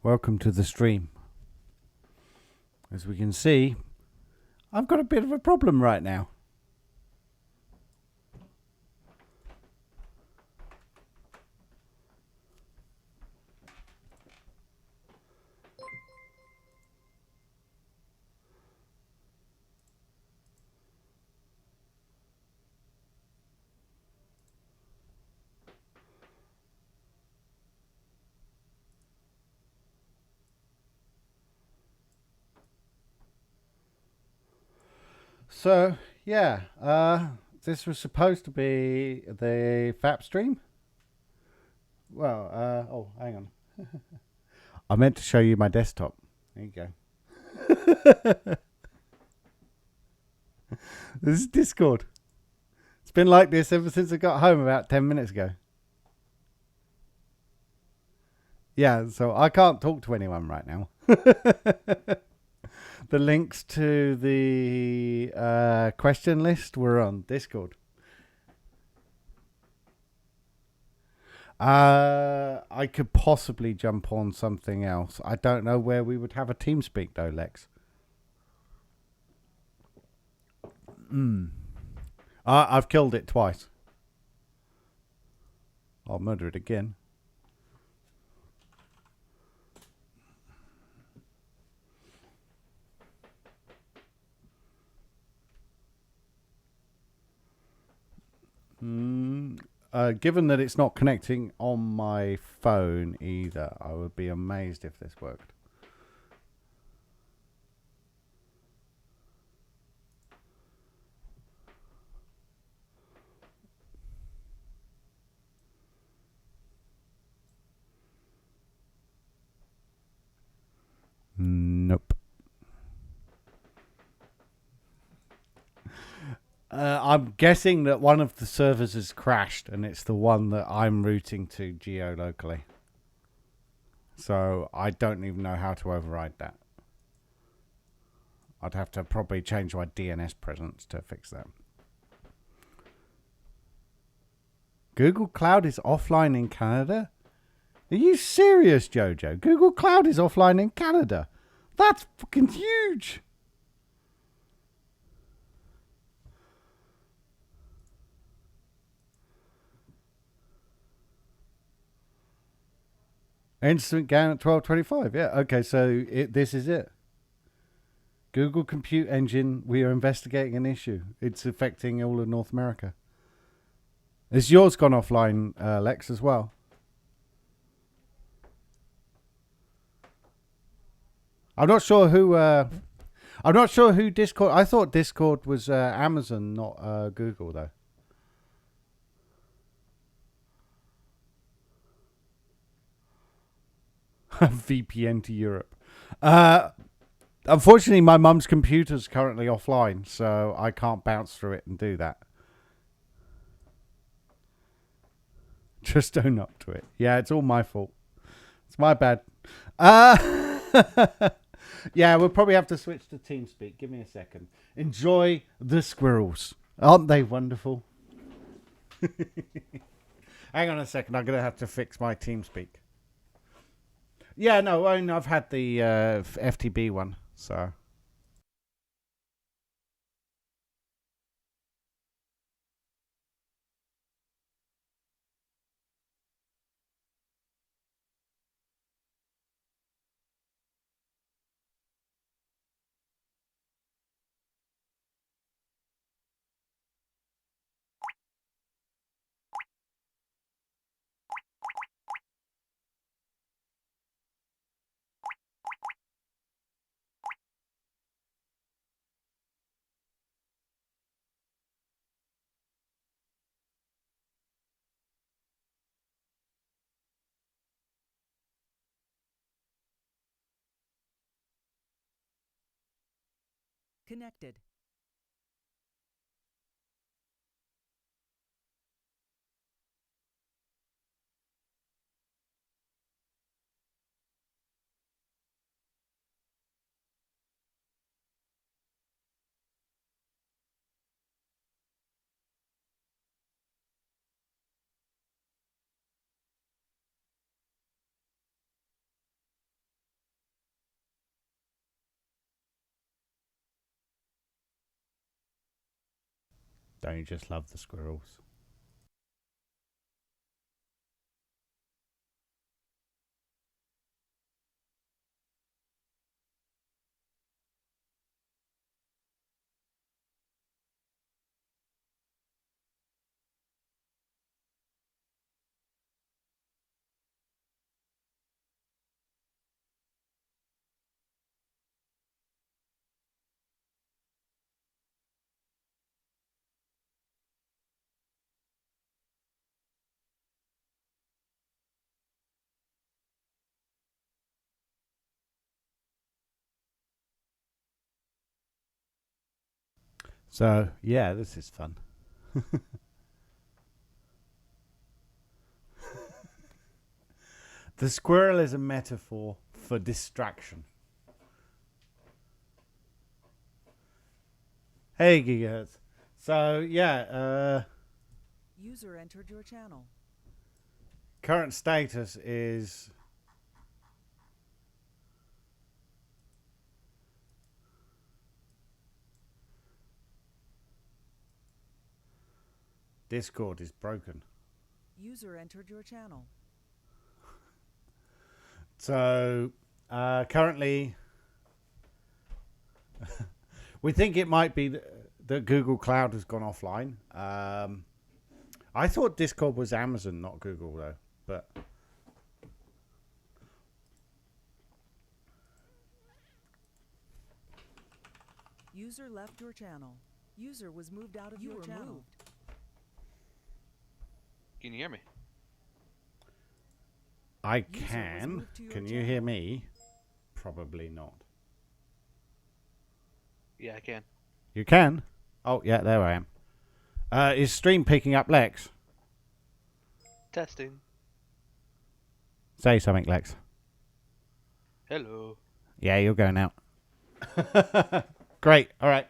Welcome to the stream. As we can see, I've got a bit of a problem right now. So, yeah, this was supposed to be the FAP stream. Well, oh, hang on. I meant to show you my desktop. There you go. This is Discord. It's been like this ever since I got home about 10 minutes ago. Yeah, so I can't talk to anyone right now. The links to the question list were on Discord. I could possibly jump on something else. I don't know where we would have a TeamSpeak though, Lex. I've killed it twice. I'll murder it again. Given that it's not connecting on my phone either, I would be amazed if this worked. Nope. I'm guessing that one of the servers has crashed and it's the one that I'm routing to geo-locally. So I don't even know how to override that. I'd have to probably change my DNS presence to fix that. Google Cloud is offline in Canada? Are you serious, Jojo? Google Cloud is offline in Canada. That's fucking huge. Instant GAN at 1225. Yeah, okay, so this is it. Google Compute Engine, we are investigating an issue. It's affecting all of North America. Has yours gone offline, Lex, as well? I'm not sure who Discord. I thought Discord was Amazon, not Google, though. VPN to Europe. Unfortunately, my mum's computer's currently offline, so I can't bounce through it and do that. Just own up to it. Yeah, it's all my fault. It's my bad. Yeah, we'll probably have to switch to TeamSpeak. Give me a second. Enjoy the squirrels. Aren't they wonderful? Hang on a second. I'm going to have to fix my TeamSpeak. Yeah, no, I've had the FTB one, so... Connected. Don't you just love the squirrels? So, yeah, this is fun. The squirrel is a metaphor for distraction. Hey, gigahertz. So, yeah, User entered your channel. current status is Discord is broken. User entered your channel. So, currently, we think it might be that Google Cloud has gone offline. I thought Discord was Amazon, not Google, though. But User left your channel. User was moved out of your channel. Can you hear me? I can. Can you hear me? Probably not. Yeah, I can. You can? Oh, yeah, there I am. Is stream picking up, Lex? Testing. Say something, Lex. Hello. Yeah, you're going out. Great. All right.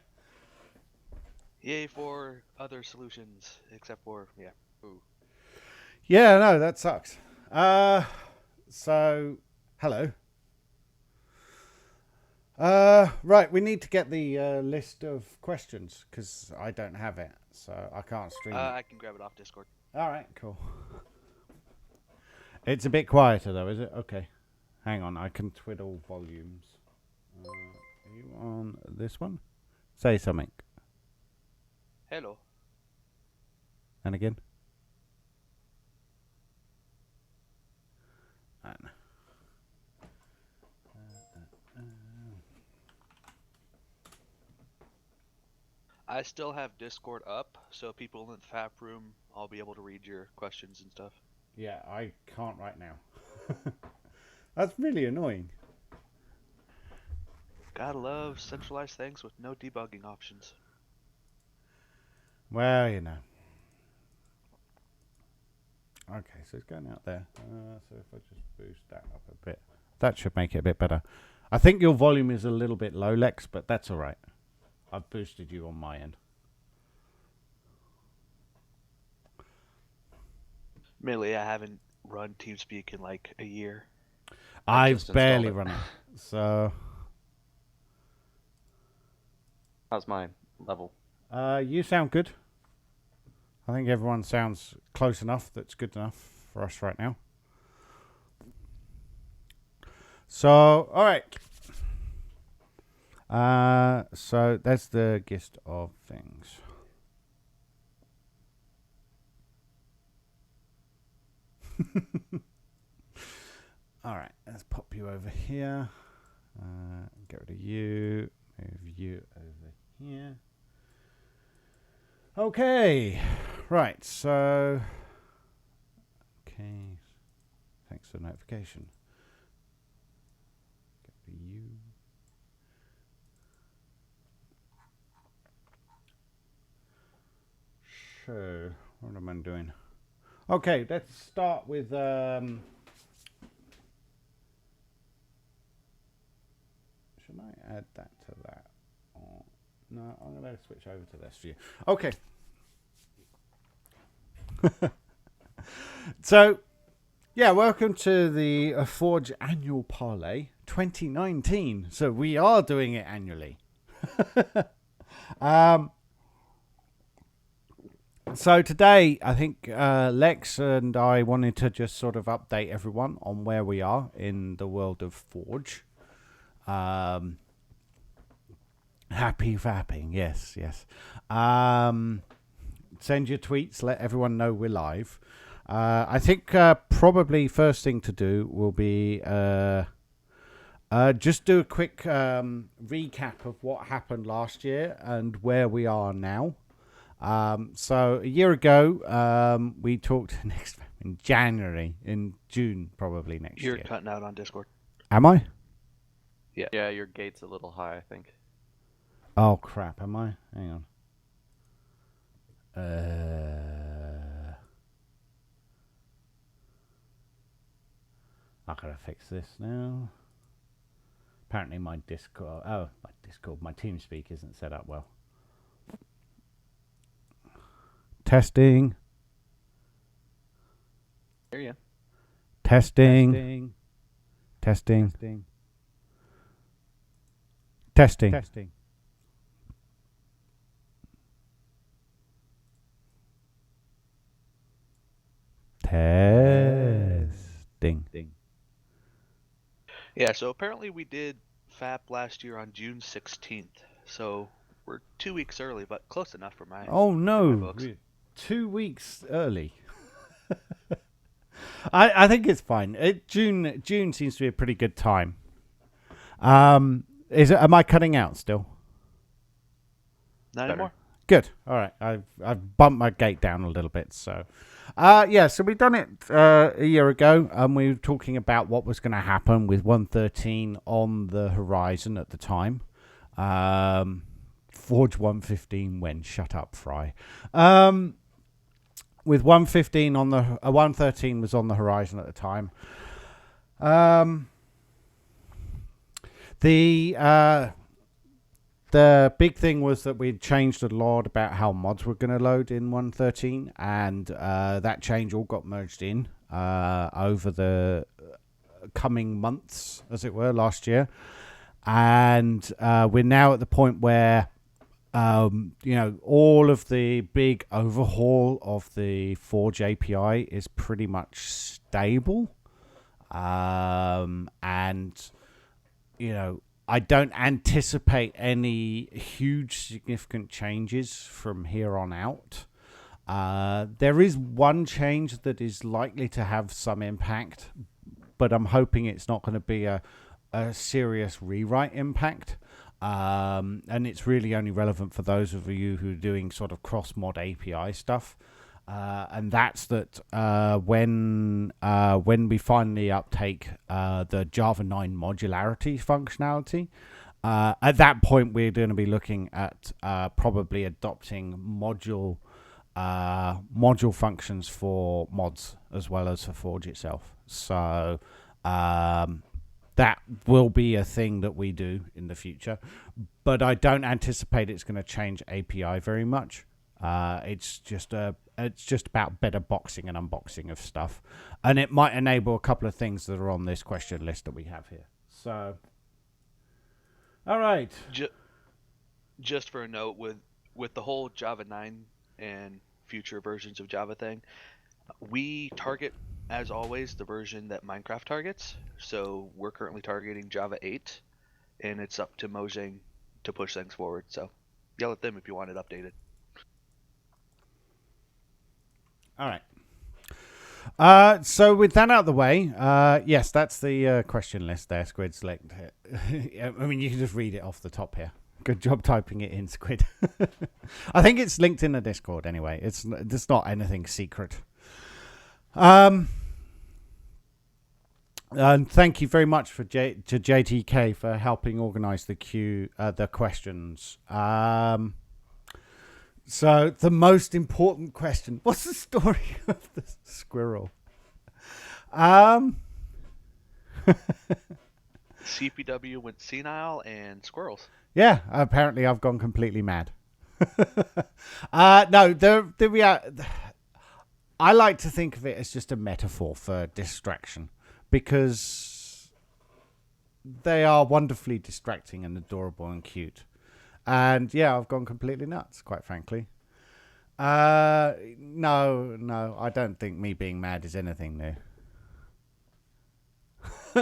Yay for other solutions, except for, yeah. Ooh. Yeah, no, that sucks. So, hello. Right, we need to get the list of questions because I don't have it, so I can't stream it. I can grab it off Discord. All right, cool. It's a bit quieter though, is it? Okay. Hang on, I can twiddle volumes. Are you on this one? Say something. Hello. And again. I still have Discord up, so people in the FAP room, I'll be able to read your questions and stuff. Yeah, I can't right now. That's really annoying. Gotta love centralized things with no debugging options. Well, you know. Okay, so it's going out there. So if I just boost that up a bit, that should make it a bit better. I think your volume is a little bit low, Lex, but that's all right. I've boosted you on my end. Admittedly, I haven't run TeamSpeak in like a year. I've barely run it. So, how's my level? you sound good. I think everyone sounds close enough. That's good enough for us right now. So, all right. So that's the gist of things. All right, let's pop you over here. Get rid of you. Move you over here. Okay, right. So, okay. Thanks for the notification. Get rid of you. So, what am I doing? Okay, let's start with should I add that to that? Or, no, I'm going to switch over to this view. Okay. So, yeah, welcome to the Forge Annual Parlay 2019. So we are doing it annually. So today, I think Lex and I wanted to just sort of update everyone on where we are in the world of Forge. Happy fapping, yes. Send your tweets, let everyone know we're live. I think probably first thing to do will be just do a quick recap of what happened last year and where we are now. So a year ago, we talked in June probably next year. You're cutting out on Discord. Am I? Yeah, your gate's a little high, I think. Oh crap! Am I? Hang on. I gotta fix this now. Apparently my Discord. My TeamSpeak isn't set up well. Testing. Hear ya. Testing. Yeah, so apparently we did FAP last year on June 16th. So we're 2 weeks early, but close enough for my Oh for my no! books. 2 weeks early. I think it's fine. June seems to be a pretty good time. Am I cutting out still? Not Better. anymore. Good. All right. I've bumped my gate down a little bit. So, so we've done it a year ago, and we were talking about what was going to happen with 1.13 on the horizon at the time. Forge 1.15 when shut up, Fry. With 1.15 on the 1.13 was on the horizon at the time. The big thing was that we'd changed a lot about how mods were going to load in 1.13, and that change all got merged in over the coming months, as it were, last year. And we're now at the point where, all of the big overhaul of the Forge API is pretty much stable. I don't anticipate any huge significant changes from here on out. There is one change that is likely to have some impact, but I'm hoping it's not going to be a serious rewrite impact. And it's really only relevant for those of you who are doing sort of cross-mod API stuff. And that's that when we finally uptake the Java 9 modularity functionality, at that point we're going to be looking at probably adopting module functions for mods as well as for Forge itself. So that will be a thing that we do in the future, but I don't anticipate it's going to change API very much. It's just about better boxing and unboxing of stuff, and it might enable a couple of things that are on this question list that we have here. So, all right. Just for a note, with the whole Java 9 and future versions of Java thing, we target, as always, the version that Minecraft targets. So we're currently targeting Java 8, and it's up to Mojang to push things forward. So yell at them if you want it updated. All right. So with that out of the way, yes, that's the question list there, Squid. Select. I mean, you can just read it off the top here. Good job typing it in, Squid. I think it's linked in the Discord anyway. It's not anything secret. And thank you very much to JTK for helping organise the questions. So the most important question: what's the story of the squirrel? CPW went senile and squirrels. Yeah, apparently I've gone completely mad. No, I like to think of it as just a metaphor for distraction, because they are wonderfully distracting and adorable and cute. And yeah, I've gone completely nuts, quite frankly. No, I don't think me being mad is anything new.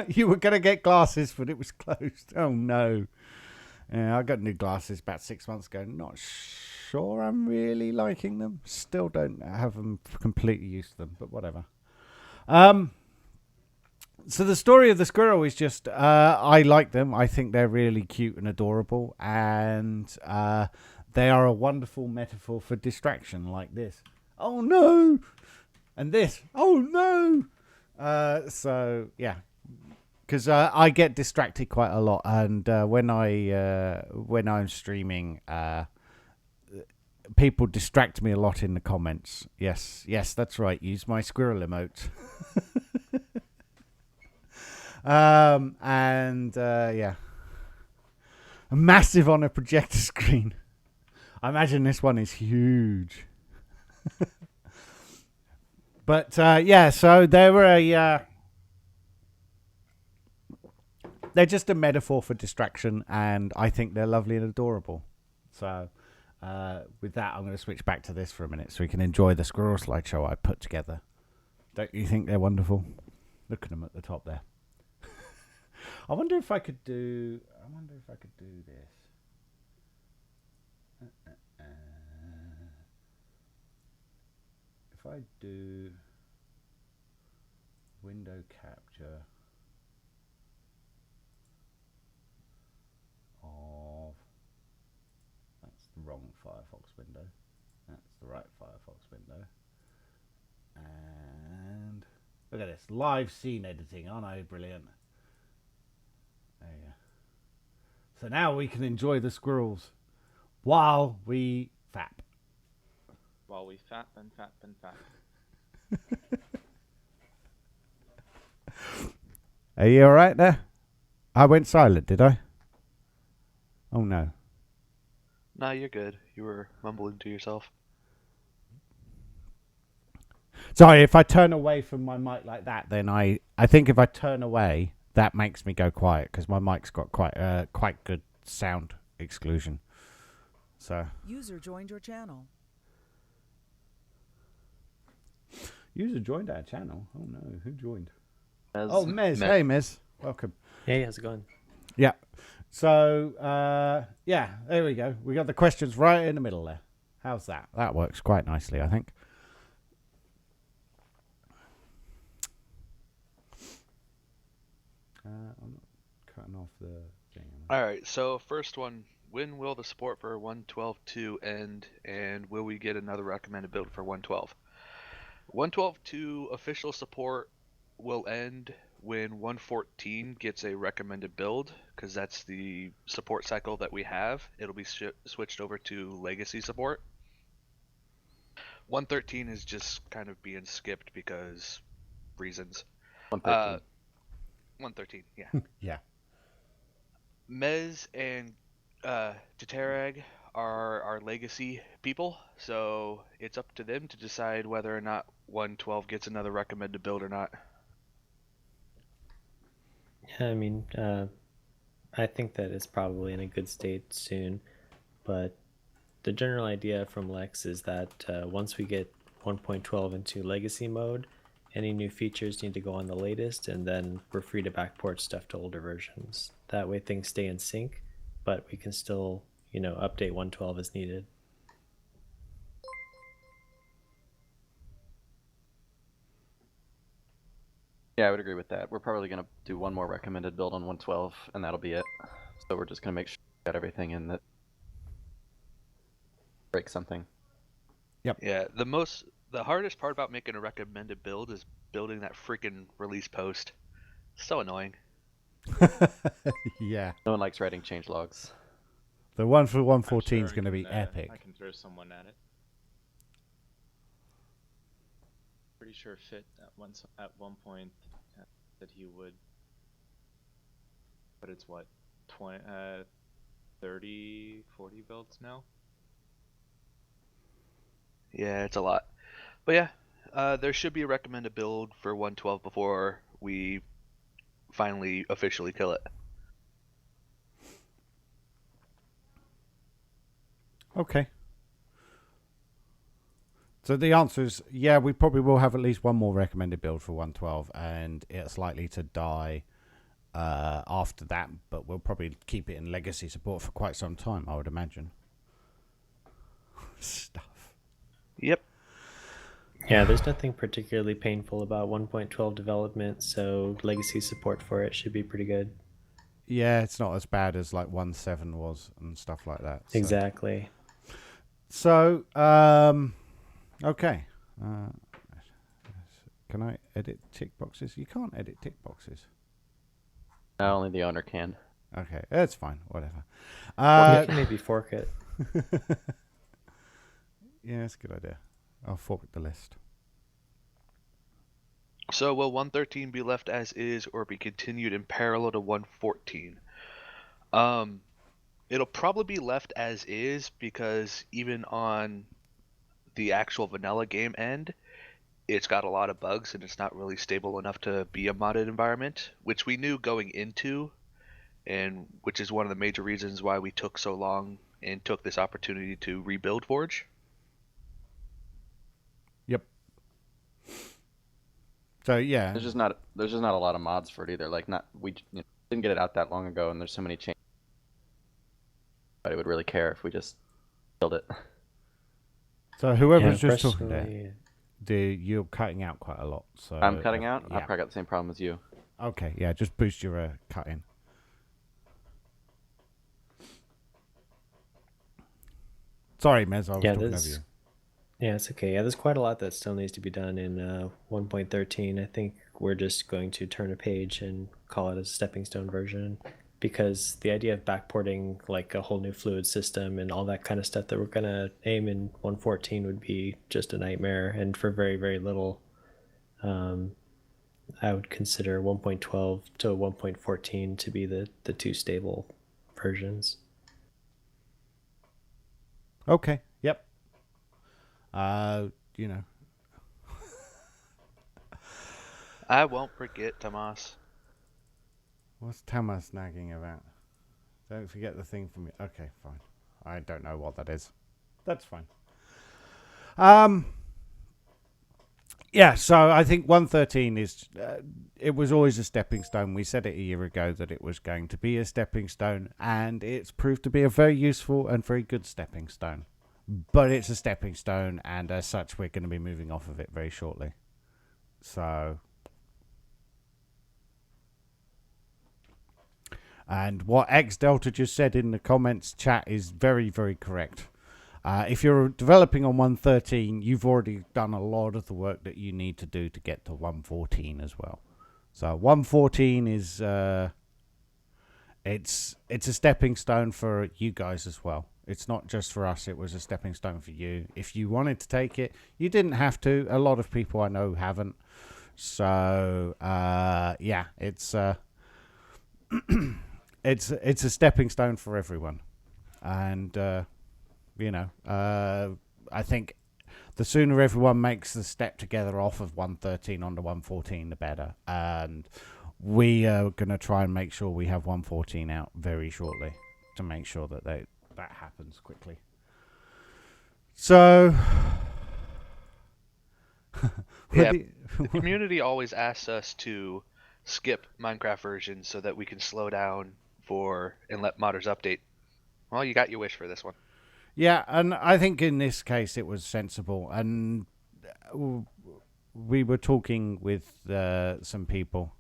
You were gonna get glasses, but it was closed. Oh no. Yeah, I got new glasses about 6 months ago. Not sure I'm really liking them. Still don't have them completely used to them, but whatever. So the story of the squirrel is just I like them. I think they're really cute and adorable, and they are a wonderful metaphor for distraction, like this. Oh no, and this. Oh no. So yeah, because I get distracted quite a lot, and when I'm streaming, people distract me a lot in the comments. Yes, that's right. Use my squirrel emote. Yeah, massive on a projector screen. I imagine this one is huge. But yeah, so they're just a metaphor for distraction, and I think they're lovely and adorable. So with that, I'm going to switch back to this for a minute so we can enjoy the squirrel slideshow I put together. Don't you think they're wonderful? Look at them at the top there. I wonder if I could do this. If I do window capture of, that's the wrong Firefox window. That's the right Firefox window. And look at this, live scene editing. Aren't I brilliant? There you go. So now we can enjoy the squirrels while we fap. While we fap and fap and fap. Are you alright there? I went silent, did I? Oh no. Nah, you're good. You were mumbling to yourself. Sorry, if I turn away from my mic like that, then I think if I turn away, that makes me go quiet because my mic's got quite good sound exclusion. So User joined your channel. user joined our channel. Oh no, who joined? Mez. Oh, Mez. Hey, Mez. Welcome. Hey, how's it going? Yeah. So yeah, there we go. We got the questions right in the middle there. How's that? That works quite nicely, I think. I'm not cutting off the thing. Alright, so first one, when will the support for 1.12.2 end, and will we get another recommended build for 1.12? 1.12.2 official support will end when 1.14 gets a recommended build, because that's the support cycle that we have. It'll be switched over to legacy support. 1.13 is just kind of being skipped because reasons. 113. 1.13, yeah. Yeah. Mez and Jaterag are our legacy people, so it's up to them to decide whether or not 1.12 gets another recommended build or not. Yeah, I mean, I think that it's probably in a good state soon, but the general idea from Lex is that once we get 1.12 into legacy mode, any new features need to go on the latest, and then we're free to backport stuff to older versions. That way things stay in sync, but we can still, update 1.12 as needed. Yeah, I would agree with that. We're probably going to do one more recommended build on 1.12, and that'll be it. So we're just going to make sure we got everything in that breaks something. Yep. Yeah, the hardest part about making a recommended build is building that freaking release post. So annoying. Yeah. No one likes writing change logs. The one for I'm 1.14 is sure going to I be can, epic. I can throw someone at it. Pretty sure Fit at one point that he would. But it's what, 20, 30, 40 builds now? Yeah, it's a lot. But yeah, there should be a recommended build for 1.12 before we finally officially kill it. Okay. So the answer is, yeah, we probably will have at least one more recommended build for 112, and it's likely to die after that, but we'll probably keep it in legacy support for quite some time, I would imagine. Stuff. Yep. Yeah, there's nothing particularly painful about 1.12 development, so legacy support for it should be pretty good. Yeah, it's not as bad as like 1.7 was and stuff like that. So. Exactly. So, okay. Can I edit tick boxes? You can't edit tick boxes. No, only the owner can. Okay, that's fine. Whatever. You can maybe fork it. Yeah, that's a good idea. I'll fork the list. So will 113 be left as is or be continued in parallel to 114? It'll probably be left as is because even on the actual vanilla game end, it's got a lot of bugs and it's not really stable enough to be a modded environment, which we knew going into, and which is one of the major reasons why we took so long and took this opportunity to rebuild Forge. Yep. So yeah, There's just not a lot of mods for it either. Like didn't get it out that long ago, and there's so many changes. Nobody would really care if we just killed it. so whoever's Yeah, just talking personally, there, you're cutting out quite a lot. So I'm cutting out. I Yeah. probably got the same problem as you. Okay. Yeah. Just boost your cut in. Sorry, Mez. I was talking over you. Yeah, it's okay. Yeah, there's quite a lot that still needs to be done in 1.13. I think we're just going to turn a page and call it a stepping stone version, because the idea of backporting like a whole new fluid system and all that kind of stuff that we're going to aim in 114 would be just a nightmare, and for very, very little. I would consider 1.12 to 1.14 to be the two stable versions. Okay. Yep. You know. I won't forget, Tomas. What's Tamas nagging about? Don't forget the thing from me. Okay, fine. I don't know what that is. That's fine. Yeah, so I think 113 is... it was always a stepping stone. We said it a year ago that it was going to be a stepping stone, and it's proved to be a very useful and very good stepping stone. But it's a stepping stone, and as such, we're going to be moving off of it very shortly. So... And what X Delta just said in the comments chat is very, very correct. If you're developing on 113, you've already done a lot of the work that you need to do to get to 114 as well. So 114 is it's a stepping stone for you guys as well. It's not just for us. It was a stepping stone for you. If you wanted to take it, you didn't have to. A lot of people I know haven't. So yeah, it's it's a stepping stone for everyone, and you know, I think the sooner everyone makes the step together off of 113 onto 114, the better. And we are going to try and make sure we have 114 out very shortly to make sure that that happens quickly. So, Yeah, the community always asks us to skip Minecraft versions so that we can slow down and let modders update. Well, you got your wish for this one. Yeah, and I think in this case it was sensible. And we were talking with some people.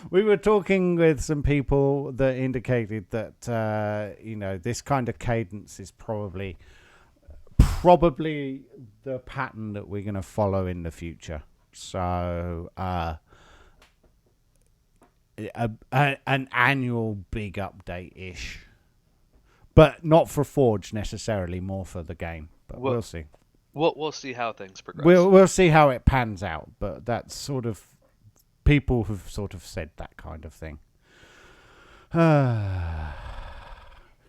We were talking with some people that indicated that you know, this kind of cadence is probably the pattern that we're going to follow in the future. So an annual big update-ish. But not for Forge necessarily, more for the game. But we'll see. We'll see how things progress. We'll see how it pans out. But that's sort of... people have sort of said that kind of thing.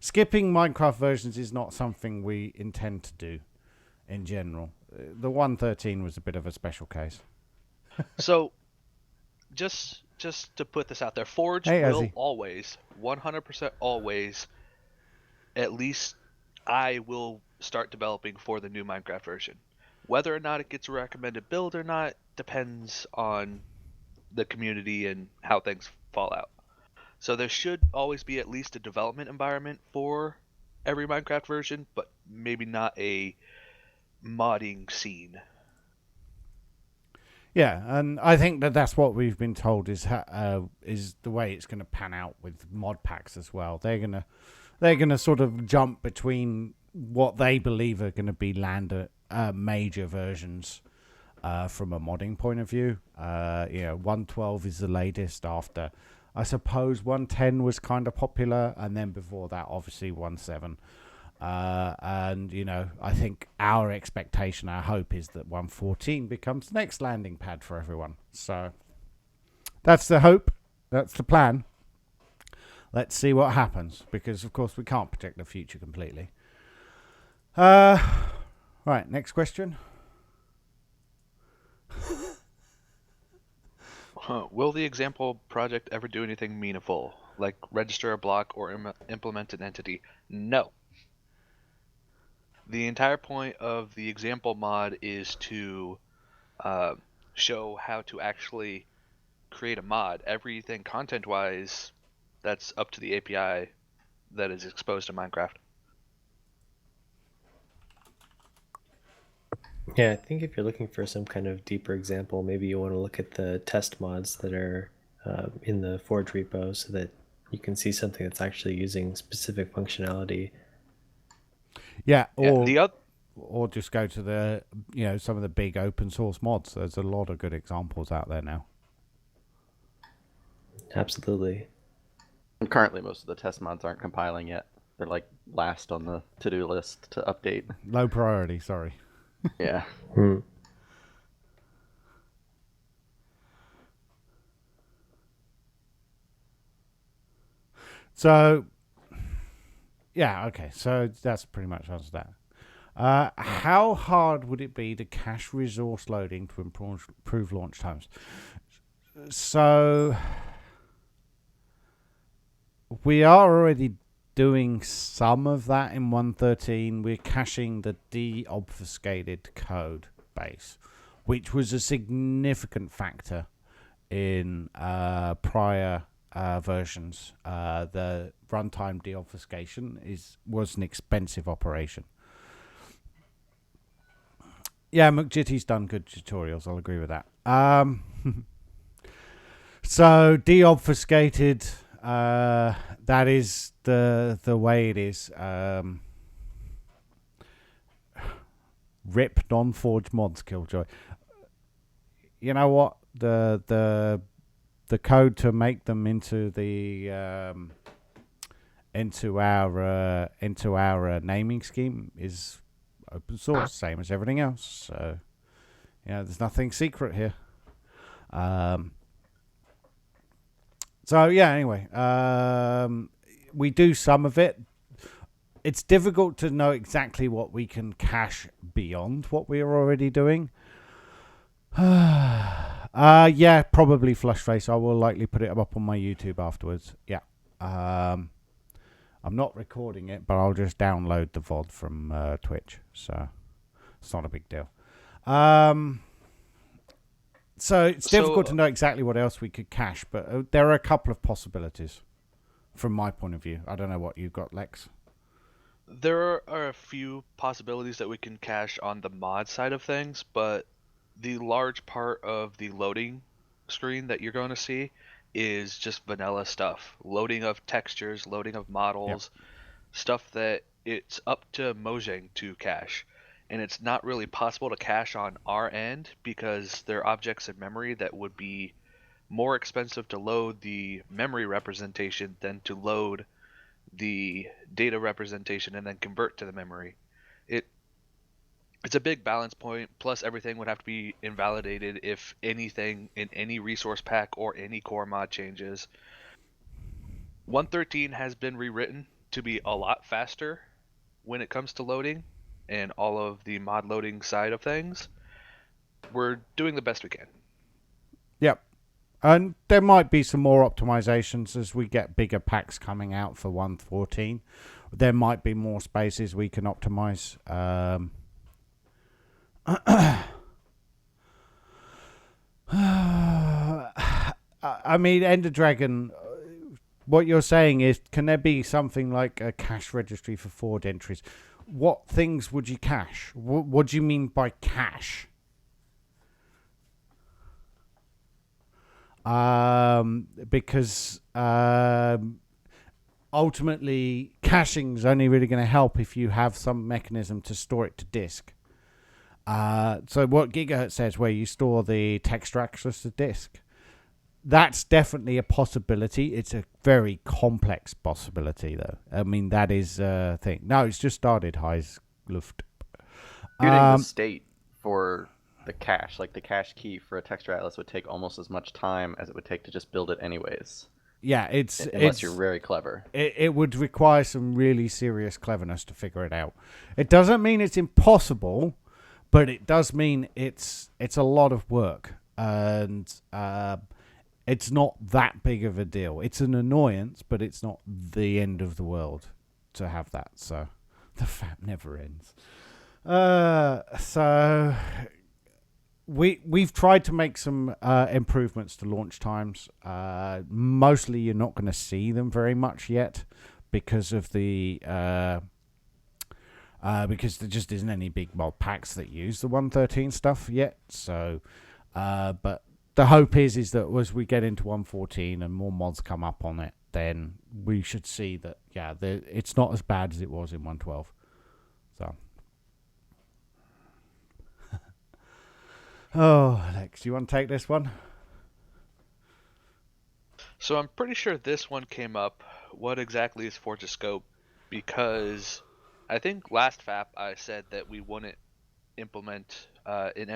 Skipping Minecraft versions is not something we intend to do in general. The 113 was a bit of a special case. So, just to put this out there, Forge will always, 100% always, at least I will start developing for the new Minecraft version. Whether or not it gets a recommended build or not depends on the community and how things fall out. So there should always be at least a development environment for every Minecraft version, but maybe not a modding scene. Yeah, and I think that's what we've been told is the way it's going to pan out with mod packs as well. They're gonna sort of jump between what they believe are going to be major versions from a modding point of view. 112 is the latest after, I suppose 110 was kind of popular, and then before that, obviously 1.7. And I think our expectation, our hope is that 1.14 becomes the next landing pad for everyone. So that's the hope. That's the plan. Let's see what happens, because of course we can't predict the future completely. Right, next question. Will the example project ever do anything meaningful, like register a block or implement an entity? No. The entire point of the example mod is to show how to actually create a mod. Everything content-wise, that's up to the API that is exposed to Minecraft. Yeah, I think if you're looking for some kind of deeper example, maybe you want to look at the test mods that are in the Forge repo so that you can see something that's actually using specific functionality. Yeah, Yeah, or just go to the some of the big open source mods. There's a lot of good examples out there now. Absolutely. And currently, most of the test mods aren't compiling yet. They're like last on the to-do list to update. Low priority, sorry. Yeah. So, yeah, okay. So that's pretty much answered that. How hard would it be to cache resource loading to improve launch times? So, we are already doing some of that in 1.13. We're caching the deobfuscated code base, which was a significant factor in prior versions. The runtime deobfuscation was an expensive operation. Yeah, McJitty's done good tutorials. I'll agree with that. So deobfuscated. That is the way it is. Rip non-forge mods, Killjoy. You know what? The code to make them into the into our naming scheme is open source, same as everything else. So there's nothing secret here. So yeah, anyway, we do some of it. It's difficult to know exactly what we can cache beyond what we are already doing. Yeah, probably Flushface. I will likely put it up on my YouTube afterwards. Yeah. I'm not recording it, but I'll just download the VOD from Twitch. So it's not a big deal. So it's difficult to know exactly what else we could cache, but there are a couple of possibilities from my point of view. I don't know what you've got, Lex. There are a few possibilities that we can cache on the mod side of things, but the large part of the loading screen that you're going to see is just vanilla stuff. Loading of textures, loading of models, stuff that it's up to Mojang to cache. And it's not really possible to cache on our end because there are objects in memory that would be more expensive to load the memory representation than to load the data representation and then convert to the memory. It's a big balance point, plus everything would have to be invalidated if anything in any resource pack or any core mod changes. 1.13 has been rewritten to be a lot faster when it comes to loading and all of the mod loading side of things. We're doing the best we can. Yep. And there might be some more optimizations as we get bigger packs coming out for 1.14. there might be more spaces we can optimize. I mean, Ender Dragon, what you're saying is, can there be something like a cache registry for forward entries? What things would you cache? What do you mean by cache? Because ultimately, caching is only really going to help if you have some mechanism to store it to disk. So what Gigahertz says, where you store the text access to disk, that's definitely a possibility. It's a very complex possibility, though. I mean, that is a thing. No, it's just started. Heis Luft. Computing the state for the cache, like the cache key for a texture atlas, would take almost as much time as it would take to just build it anyways. Yeah, unless you're very clever. It would require some really serious cleverness to figure it out. It doesn't mean it's impossible, but it does mean it's a lot of work, and it's not that big of a deal. It's an annoyance, but it's not the end of the world to have that. So the fap never ends. So we've tried to make some improvements to launch times. Mostly you're not going to see them very much yet because of the because there just isn't any big mod packs that use the 1.13 stuff yet. So but the hope is that as we get into 1.14 and more mods come up on it, then we should see that it's not as bad as it was in 1.12. So oh, Alex, you want to take this one? So I'm pretty sure this one came up. What exactly is Forge a Scope? Because I think last FAP I said that we wouldn't implement an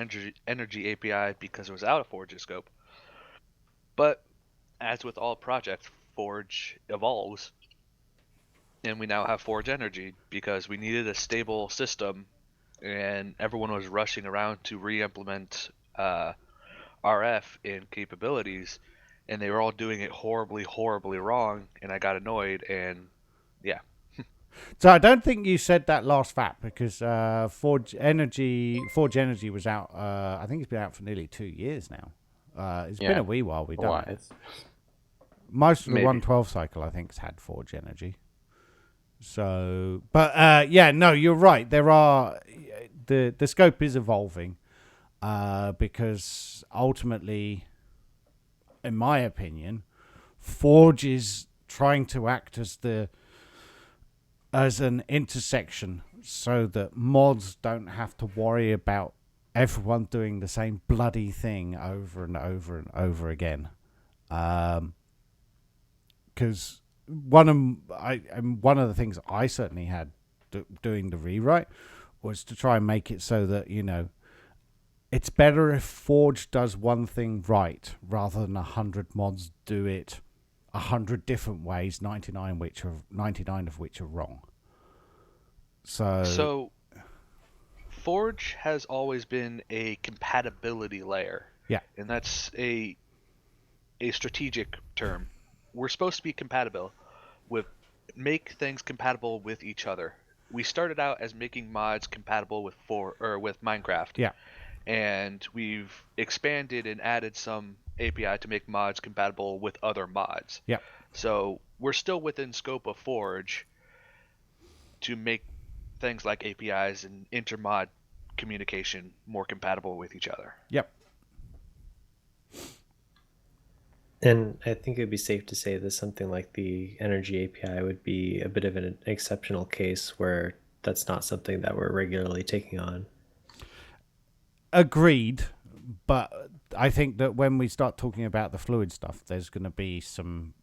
energy API because it was out of Forge a Scope. But as with all projects, Forge evolves. And we now have Forge Energy because we needed a stable system and everyone was rushing around to re-implement RF in capabilities, and they were all doing it horribly, horribly wrong, and I got annoyed, and yeah. So I don't think you said that last FAP because Forge Energy was out. I think it's been out for nearly 2 years now. It's been a wee while we've done it. Most of the 1.12 cycle, I think, has had Forge Energy. So, but no, you're right. There are the scope is evolving because ultimately, in my opinion, Forge is trying to act as an intersection so that mods don't have to worry about everyone doing the same bloody thing over and over and over again. Because one of the things I certainly had doing the rewrite was to try and make it so that, it's better if Forge does one thing right rather than 100 mods do it 100 different ways, 99 of which are wrong. So Forge has always been a compatibility layer. Yeah. And that's a strategic term. We're supposed to be compatible make things compatible with each other. We started out as making mods compatible with Minecraft. Yeah. And we've expanded and added some API to make mods compatible with other mods. Yeah. So we're still within scope of Forge to make things like APIs and intermod communication more compatible with each other. Yep. And I think it would be safe to say that something like the Energy API would be a bit of an exceptional case where that's not something that we're regularly taking on. Agreed, but I think that when we start talking about the fluid stuff, there's going to be some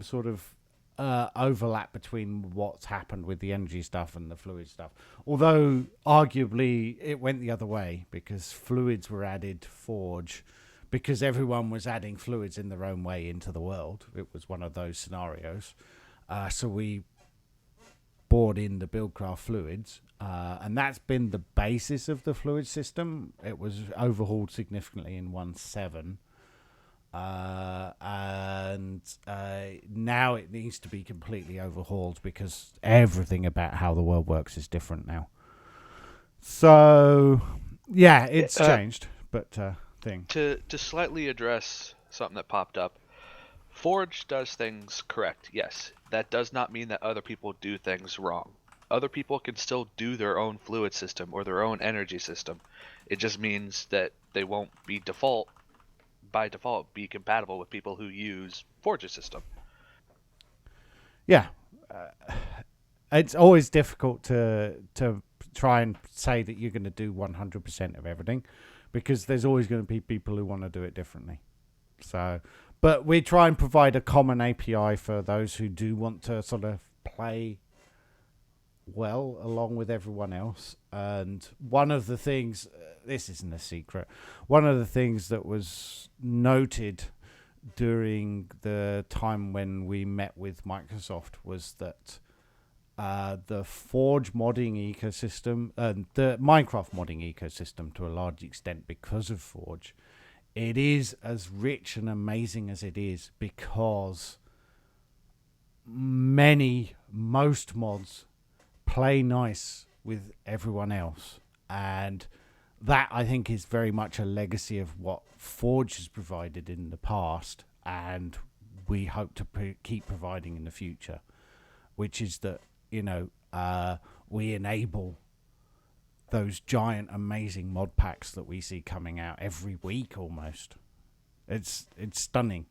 sort of overlap between what's happened with the energy stuff and the fluid stuff. Although arguably it went the other way because fluids were added to Forge because everyone was adding fluids in their own way into the world. It was one of those scenarios. So we brought in the Buildcraft fluids, and that's been the basis of the fluid system. It was overhauled significantly in 1.7. and now it needs to be completely overhauled because everything about how the world works is different now. So, yeah, it's changed, but thing. To slightly address something that popped up, Forge does things correct, yes. That does not mean that other people do things wrong. Other people can still do their own fluid system or their own energy system. It just means that they won't be by default, be compatible with people who use Forge's system. Yeah. It's always difficult to try and say that you're going to do 100% of everything because there's always going to be people who want to do it differently. So, but we try and provide a common API for those who do want to sort of play well along with everyone else. And one of the things, this isn't a secret, one of the things that was noted during the time when we met with Microsoft was that the Forge modding ecosystem and the Minecraft modding ecosystem to a large extent because of Forge, it is as rich and amazing as it is because most mods play nice with everyone else, and that I think is very much a legacy of what Forge has provided in the past, and we hope to keep providing in the future, which is that we enable those giant amazing mod packs that we see coming out every week almost. It's stunning.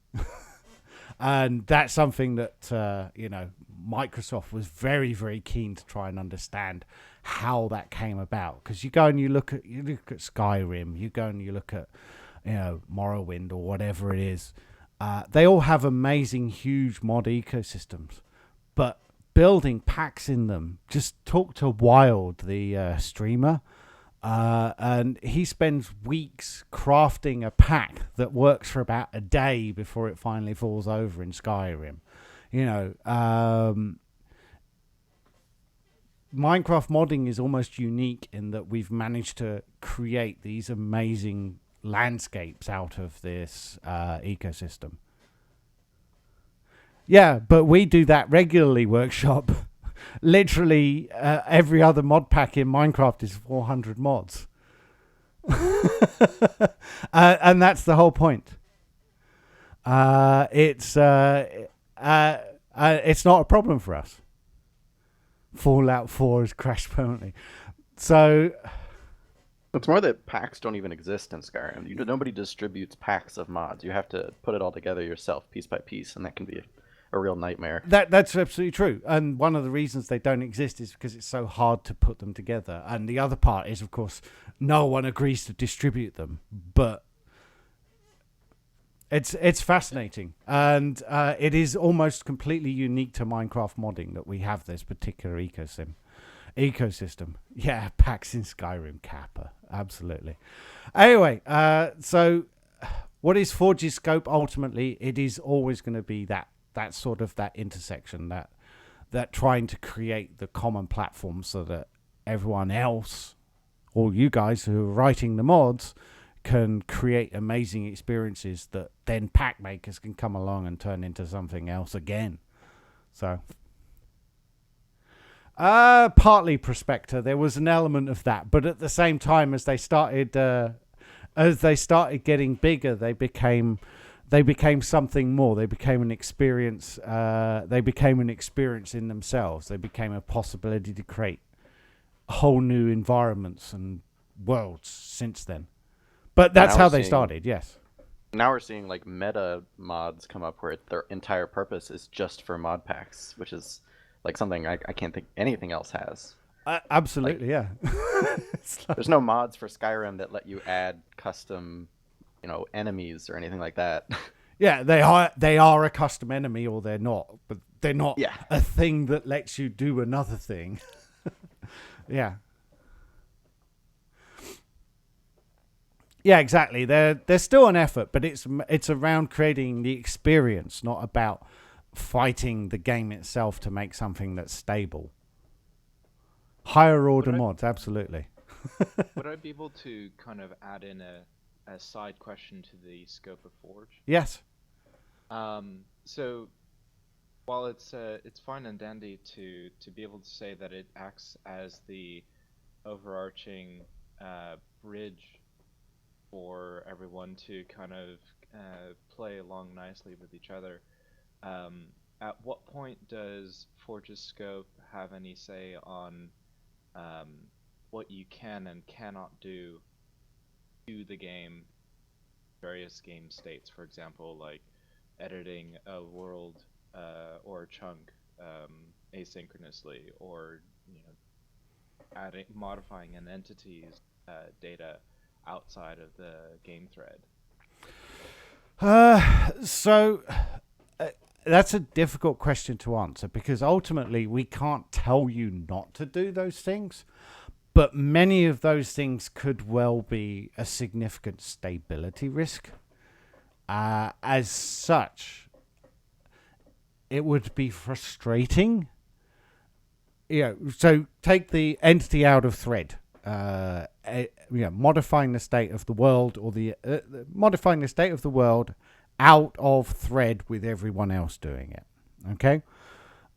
And that's something that Microsoft was very, very keen to try and understand how that came about, because you go and you look at Skyrim, you go and you look at Morrowind or whatever it is, they all have amazing huge mod ecosystems, but building packs in them, just talk to Wild, the streamer, and he spends weeks crafting a pack that works for about a day before it finally falls over in Skyrim. Minecraft modding is almost unique in that we've managed to create these amazing landscapes out of this ecosystem. Yeah, but we do that regularly, Workshop. Literally, every other mod pack in Minecraft is 400 mods. And that's the whole point. It's not a problem for us. Fallout 4 has crashed permanently. So It's more that packs don't even exist in Skyrim. Nobody distributes packs of mods. You have to put it all together yourself, piece by piece, and that can be a real nightmare. That's absolutely true. And one of the reasons they don't exist is because it's so hard to put them together. And the other part is, of course, no one agrees to distribute them. But it's fascinating. And it is almost completely unique to Minecraft modding that we have this particular ecosystem. Yeah, packs in Skyrim, Kappa. Absolutely. Anyway, so what is Forge's scope ultimately? It is always going to be that sort of that intersection, that trying to create the common platform so that everyone else, all you guys who are writing the mods, can create amazing experiences that then pack makers can come along and turn into something else again. So partly Prospector, there was an element of that, but at the same time, as they started getting bigger, they became something more. They became an experience. They became an experience in themselves. They became a possibility to create whole new environments and worlds since then. But that's how they started, yes. Now we're seeing like meta mods come up where their entire purpose is just for mod packs, which is like something I can't think anything else has. Absolutely, yeah. There's no mods for Skyrim that let you add custom enemies or anything like that. Yeah, they are a custom enemy, or they're not, but they're not a thing that lets you do another thing. Yeah. Yeah, exactly. There's still an effort, but it's around creating the experience, not about fighting the game itself to make something that's stable. Higher order mods, absolutely. Would I be able to kind of add in a a side question to the scope of Forge. Yes. So while it's fine and dandy to be able to say that it acts as the overarching bridge for everyone to kind of play along nicely with each other, at what point does Forge's scope have any say on what you can and cannot do to the game, various game states, for example, like editing a world or a chunk asynchronously, or modifying an entity's data outside of the game thread? So that's a difficult question to answer, because ultimately we can't tell you not to do those things, but many of those things could well be a significant stability risk. As such, it would be frustrating. So take the entity out of thread. Modifying the state of the world, or modifying the state of the world out of thread with everyone else doing it. Okay,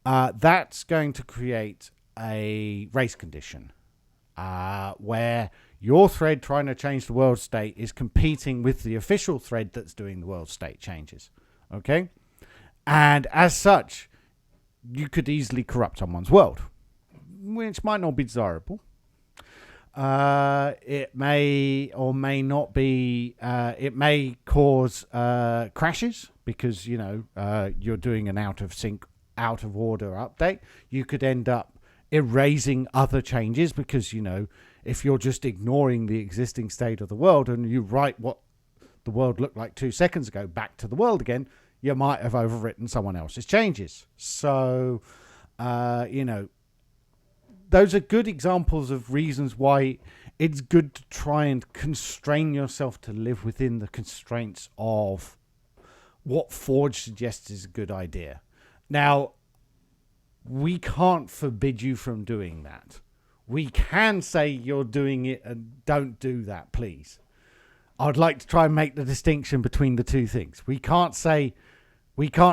that's going to create a race condition where your thread trying to change the world state is competing with the official thread that's doing the world state changes. Okay, and as such, you could easily corrupt someone's world, which might not be desirable. It may or may not be. It may cause crashes, because you're doing an out of sync, out of order update. You could end up erasing other changes, because if you're just ignoring the existing state of the world and you write what the world looked like 2 seconds ago back to the world again, you might have overwritten someone else's changes. So those are good examples of reasons why it's good to try and constrain yourself to live within the constraints of what Forge suggests is a good idea. Now, we can't forbid you from doing that. We can say you're doing it and don't do that, please. I'd like to try and make the distinction between the two things. We can't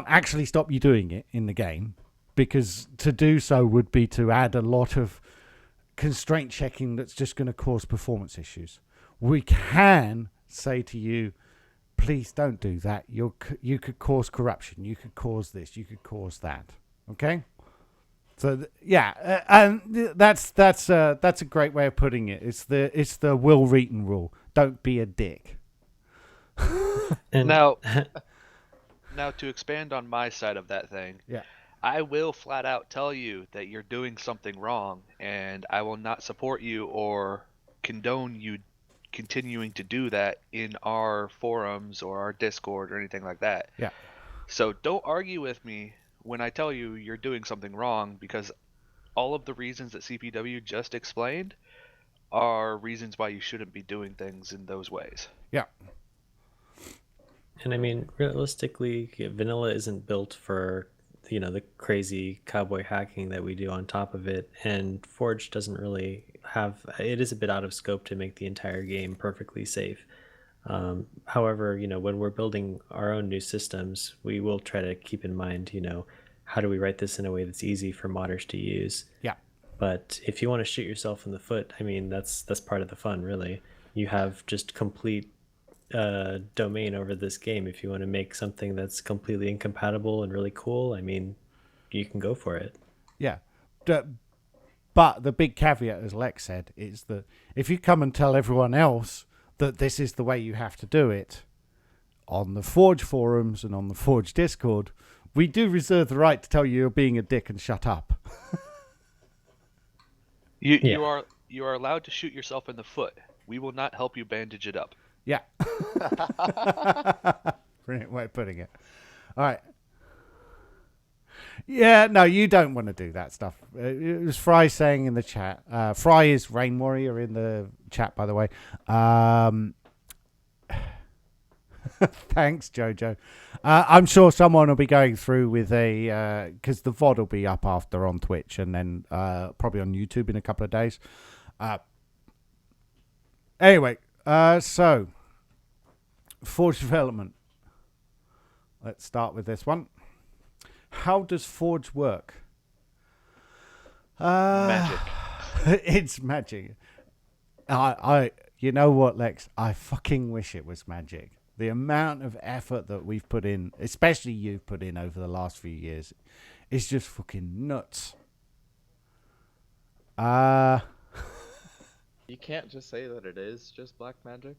actually stop you doing it in the game, because to do so would be to add a lot of constraint checking that's just going to cause performance issues. We can say to you, please don't do that. You could cause corruption. You could cause this. You could cause that. Okay? So and that's a great way of putting it. It's the Will Wheaton rule. Don't be a dick. And Now to expand on my side of that thing, Yeah. I will flat out tell you that you're doing something wrong, and I will not support you or condone you continuing to do that in our forums or our Discord or anything like that. Yeah. So don't argue with me when I tell you you're doing something wrong, because all of the reasons that CPW just explained are reasons why you shouldn't be doing things in those ways. Yeah. And I mean, realistically, vanilla isn't built for the crazy cowboy hacking that we do on top of it, and Forge doesn't really have. It is a bit out of scope to make the entire game perfectly safe. However, when we're building our own new systems, we will try to keep in mind, how do we write this in a way that's easy for modders to use? Yeah. But if you want to shoot yourself in the foot, I mean, that's part of the fun, really. You have just complete domain over this game. If you want to make something that's completely incompatible and really cool, I mean, you can go for it. Yeah. But the big caveat, as Lex said, is that if you come and tell everyone else that this is the way you have to do it on the Forge forums and on the Forge Discord, we do reserve the right to tell you you're being a dick and shut up. You are allowed to shoot yourself in the foot. We will not help you bandage it up. Yeah. Brilliant way of putting it. All right. Yeah, no, you don't want to do that stuff. It was Fry saying in the chat. Fry is Rain Warrior in the chat, by the way. Thanks, Jojo. I'm sure someone will be going through with because the VOD will be up after on Twitch, and then probably on YouTube in a couple of days. Anyway, so Forge development. Let's start with this one. How does Forge work? Magic. It's magic. You know what, Lex? I fucking wish it was magic. The amount of effort that we've put in, especially you've put in over the last few years, is just fucking nuts. You can't just say that it is just black magic.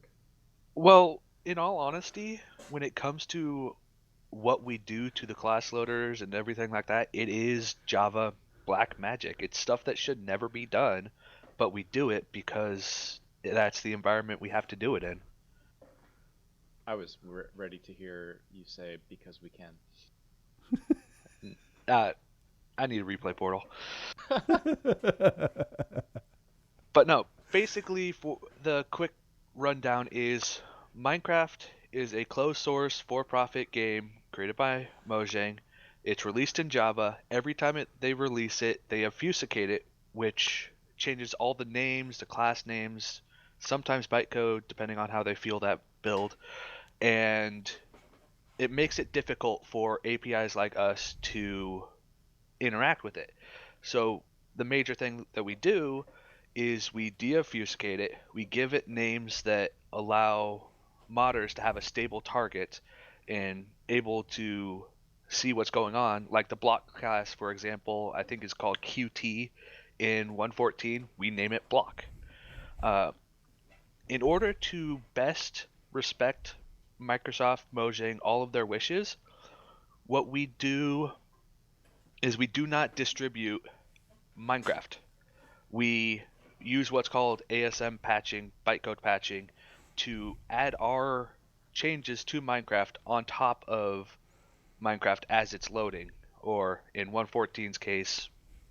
Well, in all honesty, when it comes to what we do to the class loaders and everything like that, it is Java black magic. It's stuff that should never be done, but we do it because that's the environment we have to do it in. I was ready to hear you say because we can. I need a replay portal. But no, basically, for the quick rundown is Minecraft is a closed source for-profit game created by Mojang. It's released in Java. Every time they release it, they obfuscate it, which changes all the names, the class names, sometimes bytecode, depending on how they feel that build. And it makes it difficult for APIs like us to interact with it. So the major thing that we do is we deobfuscate it. We give it names that allow modders to have a stable target and able to see what's going on. Like the block class, for example, I think is called QT in 1.14. We name it block. In order to best respect Microsoft, Mojang, all of their wishes, what we do is we do not distribute Minecraft. We use what's called ASM patching, bytecode patching, to add our changes to Minecraft on top of Minecraft as it's loading, or in 1.14's case,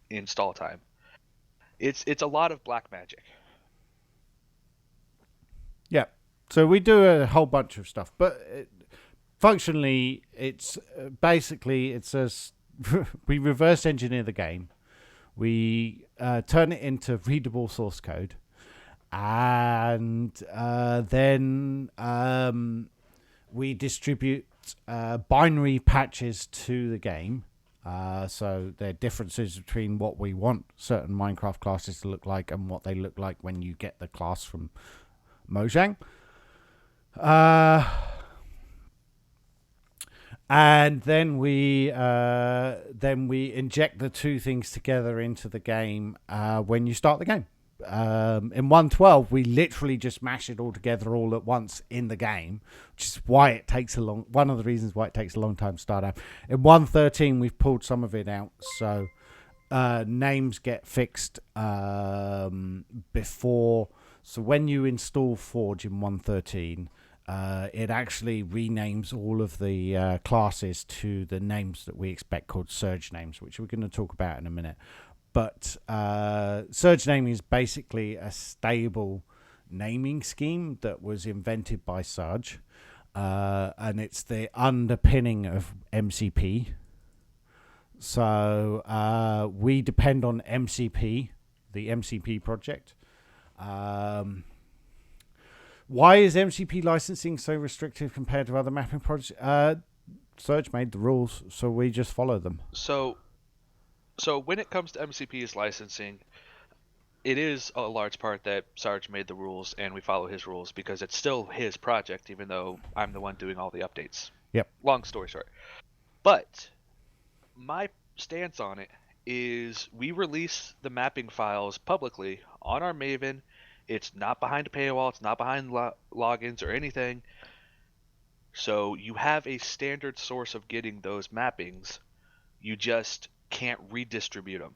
install time. It's a lot of black magic. Yeah. So we do a whole bunch of stuff, but functionally, it's basically we reverse engineer the game. We turn it into readable source code, and then we distribute binary patches to the game. So there are differences between what we want certain Minecraft classes to look like and what they look like when you get the class from Mojang. And then we inject the two things together into the game when you start the game. In 1.12, we literally just mash it all together all at once in the game, which is why it takes one of the reasons why it takes a long time to start out. In 1.13, we've pulled some of it out, so names get fixed before. So when you install Forge in 1.13, it actually renames all of the classes to the names that we expect, called surge names, which we're going to talk about in a minute. But surge naming is basically a stable naming scheme that was invented by Sarge, and it's the underpinning of MCP. So we depend on MCP, the MCP project. Why is MCP licensing so restrictive compared to other mapping projects? Surge made the rules, so we just follow them. So when it comes to MCP's licensing, it is a large part that Sarge made the rules and we follow his rules because it's still his project, even though I'm the one doing all the updates. Yep. Long story short. But my stance on it is we release the mapping files publicly on our Maven. It's not behind a paywall. It's not behind logins or anything. So you have a standard source of getting those mappings. You just can't redistribute them.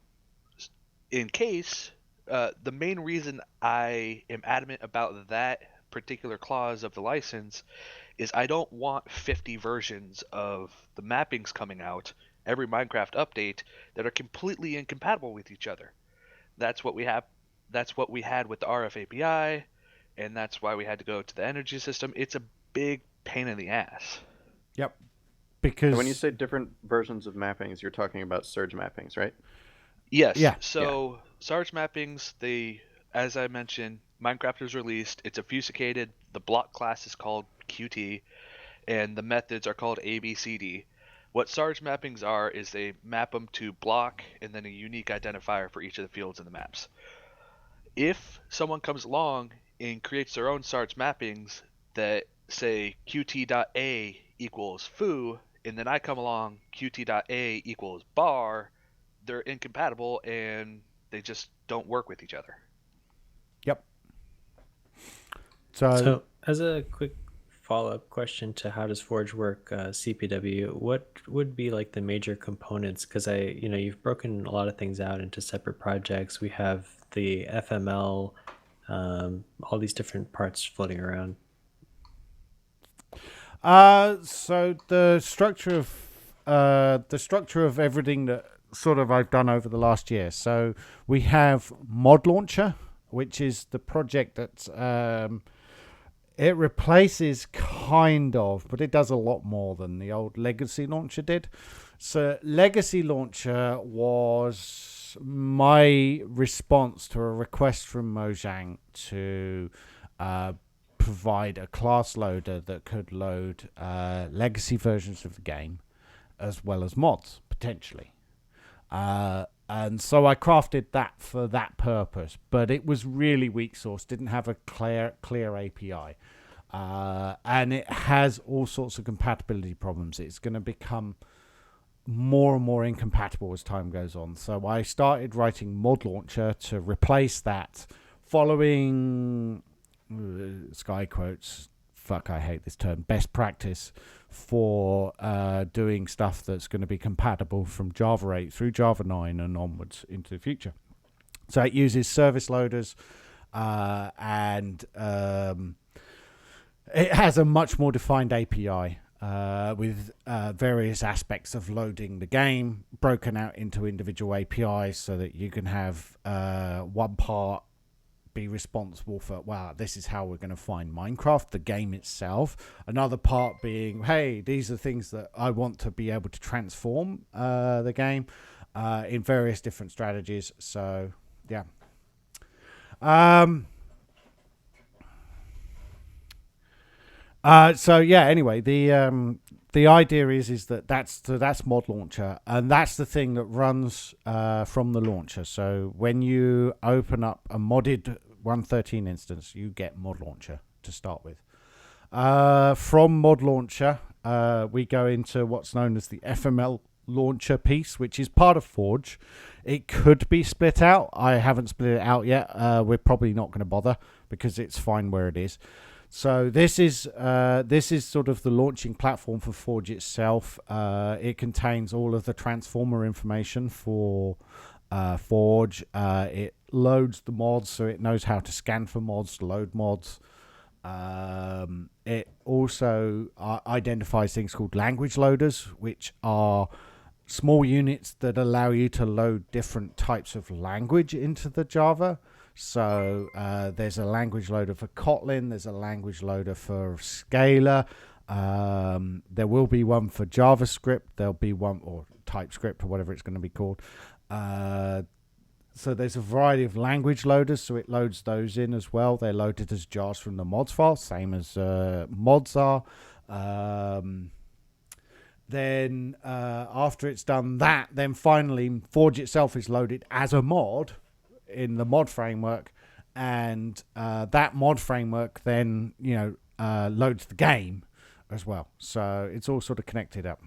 In case, the main reason I am adamant about that particular clause of the license is I don't want 50 versions of the mappings coming out every Minecraft update that are completely incompatible with each other. That's what we have. That's what we had with the RF API, and that's why we had to go to the energy system. It's a big pain in the ass. Yep. Because And when you say different versions of mappings, you're talking about surge mappings, right? Yes. Yeah. So Sarge mappings, as I mentioned, Minecraft is released, it's obfuscated, the block class is called Qt, and the methods are called ABCD. What Sarge mappings are is they map them to block and then a unique identifier for each of the fields in the maps. If someone comes along and creates their own Sarge mappings that say qt.a equals foo, and then I come along qt.a equals bar, they're incompatible and they just don't work with each other. Yep. So, as a quick follow-up question to how does Forge work, CPW, what would be like the major components? Because you've broken a lot of things out into separate projects. We have the FML, all these different parts floating around. So the structure of everything that sort of I've done over the last year. So we have Mod Launcher, which is the project that it replaces kind of, but it does a lot more than the old Legacy Launcher did. So Legacy Launcher was my response to a request from Mojang to provide a class loader that could load legacy versions of the game as well as mods, potentially. And so I crafted that for that purpose, but it was really weak source, didn't have a clear API. And it has all sorts of compatibility problems. It's going to become more and more incompatible as time goes on. So I started writing Mod Launcher to replace that, following sky quotes, fuck, I hate this term, best practice for doing stuff that's going to be compatible from Java 8 through Java 9 and onwards into the future. So it uses service loaders and it has a much more defined API with various aspects of loading the game broken out into individual APIs so that you can have one part be responsible for, wow, this is how we're going to find Minecraft, the game itself. Another part being, hey, these are things that I want to be able to transform the game in various different strategies. So, yeah. Anyway, the idea is that that's Mod Launcher, and that's the thing that runs from the launcher. So when you open up a modded 1.13 instance, you get Mod Launcher to start with. From Mod Launcher, we go into what's known as the FML launcher piece, which is part of Forge. It could be split out. I haven't split it out yet. We're probably not going to bother because it's fine where it is. So this is sort of the launching platform for Forge itself. It contains all of the transformer information for Forge. It loads the mods, so it knows how to scan for mods, load mods. It also identifies things called language loaders, which are small units that allow you to load different types of language into the Java. So there's a language loader for Kotlin, there's a language loader for Scala, there will be one for JavaScript, there'll be one, or TypeScript, or whatever it's going to be called. So there's a variety of language loaders, so it loads those in as well. They're loaded as jars from the mods file, same as mods are. Then after it's done that, then finally Forge itself is loaded as a mod in the mod framework, and that mod framework then loads the game as well. So it's all sort of connected up.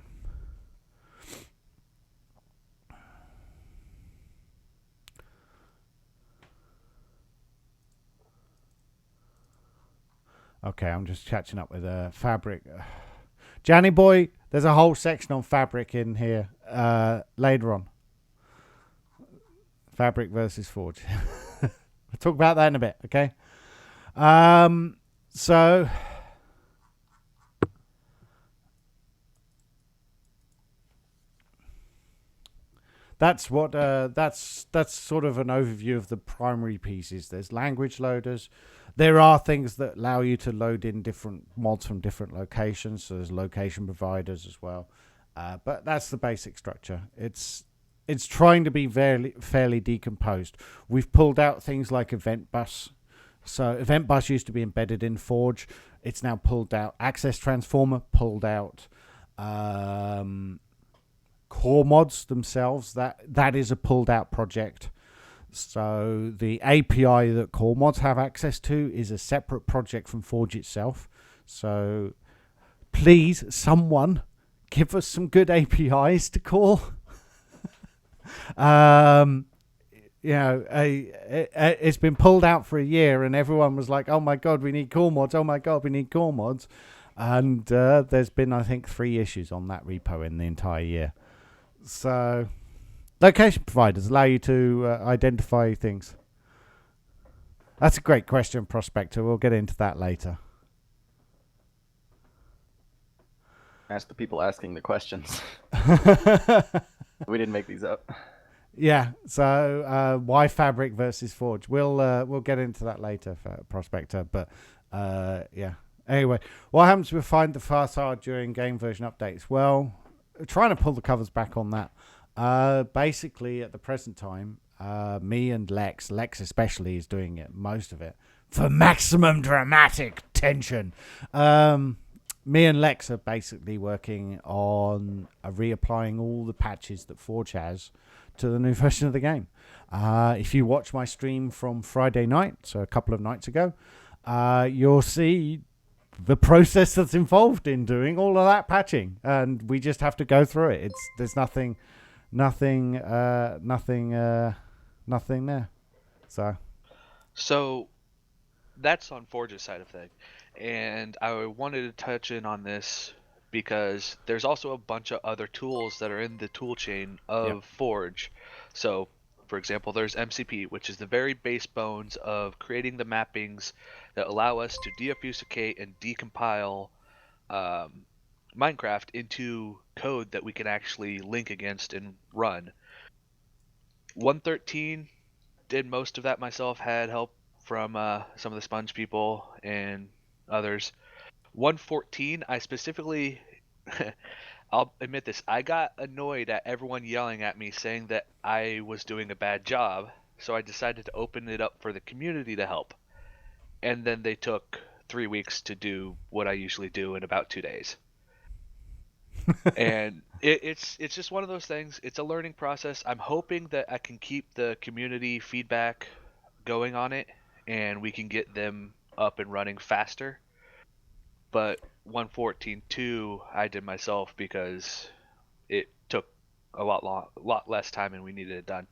Okay, I'm just catching up with Fabric. Johnny boy, there's a whole section on Fabric in here later on. Fabric versus Forge. We'll talk about that in a bit, okay? So that's what that's sort of an overview of the primary pieces. There's language loaders. There are things that allow you to load in different mods from different locations. So there's location providers as well. But that's the basic structure. It's trying to be fairly decomposed. We've pulled out things like Event Bus So event bus used to be embedded in Forge. It's now pulled out. Access transformer pulled out. Core mods themselves, that is a pulled out project. So the API that core mods have access to is a separate project from Forge itself. So please, someone, give us some good APIs to call. It's been pulled out for a year, and everyone was like, "Oh my god, we need core mods! Oh my god, we need core mods!" And there's been, I think, 3 issues on that repo in the entire year. So, location providers allow you to identify things. That's a great question, Prospector. We'll get into that later. Ask the people asking the questions. We didn't make these up. Yeah. So, why Fabric versus Forge? We'll get into that later, for Prospector. But yeah. Anyway, what happens with Find the Facade during game version updates? Well, trying to pull the covers back on that. Basically, at the present time, me and Lex especially is doing it, most of it, for maximum dramatic tension. Me and Lex are basically working on reapplying all the patches that Forge has to the new version of the game. If you watch my stream from Friday night, so a couple of nights ago, you'll see the process that's involved in doing all of that patching, and we just have to go through it. There's nothing there. So that's on Forge's side of thing, and I wanted to touch in on this because there's also a bunch of other tools that are in the tool chain of Forge. So, for example, there's MCP, which is the very base bones of creating the mappings that allow us to deobfuscate and decompile Minecraft into code that we can actually link against and run. 113 did most of that myself, had help from some of the Sponge people and others. 114, I specifically, I'll admit this, I got annoyed at everyone yelling at me saying that I was doing a bad job, so I decided to open it up for the community to help. And then they took 3 weeks to do what I usually do in about 2 days. And it's just one of those things. It's a learning process. I'm hoping that I can keep the community feedback going on it, and we can get them up and running faster. But 114.2 I did myself because it took a lot less time and we needed it done.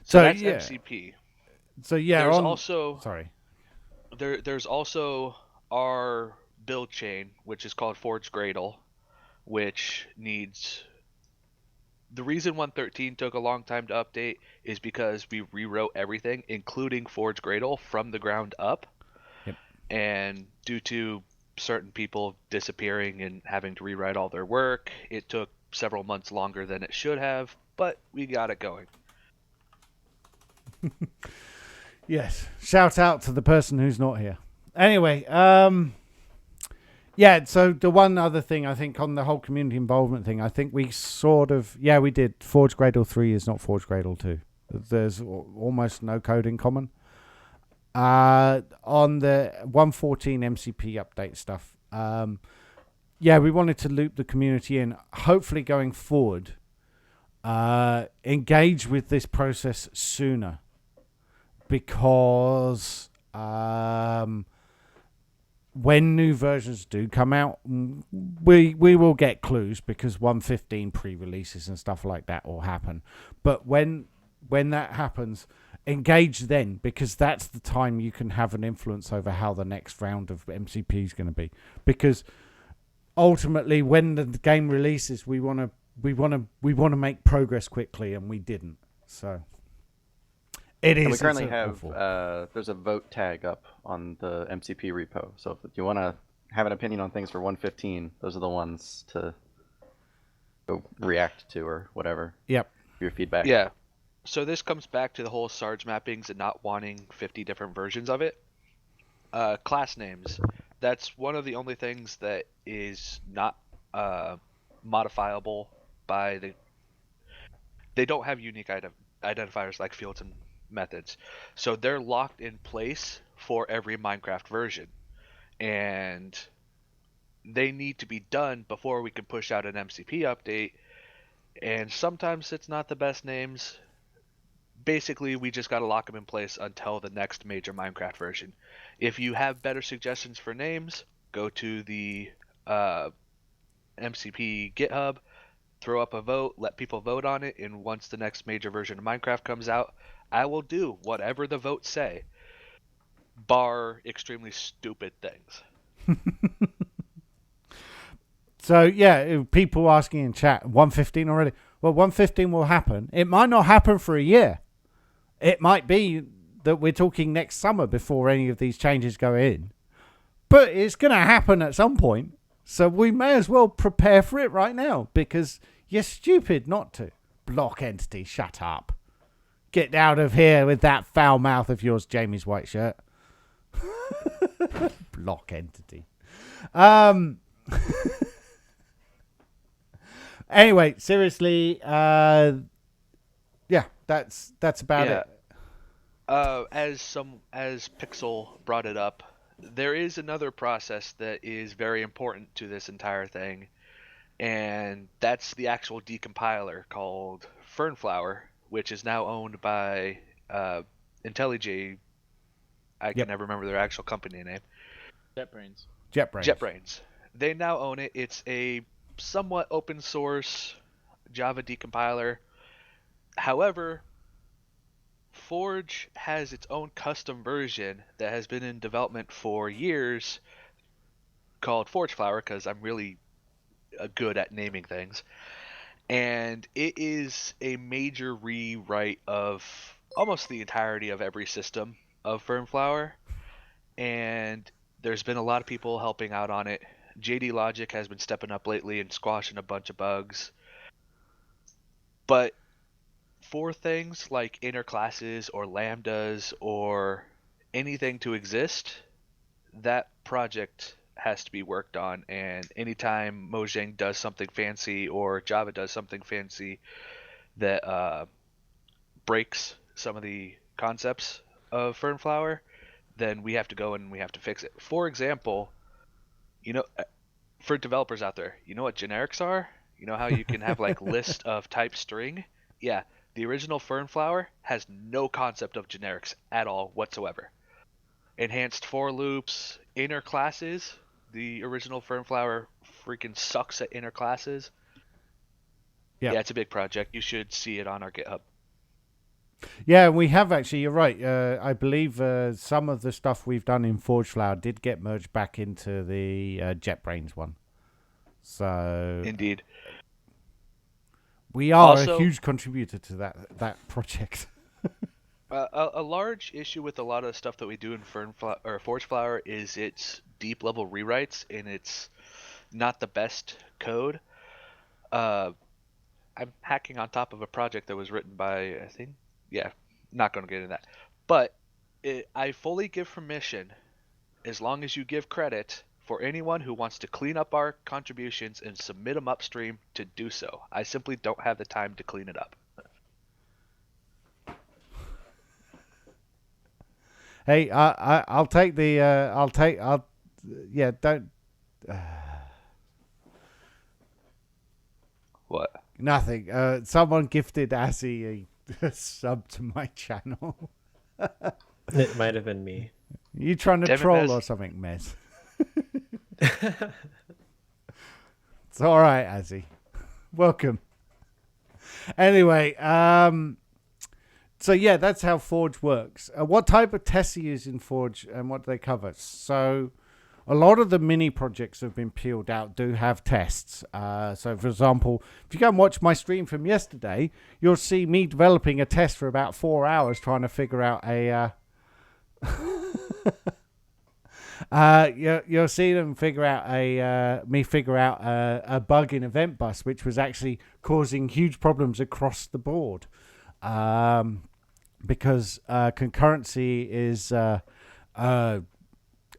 So that's MCP. So yeah, there's also sorry. There's also our build chain, which is called Forge Gradle, which needs. The reason 113 took a long time to update is because we rewrote everything, including Forge Gradle, from the ground up. Yep. And due to certain people disappearing and having to rewrite all their work, it took several months longer than it should have, but we got it going. Yes. Shout out to the person who's not here. Anyway, yeah, so the one other thing I think on the whole community involvement thing, I think we sort of, we did. Forge Gradle 3 is not Forge Gradle 2. There's almost no code in common. On the 114 MCP update stuff, we wanted to loop the community in. Hopefully going forward, engage with this process sooner, because when new versions do come out, we will get clues, because 115 pre-releases and stuff like that will happen. But when that happens, engage then, because that's the time you can have an influence over how the next round of MCP is going to be. Because ultimately, when the game releases, we want to make progress quickly, and we didn't. So it is. And we currently have there's a vote tag up on the MCP repo. So if you want to have an opinion on things for 115, those are the ones to go react to or whatever. Yep. Your feedback. Yeah. So this comes back to the whole Sarge mappings and not wanting 50 different versions of it. Class names. That's one of the only things that is not modifiable by the. They don't have unique identifiers like fields and methods, so they're locked in place for every Minecraft version, and they need to be done before we can push out an MCP update. And sometimes it's not the best names. Basically, we just got to lock them in place until the next major Minecraft version. If you have better suggestions for names, go to the MCP GitHub, throw up a vote, let people vote on it, and once the next major version of Minecraft comes out, I will do whatever the votes say, bar extremely stupid things. So yeah, people asking in chat, 115 already. Well, 115 will happen. It might not happen for a year. It might be that we're talking next summer before any of these changes go in. But it's going to happen at some point. So we may as well prepare for it right now, because you're stupid not to. Block entity, shut up. Get out of here with that foul mouth of yours, Jamie's white shirt. Block entity. Anyway, seriously, yeah, that's about it. As Pixel brought it up, there is another process that is very important to this entire thing, and that's the actual decompiler called Fernflower, which is now owned by IntelliJ. I can never remember their actual company name. JetBrains. They now own it. It's a somewhat open source Java decompiler. However, Forge has its own custom version that has been in development for years called ForgeFlower, because I'm really good at naming things. And it is a major rewrite of almost the entirety of every system of Fernflower. And there's been a lot of people helping out on it. JD Logic has been stepping up lately and squashing a bunch of bugs. But for things like inner classes or lambdas or anything to exist, that project has to be worked on. And anytime Mojang does something fancy or Java does something fancy that breaks some of the concepts of Fernflower, then we have to go and we have to fix it. For example, for developers out there, you know what generics are? You know how you can have like list of type string? Yeah, the original Fernflower has no concept of generics at all whatsoever. Enhanced for loops, inner classes. The original Fernflower freaking sucks at inner classes. Yeah, it's a big project. You should see it on our GitHub. Yeah, we have actually. You're right. I believe some of the stuff we've done in ForgeFlower did get merged back into the JetBrains one. So indeed, we are also a huge contributor to that project. A large issue with a lot of the stuff that we do in ForgeFlower is its deep level rewrites, and it's not the best code. I'm hacking on top of a project that was written by, I think, not going to get into that. But I fully give permission, as long as you give credit, for anyone who wants to clean up our contributions and submit them upstream to do so. I simply don't have the time to clean it up. Hey, I'll take the don't. What? Nothing. Someone gifted Azzy a sub to my channel. It might have been me. You trying to troll or something, Mez? It's all right, Azzy. Welcome. Anyway, so yeah, that's how Forge works. What type of tests are used in Forge, and what do they cover? So a lot of the mini projects that have been peeled out do have tests. So for example, if you go and watch my stream from yesterday, you'll see me developing a test for about 4 hours trying to figure out a you'll see them figure out a bug in Event Bus, which was actually causing huge problems across the board, because concurrency is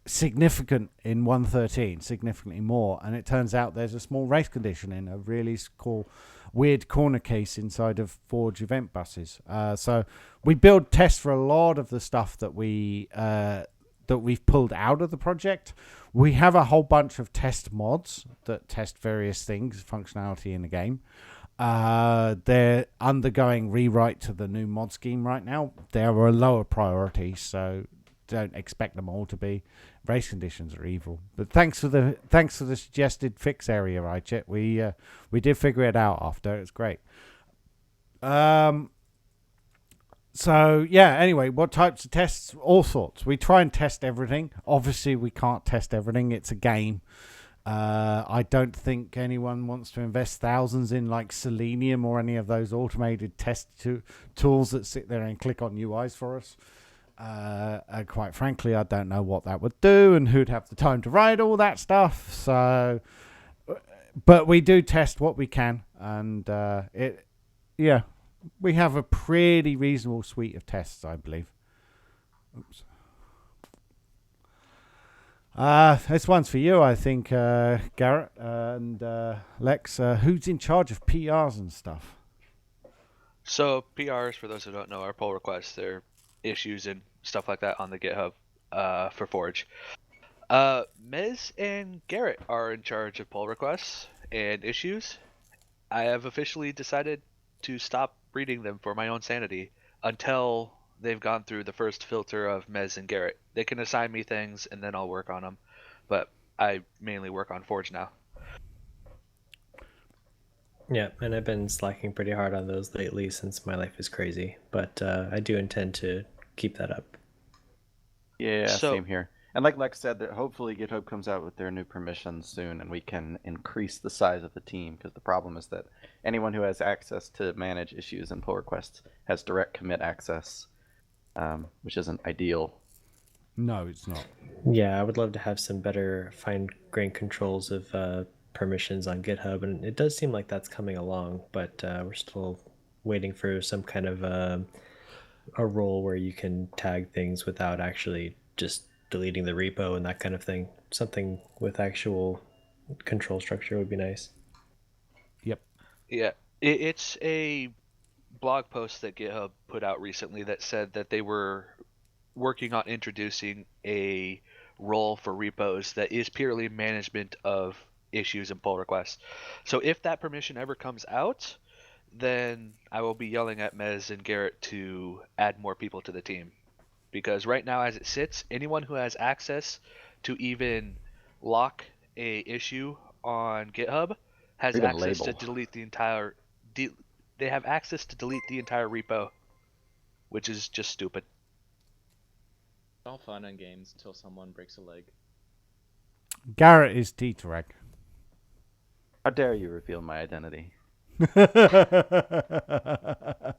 significant in 1.13, significantly more, and it turns out there's a small race condition in a really weird corner case inside of Forge Event Buses. So we build tests for a lot of the stuff that we that we've pulled out of the project. We have a whole bunch of test mods that test various things, functionality in the game. They're undergoing rewrite to the new mod scheme right now. They're a lower priority, so don't expect them all to be. Race conditions are evil, but thanks for the suggested fix area, Rychet. We did figure it out after. It's great. So yeah, anyway, what types of tests? All sorts. We try and test everything. Obviously, we can't test everything. It's a game. I don't think anyone wants to invest thousands in like Selenium or any of those automated test tools that sit there and click on UIs for us. Quite frankly, I don't know what that would do and who'd have the time to write all that stuff. So, but we do test what we can, and we have a pretty reasonable suite of tests, I believe. Oops. This one's for you, I think, Garrett and Lex. Who's in charge of PRs and stuff? So PRs, for those who don't know, are pull requests. They're issues and stuff like that on the GitHub for Forge. Mez and Garrett are in charge of pull requests and issues. I have officially decided to stop reading them for my own sanity until they've gone through the first filter of Mez and Garrett. They can assign me things and then I'll work on them, but I mainly work on Forge now. Yeah, and I've been slacking pretty hard on those lately since my life is crazy, but I do intend to keep that up. Yeah, same here. And like Lex said, that hopefully GitHub comes out with their new permissions soon and we can increase the size of the team, because the problem is that anyone who has access to manage issues and pull requests has direct commit access, which isn't ideal. No, it's not. Yeah, I would love to have some better fine-grained controls of permissions on GitHub, and it does seem like that's coming along, but we're still waiting for some kind of a role where you can tag things without actually just deleting the repo and that kind of thing. Something with actual control structure would be nice. Yep. Yeah, it's a blog post that GitHub put out recently that said that they were working on introducing a role for repos that is purely management of issues and pull requests. So if that permission ever comes out, then I will be yelling at Mez and Garrett to add more people to the team. Because right now, as it sits, anyone who has access to even lock a issue on GitHub has access to delete the entire. They have access to delete the entire repo, which is just stupid. It's all fun and games until someone breaks a leg. Garrett is Teterag. How dare you reveal my identity?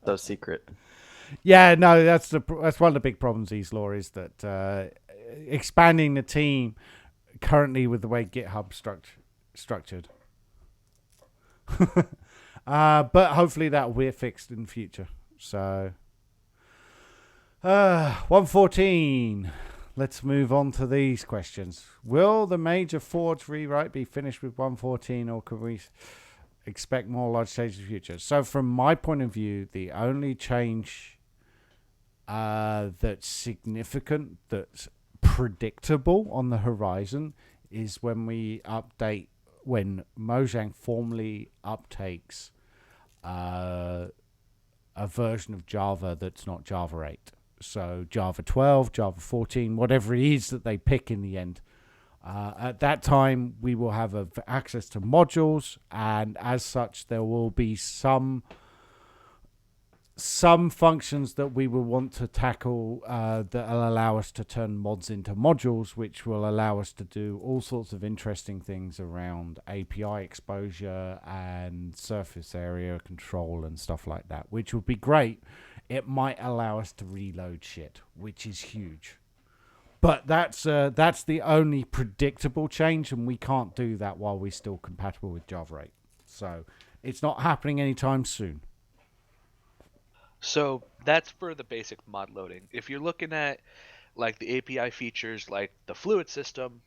So secret. Yeah, no, that's one of the big problems, Easlaw, is that expanding the team currently with the way GitHub structured. But hopefully that will be fixed in the future. So 114. Let's move on to these questions. Will the major Forge rewrite be finished with 114, or can we expect more large changes in the future? So from my point of view, the only change that's significant, that's predictable on the horizon, is when when Mojang formally uptakes a version of Java that's not Java 8. So Java 12, Java 14, whatever it is that they pick in the end. At that time, we will have access to modules, and as such, there will be some functions that we will want to tackle that will allow us to turn mods into modules, which will allow us to do all sorts of interesting things around API exposure and surface area control and stuff like that, which would be great. It might allow us to reload shit, which is huge. But that's the only predictable change, and we can't do that while we're still compatible with Java 8. So it's not happening anytime soon. So that's for the basic mod loading. If you're looking at like the API features like the fluid system,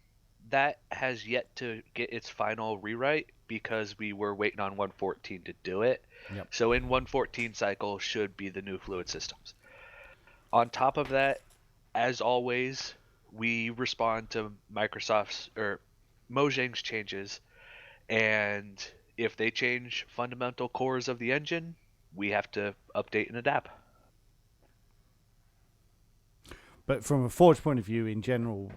that has yet to get its final rewrite because we were waiting on 114 to do it. Yep. So in 114 cycle should be the new fluid systems. On top of that, as always, we respond to Microsoft's or Mojang's changes, and if they change fundamental cores of the engine, we have to update and adapt. But from a Forge point of view, in general,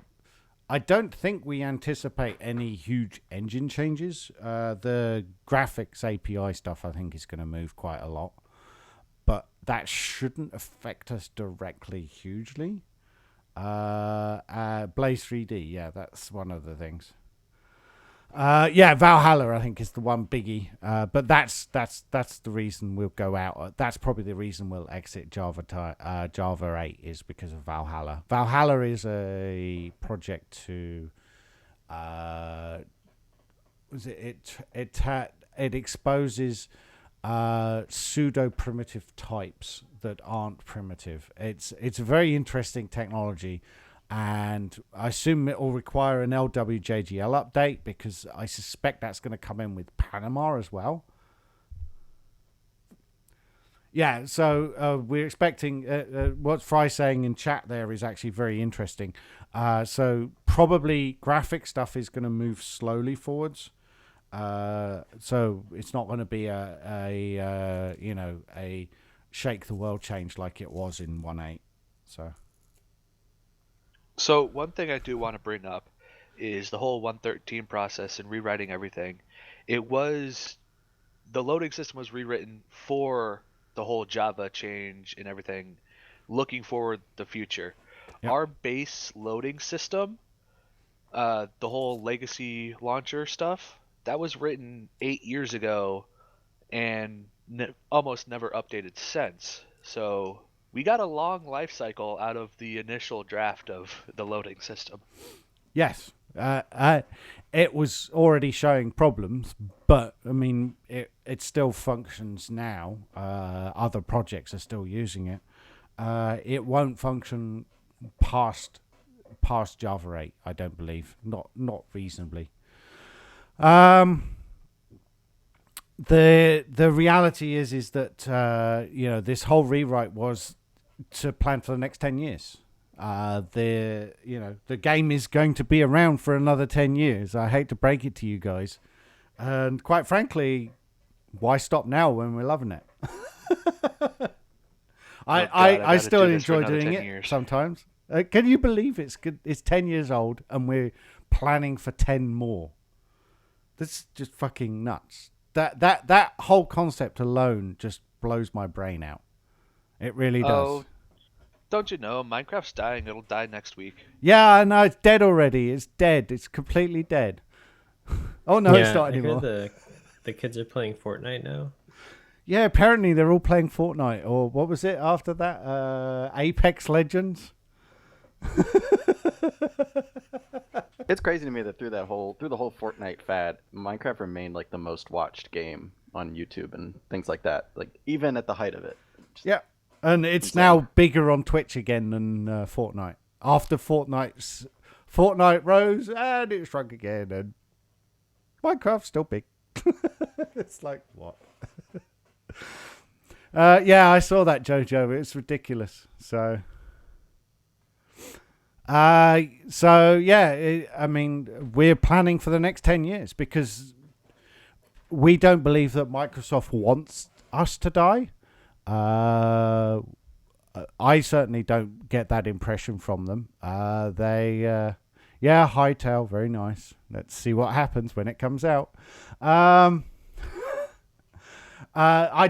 I don't think we anticipate any huge engine changes. The graphics API stuff, I think, is going to move quite a lot. But that shouldn't affect us directly hugely. Blaze 3D, yeah, that's one of the things. Yeah, Valhalla, I think, is the one biggie. But that's the reason we'll go out. That's probably the reason we'll exit Java 8 is because of Valhalla. Valhalla is a project to it exposes pseudo primitive types that aren't primitive. It's a very interesting technology. And I assume it will require an LWJGL update because I suspect that's going to come in with Panama as well. Yeah, so we're expecting what Fry's saying in chat there is actually very interesting. So probably graphic stuff is going to move slowly forwards. So it's not going to be a shake the world change like it was in 1.8. So one thing I do want to bring up is the whole 113 process and rewriting everything. The loading system was rewritten for the whole Java change and everything, looking forward the future. Yep. Our base loading system, the whole legacy launcher stuff, that was written 8 years ago and almost never updated since. So we got a long life cycle out of the initial draft of the loading system. Yes. It was already showing problems, but I mean, it still functions now. Other projects are still using it. It won't function past Java 8, I don't believe. Not reasonably. The reality is that this whole rewrite was to plan for the next 10 years. The game is going to be around for another 10 years. I hate to break it to you guys, and quite frankly, why stop now when we're loving it? I still enjoy doing it years. Sometimes. Can you believe it's good? It's 10 years old and we're planning for 10 more. That's just fucking nuts. That whole concept alone just blows my brain out. It really does. Oh, don't you know? Minecraft's dying. It'll die next week. Yeah, I know. It's dead already. It's dead. It's completely dead. Oh, no, it's not anymore. The kids are playing Fortnite now. Yeah, apparently they're all playing Fortnite. Or what was it after that? Apex Legends? It's crazy to me that through the whole Fortnite fad, Minecraft remained like the most watched game on YouTube and things like that. Like even at the height of it. Yeah, and it's now bigger on Twitch again than Fortnite. After Fortnite rose and it shrunk again, and Minecraft's still big. It's like what? Yeah, I saw that, Jojo. It's ridiculous. So yeah, I mean, we're planning for the next 10 years because we don't believe that Microsoft wants us to die. I certainly don't get that impression from them. Yeah, Hightail, very nice. Let's see what happens when it comes out. I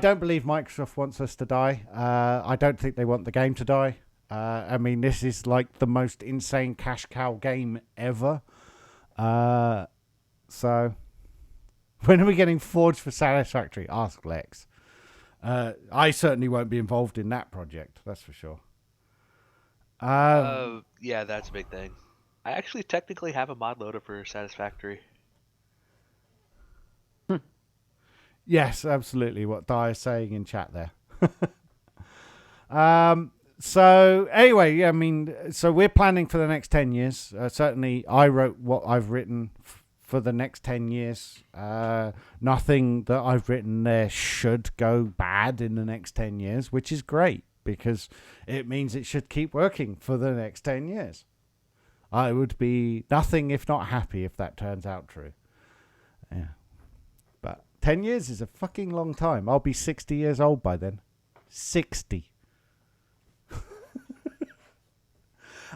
don't believe Microsoft wants us to die. I don't think they want the game to die. I mean, this is like the most insane cash cow game ever. So, when are we getting Forge for Satisfactory? Ask Lex. I certainly won't be involved in that project, that's for sure. Yeah, that's a big thing. I actually technically have a mod loader for Satisfactory. Yes, absolutely. What Di is saying in chat there. So anyway, I mean, so we're planning for the next 10 years. Certainly, I wrote what I've written for the next 10 years. Nothing that I've written there should go bad in the next 10 years, which is great because it means it should keep working for the next 10 years. I would be nothing if not happy if that turns out true. Yeah. But 10 years is a fucking long time. I'll be 60 years old by then. 60.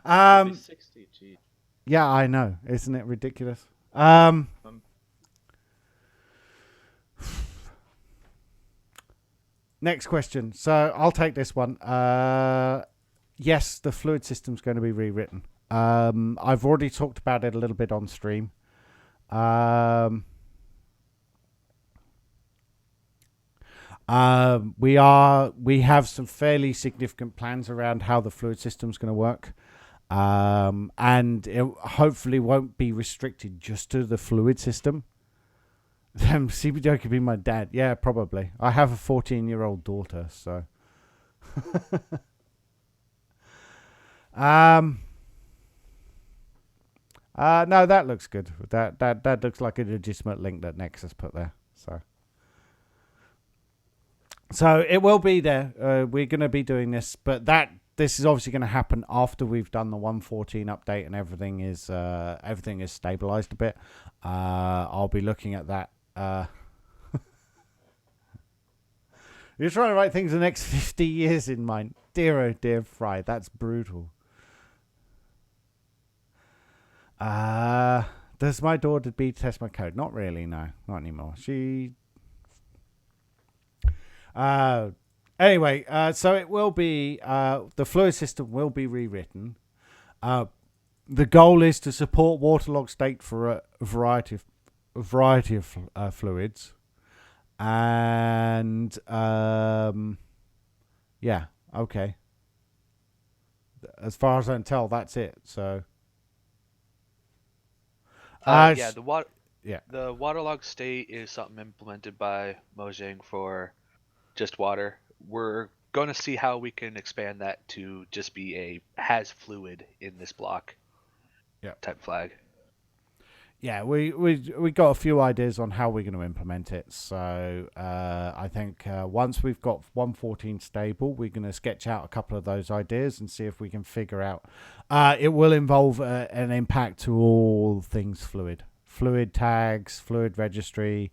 It'll be 60, gee. Yeah, I know. Isn't it ridiculous? Next question. So I'll take this one. Yes, the fluid system's going to be rewritten. I've already talked about it a little bit on stream. We have some fairly significant plans around how the fluid system's going to work. And it hopefully won't be restricted just to the fluid system. CBDO could be my dad. Yeah, probably. I have a 14-year-old daughter, so. No, that looks good. That looks like a legitimate link that Nexus put there. So it will be there. We're going to be doing this, but this is obviously going to happen after we've done the 1.14 update and everything is stabilized a bit. I'll be looking at that. You're trying to write things the next 50 years in mind. Dear, oh dear, Fry, that's brutal. Does my daughter beta test my code? Not really, no. Not anymore. Anyway, so it will be, the fluid system will be rewritten. The goal is to support waterlogged state for a variety of fluids. And, yeah, okay. As far as I can tell, that's it, so. The waterlogged state is something implemented by Mojang for just water. We're going to see how we can expand that to just be a has fluid in this block type flag. Yeah, we got a few ideas on how we're going to implement it. So I think once we've got 1.14 stable, we're going to sketch out a couple of those ideas and see if we can figure out. It will involve an impact to all things fluid tags, fluid registry.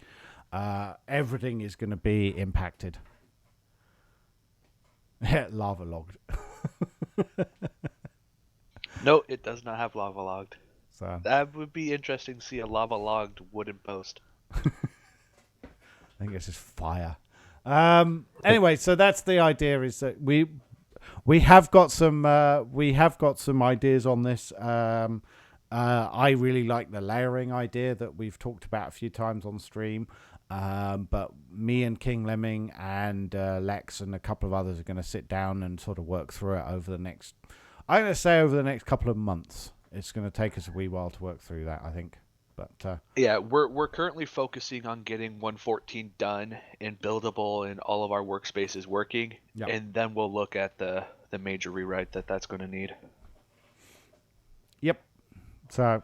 Everything is going to be impacted. Lava logged. No, it does not have lava logged. So that would be interesting to see a lava logged wooden post. I think it's just fire. Anyway, so that's the idea. Is that we have got some ideas on this. I really like the layering idea that we've talked about a few times on stream. But me and King Lemming and Lex and a couple of others are going to sit down and sort of work through it over the next couple of months. It's going to take us a wee while to work through that, I think. But yeah, we're currently focusing on getting 1.14 done and buildable in all of our workspaces working, and then we'll look at the major rewrite that's going to need. Yep. So,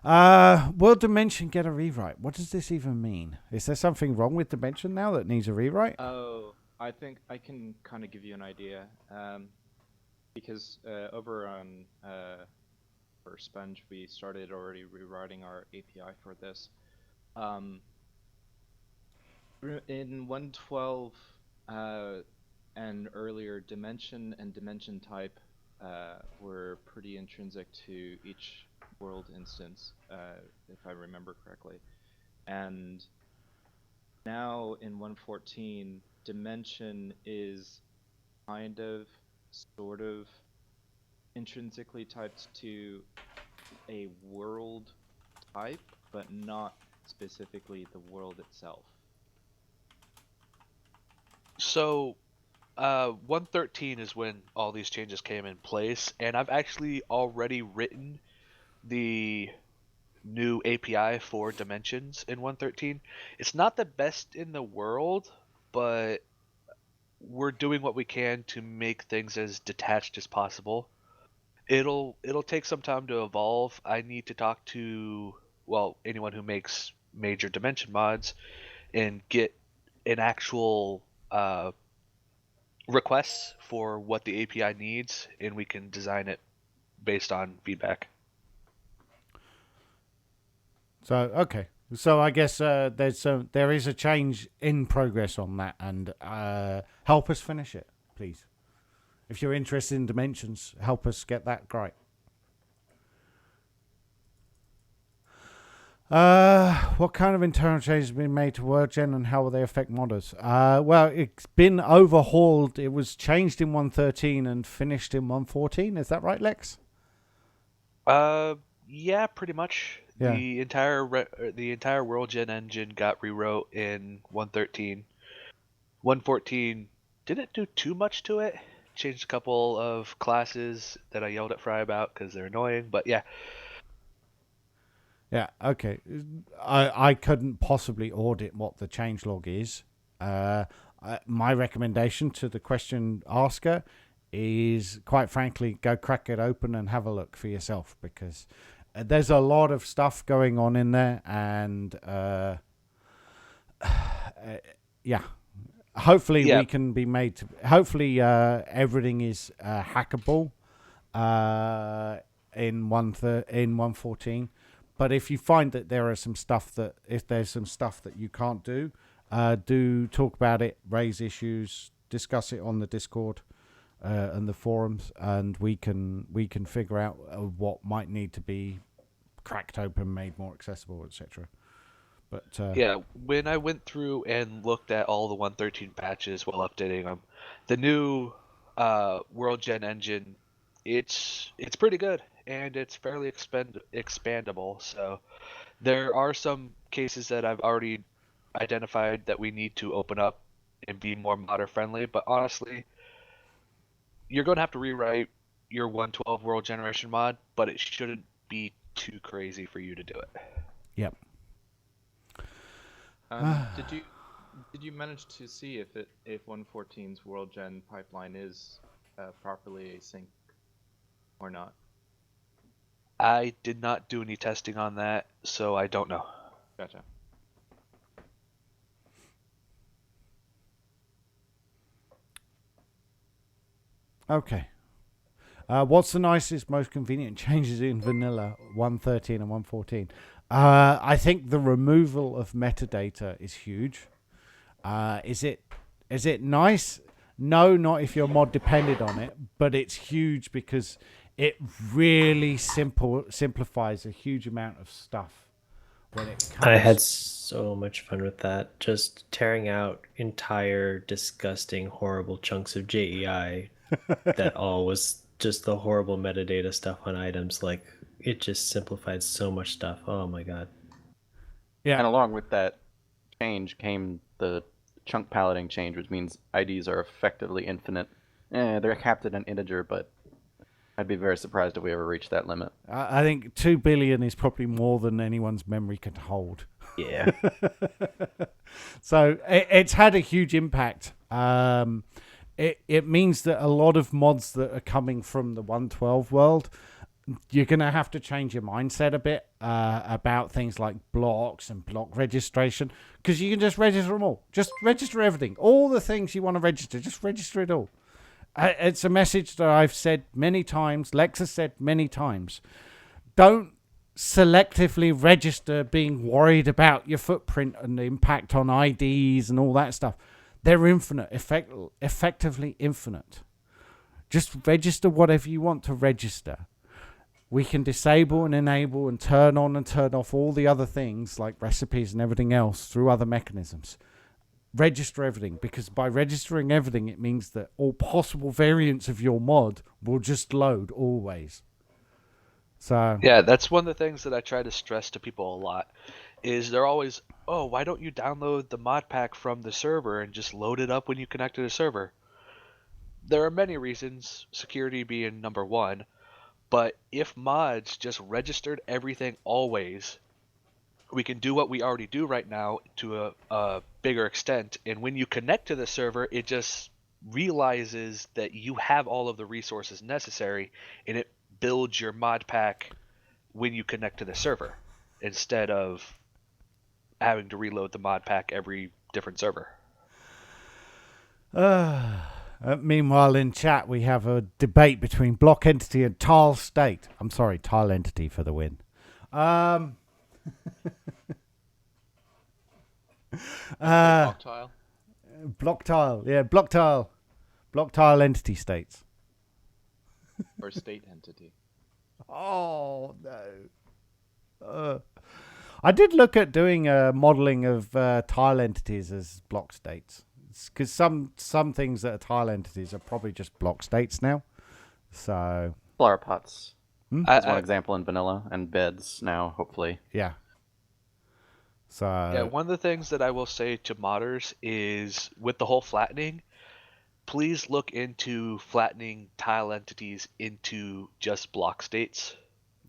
will Dimension get a rewrite? What does this even mean? Is there something wrong with Dimension now that needs a rewrite? Oh, I think I can kind of give you an idea. Because over on for Sponge, we started already rewriting our API for this. In 1.12 and earlier, dimension and dimension type were pretty intrinsic to each world instance, if I remember correctly. And now in 1.14, dimension is kind of sort of intrinsically typed to a world type, but not specifically the world itself. So 1.13 is when all these changes came in place, and I've actually already written the new API for dimensions in 1.13. It's not the best in the world, but we're doing what we can to make things as detached as possible. It'll take some time to evolve. I need to talk to anyone who makes major dimension mods and get an actual requests for what the API needs, and we can design it based on feedback. So okay, so I guess there is a change in progress on that, and help us finish it, please. If you're interested in dimensions, help us get that great. What kind of internal changes have been made to WorldGen and how will they affect modders? Well, it's been overhauled. It was changed in 1.13 and finished in 1.14. Is that right, Lex? Yeah, pretty much. Yeah. The entire WorldGen engine got rewrote in 1.13. 1.14 didn't do too much to it. Changed a couple of classes that I yelled at Fry about because they're annoying, but yeah. Yeah, okay. I couldn't possibly audit what the changelog is. My recommendation to the question asker is, quite frankly, go crack it open and have a look for yourself, because there's a lot of stuff going on in there, and yeah. Hopefully we can be made to... Hopefully everything is hackable in 1.14. But if you find that there are some stuff that... If there's some stuff that you can't do talk about it, raise issues, discuss it on the Discord and the forums, and we can figure out what might need to be cracked open, made more accessible, etc. But yeah, when I went through and looked at all the 1.13 patches while updating them, the new WorldGen engine, it's pretty good, and it's fairly expandable. So there are some cases that I've already identified that we need to open up and be more modder friendly. But honestly, you're going to have to rewrite your 1.12 World Generation mod, but it shouldn't be too crazy for you to do it. Yep. Did you manage to see if 1.14's World Gen pipeline is properly async or not? I did not do any testing on that, so I don't know. Gotcha. Okay. What's the nicest, most convenient changes in vanilla 1.13 and 1.14? I think the removal of metadata is huge. Is it nice? No, not if your mod depended on it, but it's huge because it really simplifies a huge amount of stuff when it comes. I had so much fun with that, just tearing out entire disgusting horrible chunks of JEI that all was just the horrible metadata stuff on items. Like, it just simplified so much stuff. Oh my god. Yeah. And along with that change came the chunk paletting change, which means IDs are effectively infinite. They're capped at an integer, but I'd be very surprised if we ever reach that limit. I think 2 billion is probably more than anyone's memory can hold. Yeah. So it's had a huge impact. It means that a lot of mods that are coming from the 1.12 world, you're going to have to change your mindset a bit about things like blocks and block registration, because you can just register them all. Just register everything. All the things you want to register, just register it all. It's a message that I've said many times. Lex has said many times. Don't selectively register being worried about your footprint and the impact on IDs and all that stuff. They're infinite, effectively infinite. Just register whatever you want to register. We can disable and enable and turn on and turn off all the other things like recipes and everything else through other mechanisms. Register everything, because by registering everything, it means that all possible variants of your mod will just load always. So yeah, that's one of the things that I try to stress to people a lot. Is they're always, oh, why don't you download the mod pack from the server and just load it up when you connect to the server? There are many reasons, security being number one, but if mods just registered everything always, we can do what we already do right now to a bigger extent, and when you connect to the server, it just realizes that you have all of the resources necessary, and it builds your mod pack when you connect to the server, instead of having to reload the mod pack every different server. Meanwhile, in chat, we have a debate between block entity and tile state. I'm sorry, tile entity for the win. Block tile. Block tile, yeah, block tile. Block tile entity states. Or state entity. Oh, no. I did look at doing a modeling of tile entities as block states. Because some things that are tile entities are probably just block states now. So, Flower pots. Hmm? That's one example in vanilla, and beds now, hopefully. yeah. So, Yeah, one of the things that I will say to modders is with the whole flattening, please look into flattening tile entities into just block states.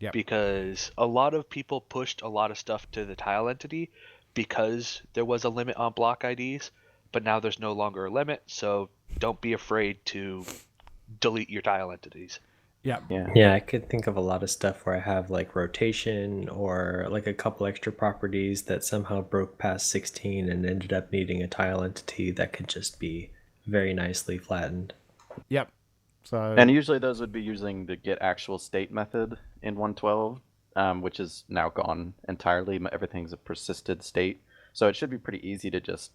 Yep. Because a lot of people pushed a lot of stuff to the tile entity because there was a limit on block IDs, but now there's no longer a limit, so don't be afraid to delete your tile entities. yeah. Yeah, I could think of a lot of stuff where I have like rotation or like a couple extra properties that somehow broke past 16 and ended up needing a tile entity that could just be very nicely flattened. Yep. So, And usually those would be using the get actual state method in 112, which is now gone entirely. Everything's a persisted state. So it should be pretty easy to just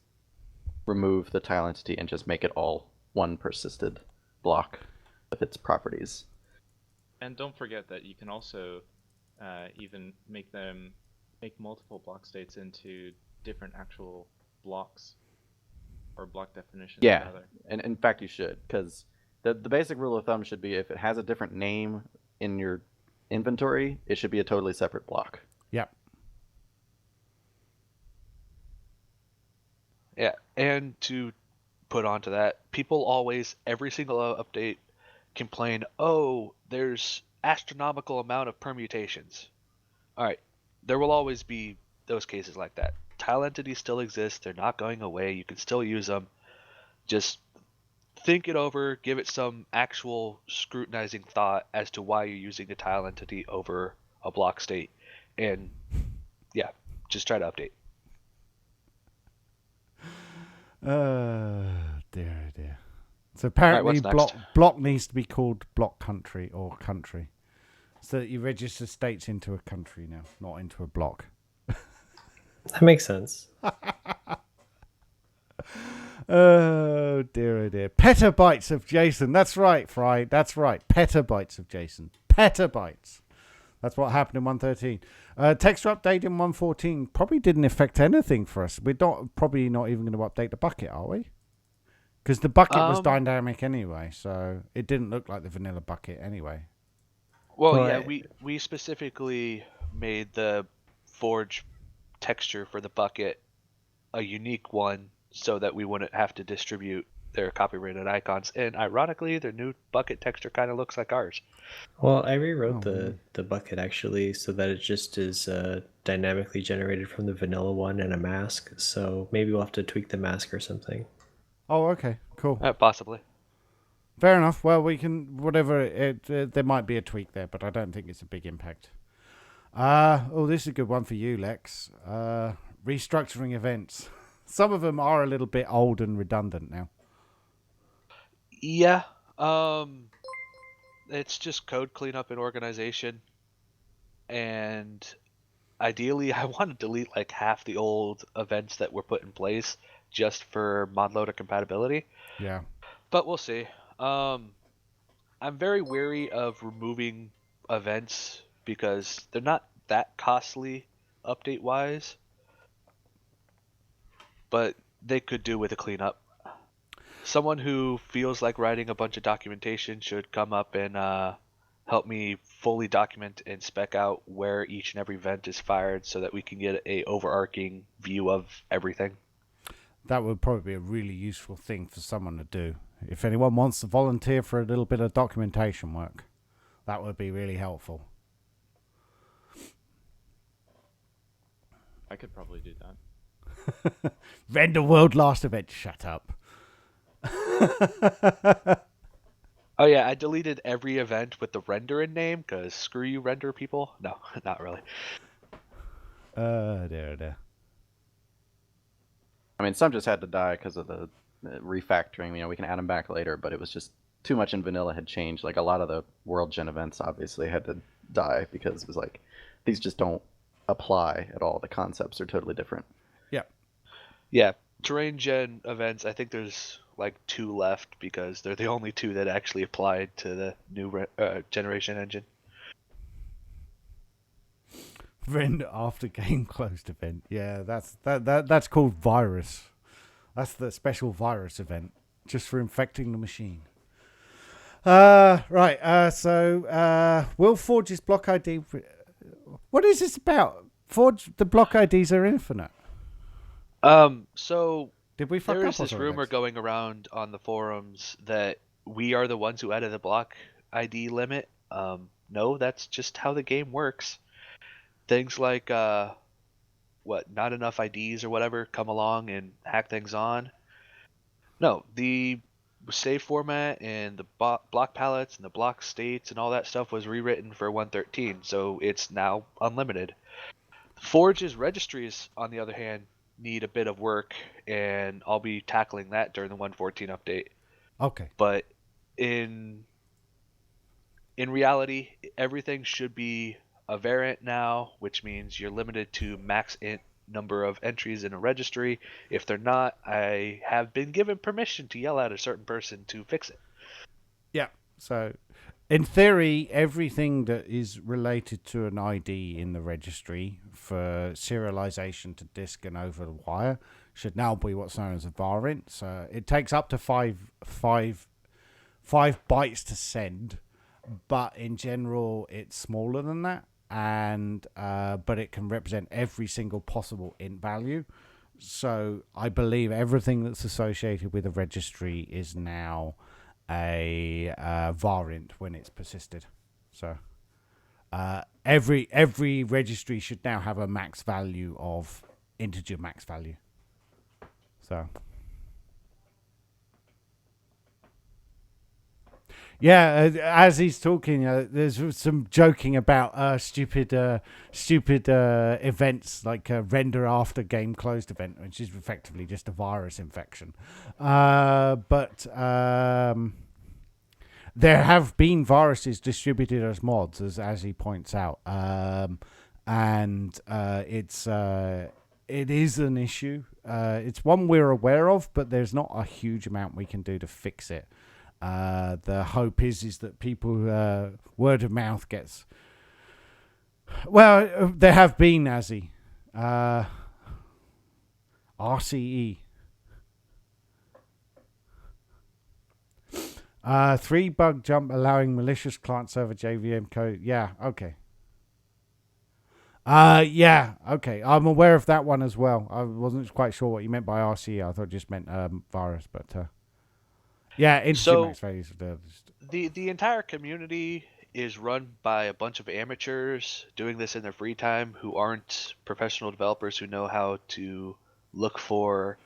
remove the tile entity and just make it all one persisted block with its properties. And don't forget that you can also even make multiple block states into different actual blocks or block definitions. Yeah, rather. and in fact you should, because the basic rule of thumb should be if it has a different name in your inventory, it should be a totally separate block. yep. Yeah, and to put onto that, people always, every single update, complain, oh, there's astronomical amount of permutations. All right, there will always be those cases like that. Tile entities still exist. They're not going away. You can still use them. Just think it over. Give it some actual scrutinizing thought as to why you're using a tile entity over a block state. And yeah, just try to update. Dear, dear. So apparently what's next? block needs to be called block country or country. So that you register states into a country now, not into a block. That makes sense. Oh dear, petabytes of JSON. That's right, Fry. That's right. Petabytes of JSON. Petabytes. That's what happened in 113. Texture update in 114 probably didn't affect anything for us. We're probably not even going to update the bucket, are we? Because the bucket was dynamic anyway, so it didn't look like the vanilla bucket anyway. Well, yeah, we specifically made the Forge texture for the bucket a unique one so that we wouldn't have to distribute their copyrighted icons. And ironically, their new bucket texture kind of looks like ours. Well, I rewrote the bucket actually so that it just is dynamically generated from the vanilla one and a mask. So maybe we'll have to tweak the mask or something. Oh, okay, cool. Possibly. Fair enough. Well, we can whatever. There might be a tweak there, but I don't think it's a big impact. This is a good one for you, Lex. Restructuring events. Some of them are a little bit old and redundant now. Yeah. It's just code cleanup and organization. And ideally, I want to delete like half the old events that were put in place just for modloader compatibility. Yeah. But we'll see. I'm very wary of removing events because they're not that costly update-wise. But they could do with a cleanup. Someone who feels like writing a bunch of documentation should come up and help me fully document and spec out where each and every event is fired so that we can get a overarching view of everything. That would probably be a really useful thing for someone to do. If anyone wants to volunteer for a little bit of documentation work, that would be really helpful. I could probably do that. Render world last event. Shut up. Oh yeah, I deleted every event with the render in name because screw you render people. No, not really. Dear. I mean, some just had to die because of the refactoring. We can add them back later, but it was just too much in vanilla had changed. Like a lot of the world gen events obviously had to die because it was like these just don't apply at all. The concepts are totally different. Yeah. Yeah, terrain gen events. I think there's like 2 left because they're the only 2 that actually applied to the new generation engine. Render after game closed event. Yeah, that's called virus. That's the special virus event, just for infecting the machine. Right. So will Forge's block ID? What is this about? Forge, the block IDs are infinite. So Did we fuck there up is this or rumor something? going around on the forums that we are the ones who added the block ID limit. No, that's just how the game works. Things like not enough IDs or whatever come along and hack things on. No, the save format and the block palettes and the block states and all that stuff was rewritten for 1.13, so it's now unlimited. Forge's registries, on the other hand, need a bit of work, and I'll be tackling that during the 1.14 update. Okay. But in reality, everything should be a variant now, which means you're limited to max int number of entries in a registry. If they're not, I have been given permission to yell at a certain person to fix it. Yeah. So, in theory, everything that is related to an ID in the registry for serialization to disk and over the wire should now be what's known as a variant. So it takes up to five bytes to send, but in general, it's smaller than that. And but it can represent every single possible int value. So I believe everything that's associated with a registry is now a variant when it's persisted. So every registry should now have a max value of integer max value. So yeah, as he's talking, there's some joking about stupid events like a render after game closed event, which is effectively just a virus infection. But there have been viruses distributed as mods, as he points out, and it is an issue. It's one we're aware of, but there's not a huge amount we can do to fix it. The hope is that people word of mouth gets. Well, there have been Nazi, RCE, 3 bug jump allowing malicious client server JVM code. Yeah, okay. Yeah, okay. I'm aware of that one as well. I wasn't quite sure what you meant by RCE. I thought it just meant virus, but. Yeah, integer max values. The entire community is run by a bunch of amateurs doing this in their free time who aren't professional developers who know how to look for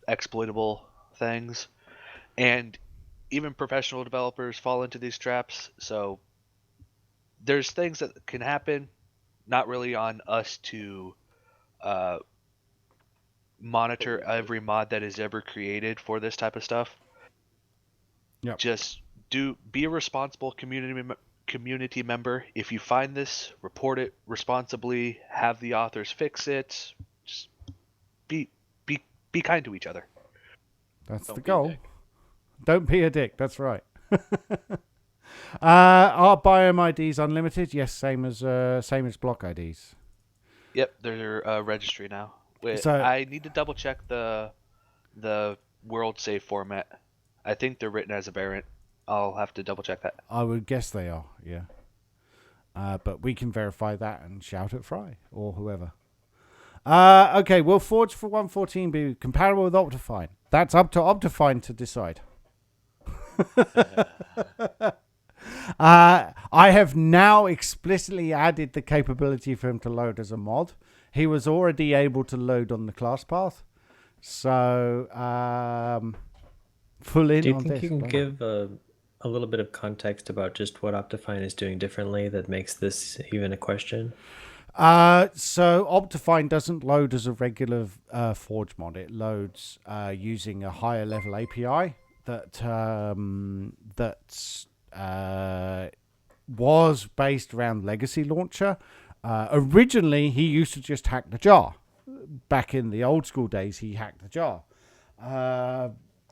exploitable things. And even professional developers fall into these traps. So there's things that can happen, not really on us to monitor every mod that is ever created for this type of stuff. Yep. Just be a responsible community member. If you find this, report it responsibly. Have the authors fix it. Just be kind to each other. That's Don't the be a goal. dick. Don't be a dick. That's right. Are biome IDs unlimited? Yes, same as block IDs. Yep, they're a registry now. Wait, So- I need to double check the world save format. I think they're written as a variant. I'll have to double check that. I would guess they are. Yeah. But we can verify that and shout at Fry or whoever. Okay, will Forge for 1.14 be compatible with Optifine? That's up to Optifine to decide. I have now explicitly added the capability for him to load as a mod. He was already able to load on the class path. So, full in Do you on think this. you can Wow. give a little bit of context about just what Optifine is doing differently that makes this even a question? So Optifine doesn't load as a regular Forge mod. It loads using a higher level API that was based around Legacy Launcher. Originally, he used to just hack the jar. Back in the old school days, he hacked the jar.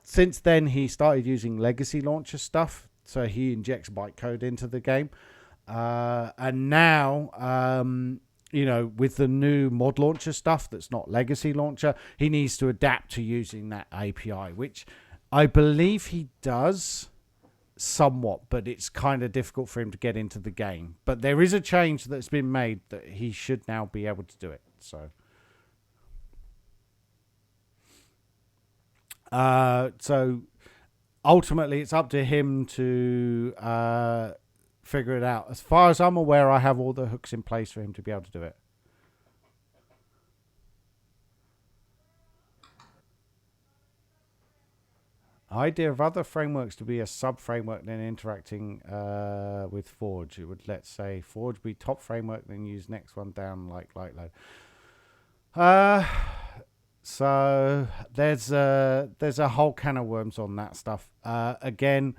Since then, he started using Legacy Launcher stuff. So he injects bytecode into the game. And now, with the new mod launcher stuff that's not Legacy Launcher, he needs to adapt to using that API, which I believe he does somewhat, but it's kind of difficult for him to get into the game. But there is a change that's been made that he should now be able to do it. So ultimately, it's up to him to figure it out. As far as I'm aware, I have all the hooks in place for him to be able to do it. Idea of other frameworks to be a sub-framework then interacting with Forge. It would, let's say, Forge be top framework, then use next one down like load. So there's a whole can of worms on that stuff. Again,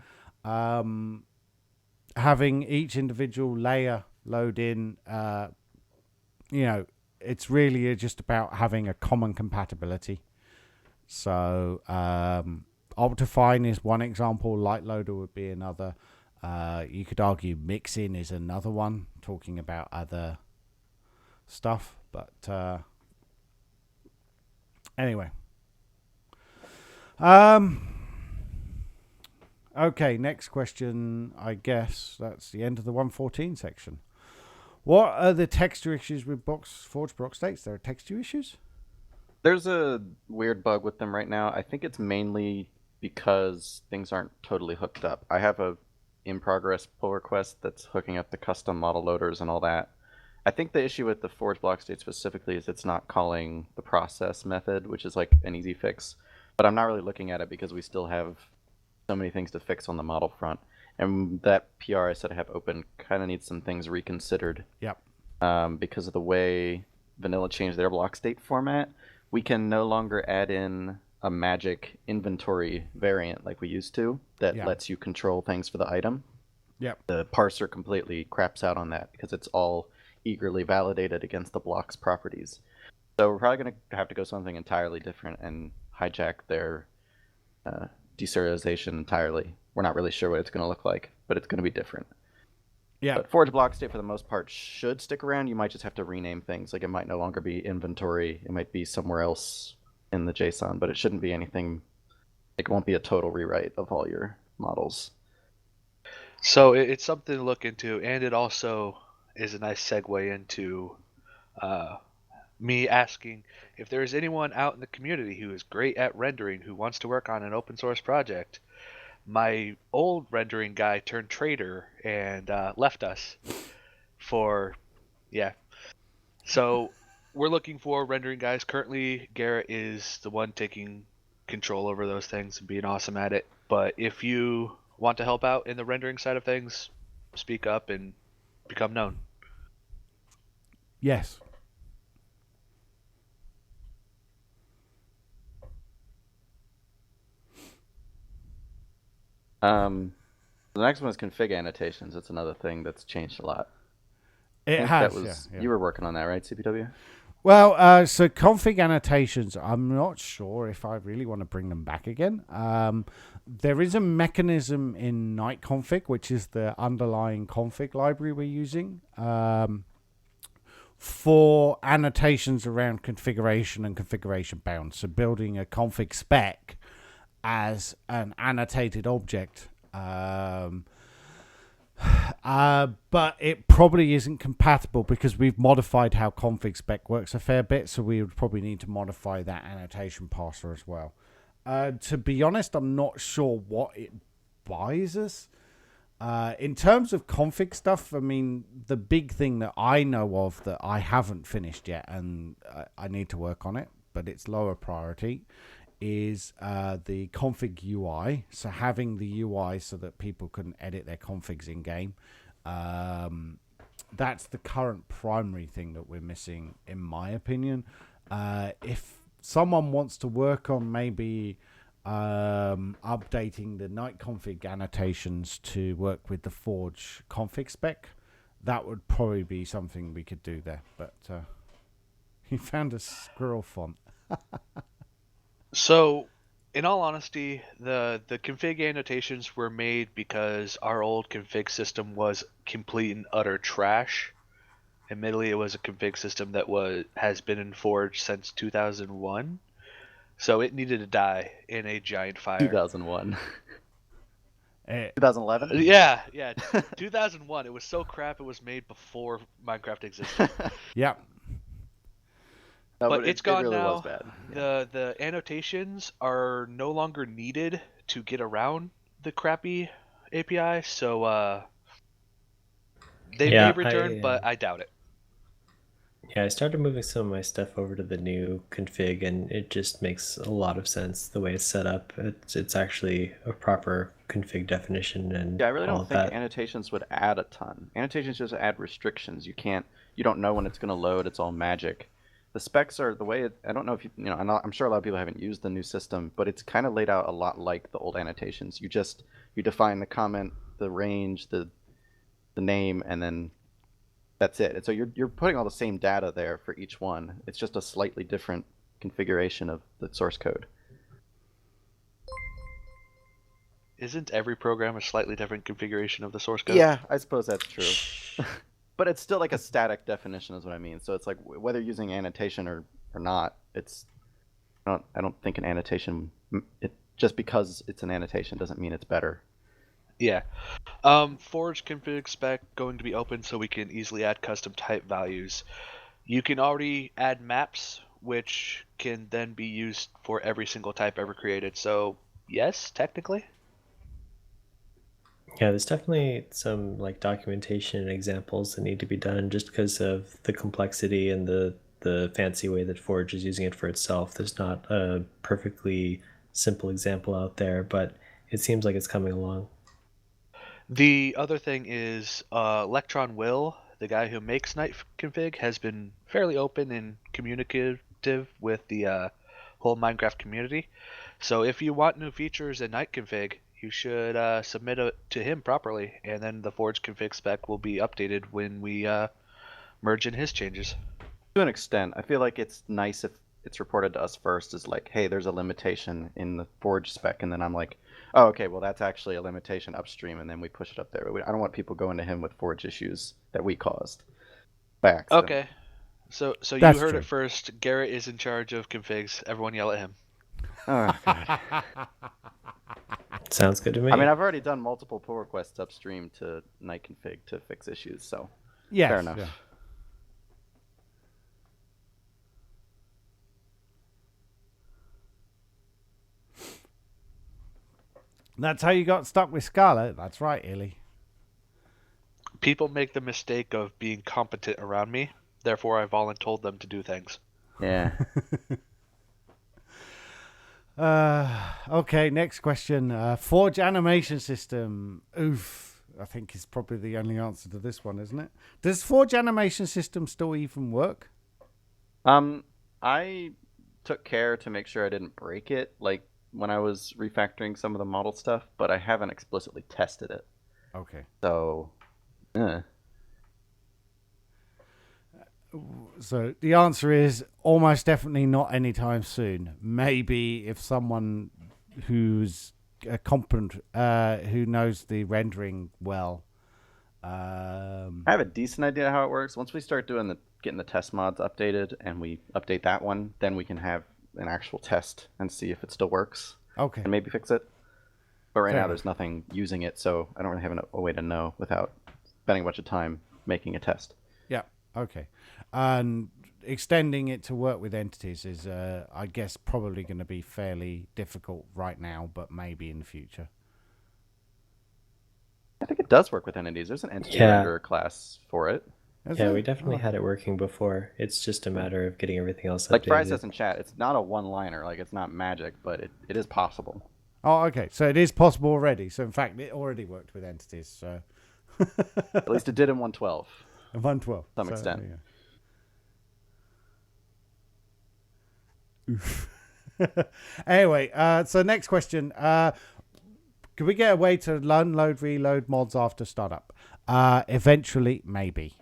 having each individual layer load in, it's really just about having a common compatibility. So Optifine is one example. Lightloader would be another. You could argue mixin is another one, talking about other stuff. But anyway. Okay, next question. I guess that's the end of the 114 section. What are the texture issues with Forge block states? There are texture issues? There's a weird bug with them right now. I think it's mainly because things aren't totally hooked up. I have a in-progress pull request that's hooking up the custom model loaders and all that. I think the issue with the Forge block state specifically is it's not calling the process method, which is like an easy fix. But I'm not really looking at it because we still have so many things to fix on the model front. And that PR I said I have open kind of needs some things reconsidered. Yep. Because of the way Vanilla changed their block state format, we can no longer add in a magic inventory variant like we used to that lets you control things for the item. Yep. The parser completely craps out on that because it's all eagerly validated against the block's properties. So we're probably going to have to go something entirely different and hijack their deserialization entirely. We're not really sure what it's going to look like, but it's going to be different. Yeah. But Forge block state for the most part should stick around. You might just have to rename things. Like it might no longer be inventory. It might be somewhere else in the JSON, but it shouldn't be anything. It won't be a total rewrite of all your models. So it's something to look into, and it also is a nice segue into me asking if there is anyone out in the community who is great at rendering who wants to work on an open source project. My old rendering guy turned trader and left us for, So we're looking for rendering guys. Currently, Garrett is the one taking control over those things and being awesome at it. But if you want to help out in the rendering side of things, speak up and become known. Yes. The next one is config annotations. That's another thing that's changed a lot. It has. Yeah. You were working on that, right, CPW? Well, so config annotations, I'm not sure if I really want to bring them back again. There is a mechanism in night config, which is the underlying config library we're using, for annotations around configuration and configuration bounds. So building a config spec as an annotated object. But it probably isn't compatible because we've modified how config spec works a fair bit, so we would probably need to modify that annotation parser as well. To be honest, I'm not sure what it buys us. In terms of config stuff, I mean, the big thing that I know of that I haven't finished yet, and I need to work on it, but it's lower priority, is the config UI. So having the UI so that people can edit their configs in game. that's the current primary thing that we're missing, in my opinion. If someone wants to work on maybe updating the night config annotations to work with the Forge config spec, that would probably be something we could do there. But he found a squirrel font. So, in all honesty, the config annotations were made because our old config system was complete and utter trash. Admittedly, it was a config system that has been in Forge since 2001, so it needed to die in a giant fire. 2001. 2011? Yeah, 2001. It was so crap. It was made before Minecraft existed. Yeah. No, but it's gone it really now. was bad. Yeah. The annotations are no longer needed to get around the crappy API, so they may return, but I doubt it. Yeah, I started moving some of my stuff over to the new config, and it just makes a lot of sense the way it's set up. It's actually a proper config definition, and yeah, I really all don't think that. annotations would add a ton. Annotations just add restrictions. You don't know when it's going to load. It's all magic. The specs are the way I don't know if I'm sure a lot of people haven't used the new system, but it's kind of laid out a lot like the old annotations. You define the comment, the range, the name, and then that's it. And so you're putting all the same data there for each one. It's just a slightly different configuration of the source code. Isn't every program a slightly different configuration of the source code? Yeah, I suppose that's true. But it's still like a static definition is what I mean. So it's like whether you're using annotation or not, I don't think an annotation, just because it's an annotation doesn't mean it's better. Yeah. Forge config spec going to be open so we can easily add custom type values. You can already add maps, which can then be used for every single type ever created. So yes, technically. Yeah, there's definitely some like documentation and examples that need to be done just because of the complexity and the fancy way that Forge is using it for itself. There's not a perfectly simple example out there, but it seems like it's coming along. The other thing is Electron Will, the guy who makes Night Config, has been fairly open and communicative with the whole Minecraft community. So if you want new features in Night Config, you should submit it to him properly, and then the Forge config spec will be updated when we merge in his changes. To an extent, I feel like it's nice if it's reported to us first as like, hey, there's a limitation in the Forge spec, and then I'm like, oh, okay, well, that's actually a limitation upstream, and then we push it up there. I don't want people going to him with Forge issues that we caused by accident. Okay, so you That's heard true. it first. Garrett is in charge of configs. Everyone yell at him. Oh, God. Sounds good to me. I mean, I've already done multiple pull requests upstream to Night Config to fix issues, so Yes, fair enough. yeah. That's how you got stuck with Scarlet. That's right, Illy. People make the mistake of being competent around me. Therefore, I voluntold them to do things. Yeah. Okay, next question. Forge animation system. Oof. I think is probably the only answer to this one, isn't it? Does Forge animation system still even work? I took care to make sure I didn't break it, like when I was refactoring some of the model stuff, but I haven't explicitly tested it. Okay. So, So the answer is almost definitely not anytime soon. Maybe if someone who's competent, who knows the rendering well. I have a decent idea how it works. Once we start getting the test mods updated and we update that one, then we can have an actual test and see if it still works. Okay. And maybe fix it. But right Fair now enough. there's nothing using it, so I don't really have a way to know without spending a bunch of time making a test. Yeah. Okay. And extending it to work with entities is, I guess, probably going to be fairly difficult right now, but maybe in the future. I think it does work with entities. There's an entity Yeah. renderer class for it. Is Yeah, it? we definitely Oh. had it working before. It's just a matter of getting everything else Like updated. Fry says in chat, it's not a one-liner. Like, it's not magic, but it is possible. Oh, okay. So it is possible already. So in fact, it already worked with entities. So At least it did in 112. 112. Some extent. Yeah. Oof. Anyway, so next question. Can we get a way to unload, reload mods after startup? Eventually, maybe.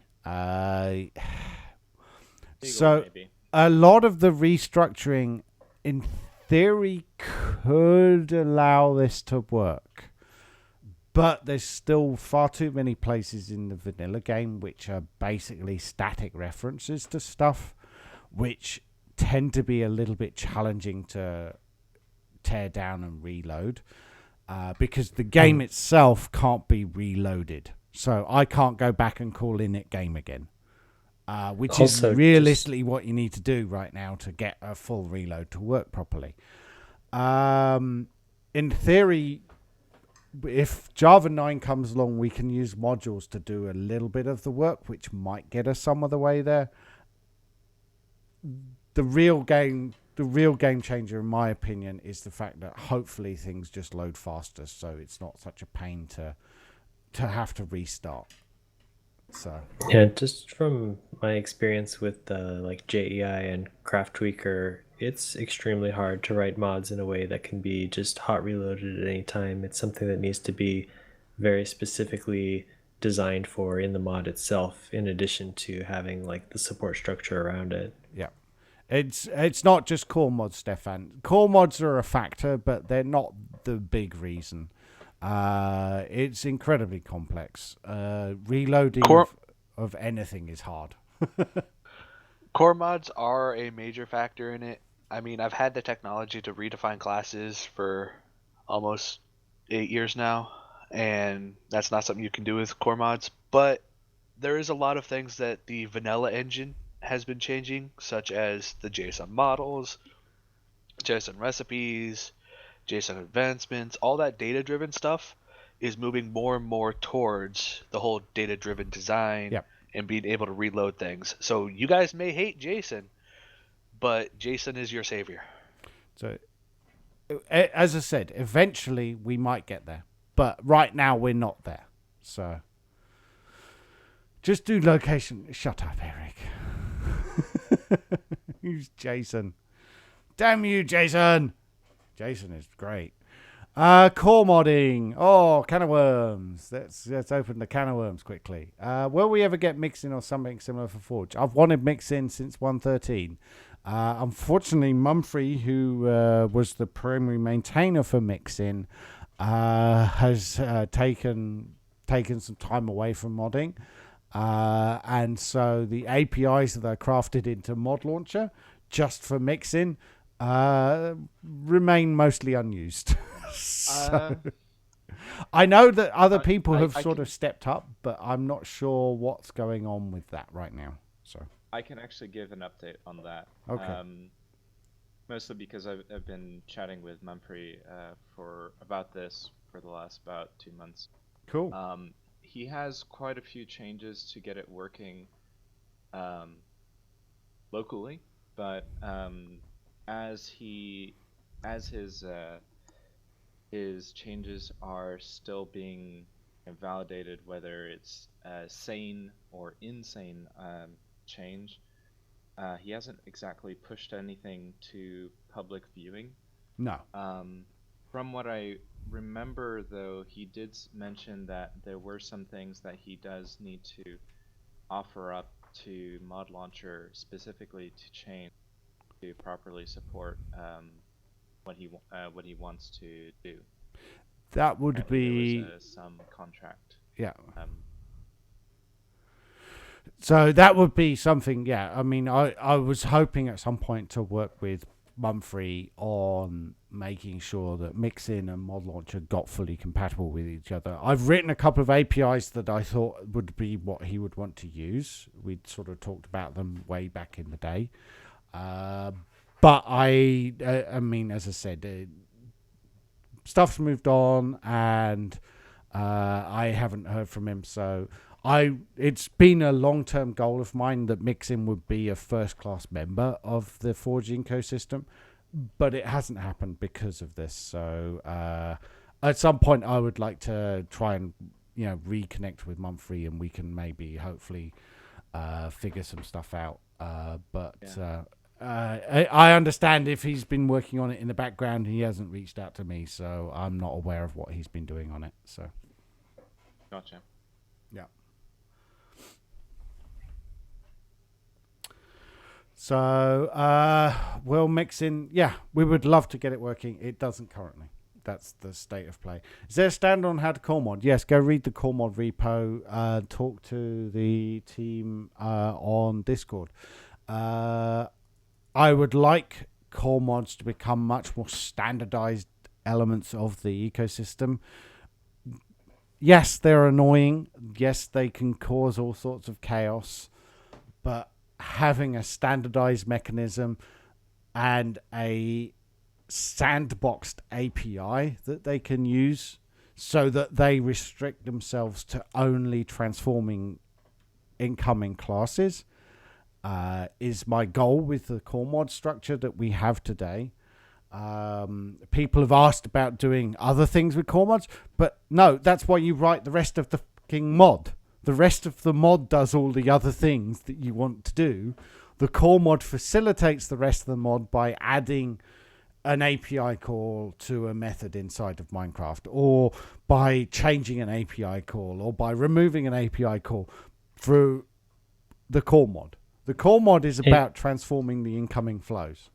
So maybe. a lot of the restructuring, in theory, could allow this to work. But there's still far too many places in the vanilla game which are basically static references to stuff, which tend to be a little bit challenging to tear down and reload, because the game itself can't be reloaded. So I can't go back and call init game again, which Also, is realistically what you need to do right now to get a full reload to work properly. In theory, if Java 9 comes along, we can use modules to do a little bit of the work, which might get us some of the way there. The real game changer, in my opinion, is the fact that hopefully things just load faster, so it's not such a pain to have to restart. So yeah, just from my experience with like JEI and Craft Tweaker, it's extremely hard to write mods in a way that can be just hot reloaded at any time. It's something that needs to be very specifically designed for in the mod itself, in addition to having like the support structure around it. yeah, it's not just core mods, Stefan. Core mods are a factor, but they're not the big reason. It's incredibly complex. Reloading of anything is hard. Core mods are a major factor in it. I mean, I've had the technology to redefine classes for almost 8 years now, and that's not something you can do with core mods. But there is a lot of things that the vanilla engine has been changing, such as the JSON models, JSON recipes, JSON advancements. All that data-driven stuff is moving more and more towards the whole data-driven design. Yep. And being able to reload things. So you guys may hate JSON, but JSON is your savior. So, as I said, eventually we might get there, but right now we're not there. So, just do location. Shut up, Eric. Use JSON. Damn you, Jason. Jason is great. Core modding. Oh, can of worms. Let's open the can of worms quickly. Will we ever get mixin or something similar for Forge? I've wanted mixin since 1.13. Unfortunately, Mumfrey, who was the primary maintainer for mixin, has taken some time away from modding. And so the APIs that are crafted into Mod Launcher just for mixin remain mostly unused. So, I know that other people have sort of stepped up, but I'm not sure what's going on with that right now. So I can actually give an update on that. Okay. Mostly because I've been chatting with Mumfrey about this for the last about 2 months. Cool. He has quite a few changes to get it working locally, but as his changes are still being validated, whether it's sane or insane change, he hasn't exactly pushed anything to public viewing. No. From what I remember, though, he did mention that there were some things that he does need to offer up to Mod Launcher specifically to change to properly support what he wants to do. That would Apparently be there was some contract. Yeah. So that would be something. Yeah. I mean, I was hoping at some point to work with Mumfrey on making sure that Mixin and Mod Launcher got fully compatible with each other. I've written a couple of APIs that I thought would be what he would want to use. We'd sort of talked about them way back in the day. But I mean, as I said, stuff's moved on, and I haven't heard from him. So it's been a long-term goal of mine that Mixin would be a first-class member of the Forge ecosystem, but it hasn't happened because of this. So at some point, I would like to try and reconnect with Mumfrey, and we can maybe hopefully figure some stuff out. But Yeah. I understand if he's been working on it in the background, he hasn't reached out to me, so I'm not aware of what he's been doing on it. So, Gotcha. yeah. So, we'll mix in. Yeah, we would love to get it working. It doesn't currently. That's the state of play. Is there a standard on how to core mod? Yes, go read the core mod repo. Talk to the team on Discord. I would like core mods to become much more standardized elements of the ecosystem. Yes, they're annoying. Yes, they can cause all sorts of chaos. But having a standardized mechanism and a sandboxed API that they can use so that they restrict themselves to only transforming incoming classes is my goal with the core mod structure that we have today. People have asked about doing other things with core mods, but no, that's why you write the rest of the fucking mod. The rest of the mod does all the other things that you want to do. The core mod facilitates the rest of the mod by adding an API call to a method inside of Minecraft, or by changing an API call, or by removing an API call through the core mod. The core mod is about transforming the incoming flows.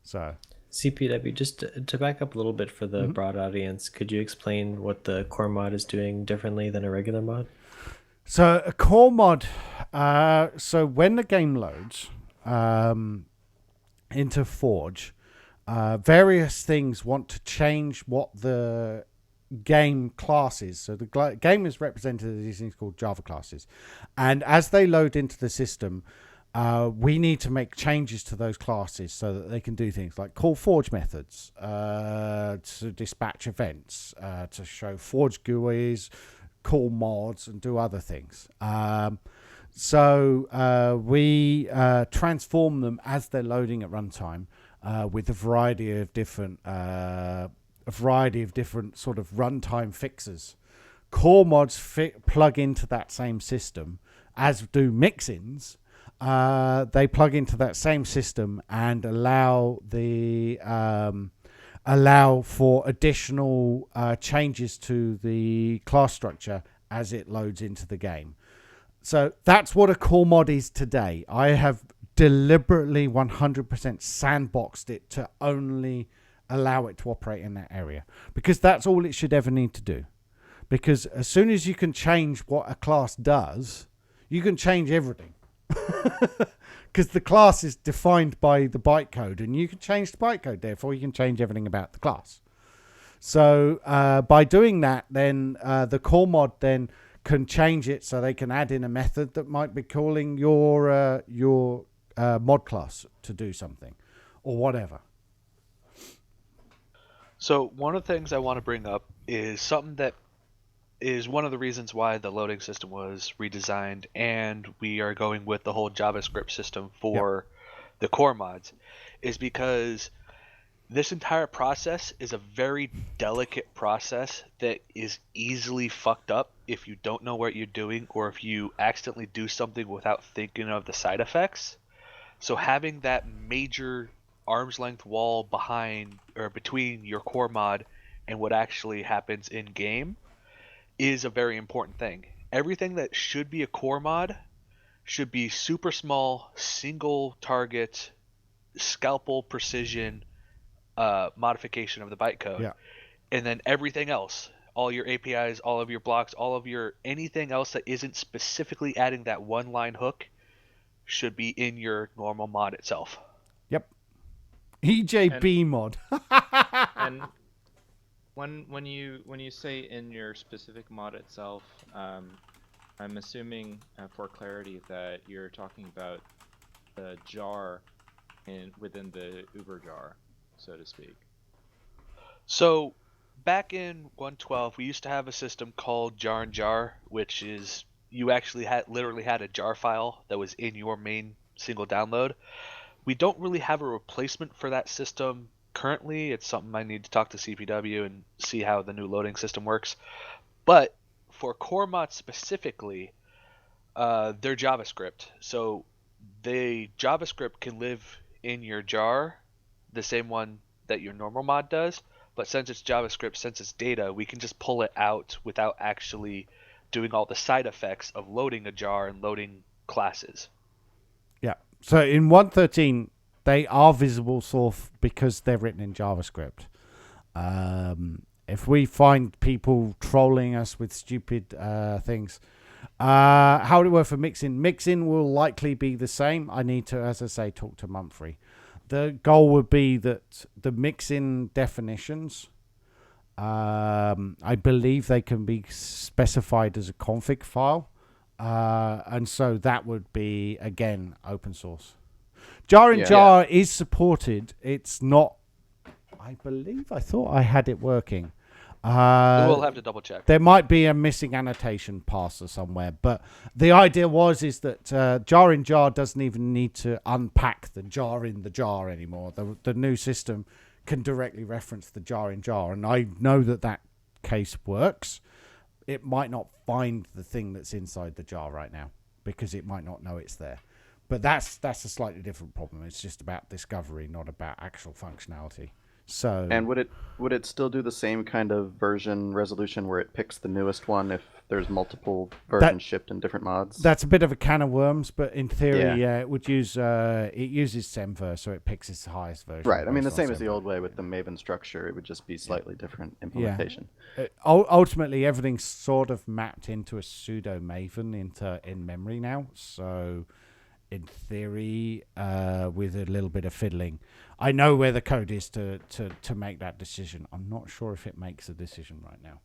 So, CPW, just to back up a little bit for the broad audience, could you explain what the core mod is doing differently than a regular mod? So a core mod, so when the game loads into Forge, various things want to change what the game class is. So the game is represented as these things called Java classes. And as they load into the system, we need to make changes to those classes so that they can do things like call Forge methods, to dispatch events, to show Forge GUIs, call mods, and do other things. So we transform them as they're loading at runtime with a variety of different sort of runtime fixes. Core mods plug into that same system, as do mixins. They plug into that same system and allow for additional changes to the class structure as it loads into the game. So that's what a core mod is today. I have deliberately 100% sandboxed it to only allow it to operate in that area, because that's all it should ever need to do. Because as soon as you can change what a class does, you can change everything. Because the class is defined by the bytecode, and you can change the bytecode, therefore you can change everything about the class. So by doing that, then the core mod then can change it so they can add in a method that might be calling your mod class to do something or whatever. So one of the things I want to bring up is something that is one of the reasons why the loading system was redesigned, and we are going with the whole JavaScript system for the core mods, is because this entire process is a very delicate process that is easily fucked up if you don't know what you're doing, or if you accidentally do something without thinking of the side effects. So having that major arm's length wall behind or between your core mod and what actually happens in game is a very important thing. Everything that should be a core mod should be super small, single target, scalpel precision modification of the bytecode. Yeah. And then everything else, all your APIs, all of your blocks, all of your anything else that isn't specifically adding that one line hook should be in your normal mod itself. Yep. EJB mod. And when you say in your specific mod itself, I'm assuming for clarity that you're talking about the jar within the Uber jar, so to speak. So back in 1.12, we used to have a system called jar and jar, which is you actually literally had a jar file that was in your main single download. We don't really have a replacement for that system currently. It's something I need to talk to CPW and see how the new loading system works. But for core mods specifically, They're JavaScript. So the JavaScript can live in your jar, the same one that your normal mod does. But since it's JavaScript, since it's data, we can just pull it out without actually doing all the side effects of loading a jar and loading classes. Yeah. So in 1.13, they are visible source because they're written in JavaScript. If we find people trolling us with stupid things, how would it work for mixin? Mixin will likely be the same. I need to, as I say, talk to Mumphrey. The goal would be that the mixin definitions, I believe they can be specified as a config file. And so that would be, again, open source. Jar in Jar is supported. It's not, I thought I had it working. We'll have to double check. There might be a missing annotation parser somewhere, but the idea is that Jar in Jar doesn't even need to unpack the jar in the jar anymore. The new system can directly reference the jar in jar, and I know that case works. It might not find the thing that's inside the jar right now because it might not know it's there. But that's a slightly different problem. It's just about discovery, not about actual functionality. So, and would it still do the same kind of version resolution where it picks the newest one if there's multiple versions shipped in different mods? That's a bit of a can of worms, but in theory, it would use it uses Semver, so it picks its highest version. Right. I mean, the same as the old way with the Maven structure. It would just be slightly different implementation. Yeah. Ultimately, everything's sort of mapped into a pseudo Maven in memory now. So, in theory, with a little bit of fiddling, I know where the code is to make that decision. I'm not sure if it makes a decision right now,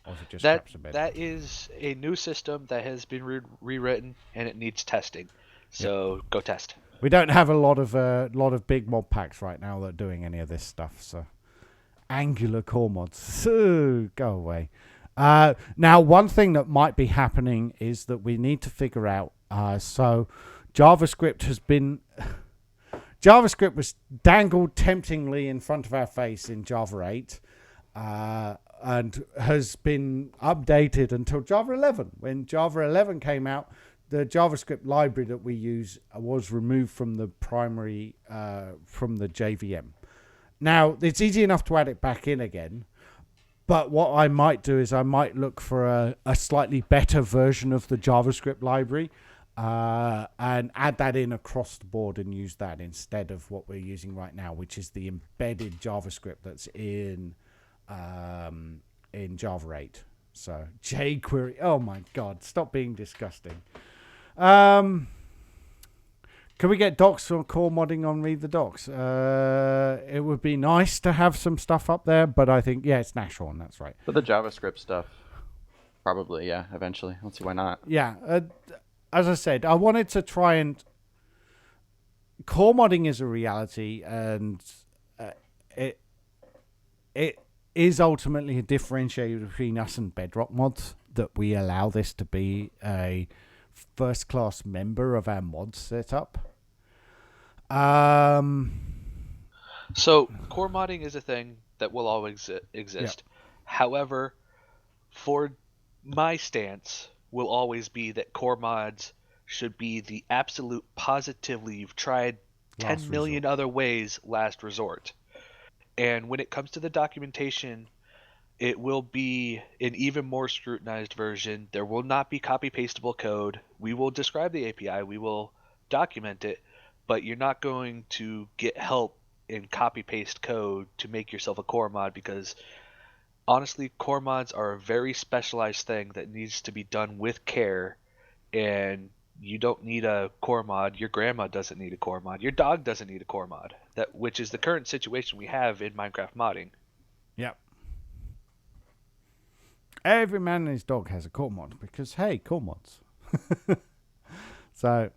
or if it just scraps a bit. That is a new system that has been rewritten, and it needs testing. So go test. We don't have a lot of big mod packs right now that are doing any of this stuff. So Angular core mods, go away. Now, one thing that might be happening is that we need to figure out. So JavaScript was dangled temptingly in front of our face in Java 8 and has been updated until Java 11. When Java 11 came out, the JavaScript library that we use was removed from the primary, from the JVM. Now, it's easy enough to add it back in again, but what I might do is I might look for a slightly better version of the JavaScript library, and add that in across the board and use that instead of what we're using right now, which is the embedded JavaScript that's in Java 8. So jQuery. Oh my God! Stop being disgusting. Can we get docs or core modding on Read the Docs? It would be nice to have some stuff up there, but I think it's Nashorn. That's right. But the JavaScript stuff, probably eventually. Let's see why not. Yeah. As I said, I wanted to try and... Core modding is a reality, and it is ultimately a differentiator between us and Bedrock mods, that we allow this to be a first-class member of our mod setup. So, core modding is a thing that will always exist. Yeah. However, for my stance... will always be that core mods should be the absolute positively you've tried 10 million other ways last resort. And when it comes to the documentation, it will be an even more scrutinized version. There will not be copy-pastable code. We will describe the API. We will document it. But you're not going to get help in copy-paste code to make yourself a core mod because... honestly, core mods are a very specialized thing that needs to be done with care, and you don't need a core mod. Your grandma doesn't need a core mod. Your dog doesn't need a core mod. Which is the current situation we have in Minecraft modding. Yep. Every man and his dog has a core mod because, hey, core mods. So...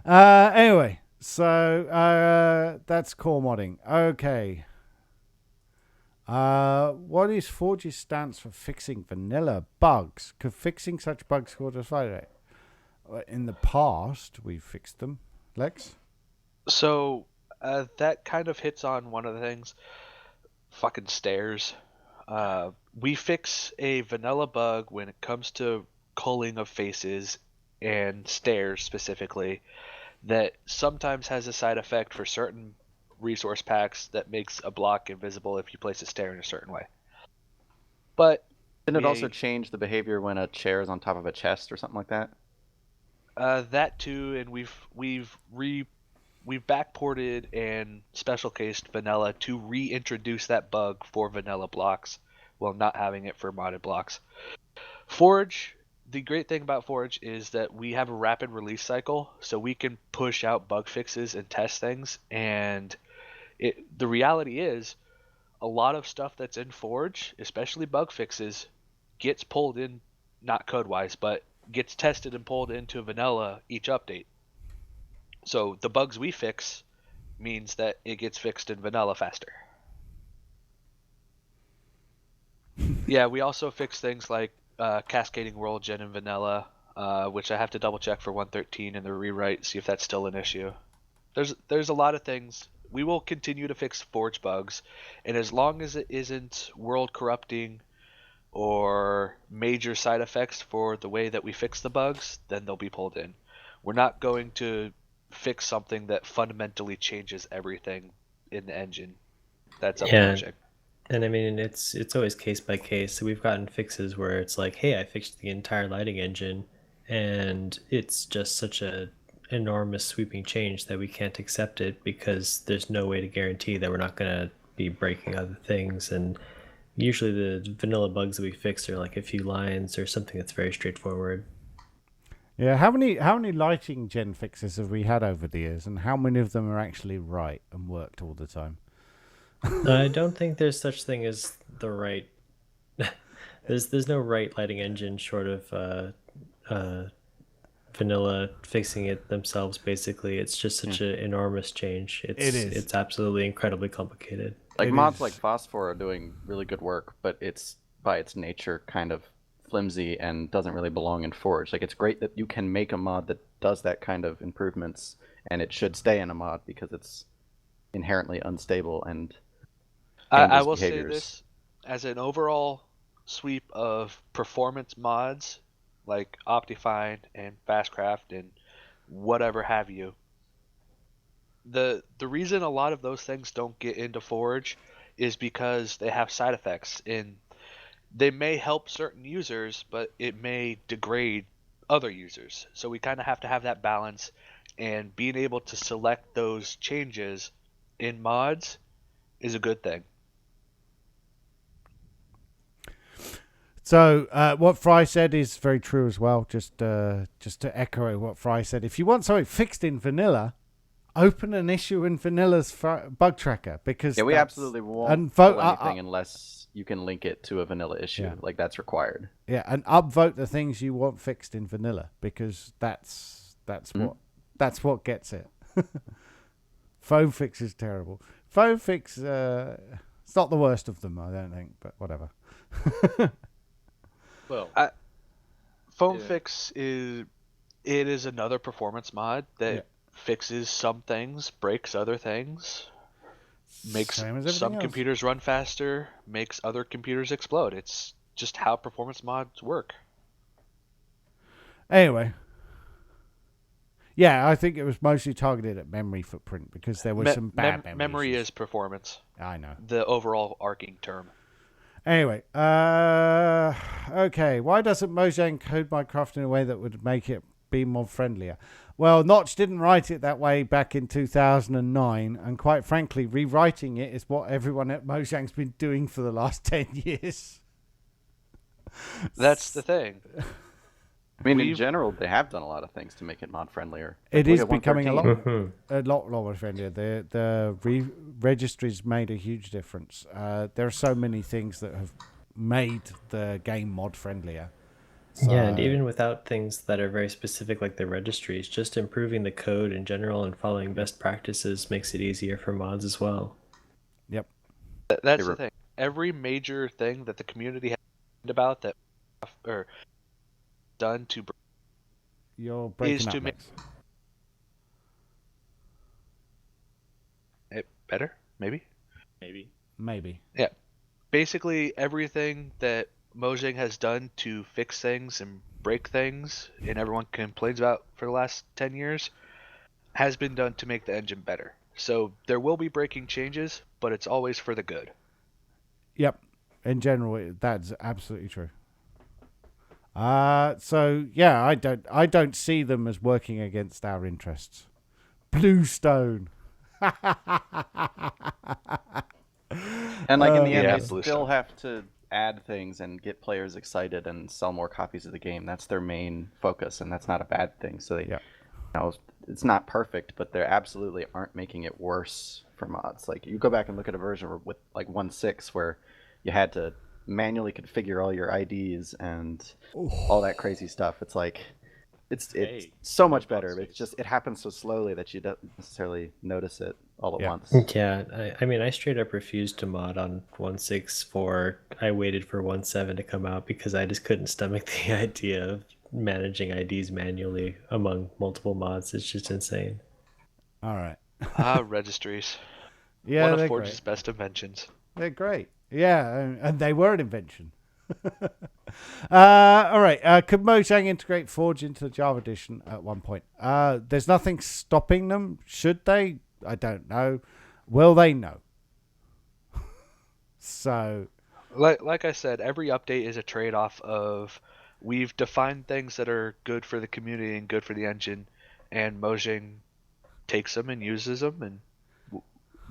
anyway... So, that's core modding. Okay. What is Forge's stance for fixing vanilla bugs? Could fixing such bugs cause a fire? In the past, we've fixed them. Lex? So, that kind of hits on one of the things. Fucking stairs. We fix a vanilla bug when it comes to culling of faces and stairs specifically that sometimes has a side effect for certain resource packs that makes a block invisible if you place a stair in a certain way. But Didn't it also change the behavior when a chair is on top of a chest or something like that? that too, and we've backported and special cased vanilla to reintroduce that bug for vanilla blocks while not having it for modded blocks. Forge, the great thing about Forge is that we have a rapid release cycle, so we can push out bug fixes and test things. And the reality is, a lot of stuff that's in Forge, especially bug fixes, gets pulled in, not code-wise, but gets tested and pulled into vanilla each update. So the bugs we fix means that it gets fixed in vanilla faster. Yeah, we also fix things like cascading world gen in vanilla, which I have to double check for 1.13 in the rewrite, see if that's still an issue. There's a lot of things. We will continue to fix Forge bugs, and as long as it isn't world corrupting or major side effects for the way that we fix the bugs, then they'll be pulled in. We're not going to fix something that fundamentally changes everything in the engine. That's up to Mojang. And I mean, it's always case by case. So we've gotten fixes where it's like, hey, I fixed the entire lighting engine, and it's just such a enormous sweeping change that we can't accept it because there's no way to guarantee that we're not going to be breaking other things. And usually the vanilla bugs that we fix are like a few lines or something that's very straightforward. Yeah, how many lighting gen fixes have we had over the years, and how many of them are actually right and worked all the time? I don't think there's such thing as the right. There's no right lighting engine short of vanilla fixing it themselves. Basically, it's just such an enormous change. It's absolutely incredibly complicated. Like mods like Phosphor are doing really good work, but it's by its nature kind of flimsy and doesn't really belong in Forge. Like, it's great that you can make a mod that does that kind of improvements, and it should stay in a mod because it's inherently unstable and I will say this as an overall sweep of performance mods like Optifine and Fastcraft and whatever have you. The reason a lot of those things don't get into Forge is because they have side effects, and they may help certain users, but it may degrade other users. So we kind of have to have that balance, and being able to select those changes in mods is a good thing. So what Fry said is very true as well. Just to echo what Fry said, if you want something fixed in vanilla, open an issue in vanilla's bug tracker, because we absolutely won't do anything unless you can link it to a vanilla issue. Yeah. Like, that's required. Yeah, and upvote the things you want fixed in vanilla, because that's what gets it. Foam fix is terrible. Foam fix, it's not the worst of them, I don't think, but whatever. Well, Foam Fix is another performance mod that fixes some things, breaks other things, makes some computers run faster, makes other computers explode. It's just how performance mods work. Anyway, yeah, I think it was mostly targeted at memory footprint because there was some bad memory is performance. I know. The overall arcing term. Anyway, okay. Why doesn't Mojang code Minecraft in a way that would make it be mod friendlier? Well, Notch didn't write it that way back in 2009, and quite frankly, rewriting it is what everyone at Mojang's been doing for the last 10 years. That's the thing. I mean, in general, they have done a lot of things to make it mod friendlier. It is becoming a lot more friendlier. The registries made a huge difference. There are so many things that have made the game mod friendlier. So, yeah, and even without things that are very specific like the registries, just improving the code in general and following best practices makes it easier for mods as well. Yep. That's the thing. Every major thing that the community has about that or done to you're breaking is up, to make it better, maybe. Yeah. basically everything that Mojang has done to fix things and break things, and everyone complains about for the last 10 years, has been done to make the engine better. So there will be breaking changes, but it's always for the good. Yep. In general, that's absolutely true. So yeah, I don't see them as working against our interests. Bluestone. And like in the end, Yeah, they Bluestone. still have to add things and get players excited and sell more copies of the game. That's their main focus, and that's not a bad thing. So they, Yeah. you know, it's not perfect, but they absolutely aren't making it worse for mods. Like you go back and look at a version with like 1.6 where you had to manually configure all your IDs and all that crazy stuff. It's like it's Hey, so much no better. But it's just it happens so slowly that you don't necessarily notice it all at Yeah. once. Yeah, I mean, I straight up refused to mod on 1.6.4. I waited for 1.7 to come out because I just couldn't stomach the idea of managing IDs manually among multiple mods. It's just insane. All right. Registries. Yeah, One of they're Forge's great. best inventions. They're great. Yeah, and they were an invention. All right. Could Mojang integrate Forge into the Java edition at one point? There's nothing stopping them. Should they? I don't know. Will they? No. So Like I said, every update is a trade-off of we've defined things that are good for the community and good for the engine, and Mojang takes them and uses them and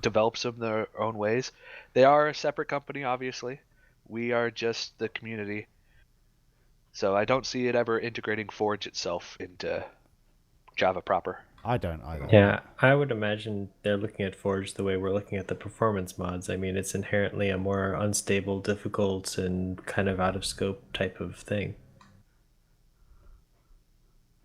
develops them their own ways. They are a separate company, obviously. We are just the community. So I don't see it ever integrating Forge itself into Java proper. I don't either. Yeah, I would imagine they're looking at Forge the way we're looking at the performance mods. I mean, it's inherently a more unstable, difficult, and kind of out of scope type of thing.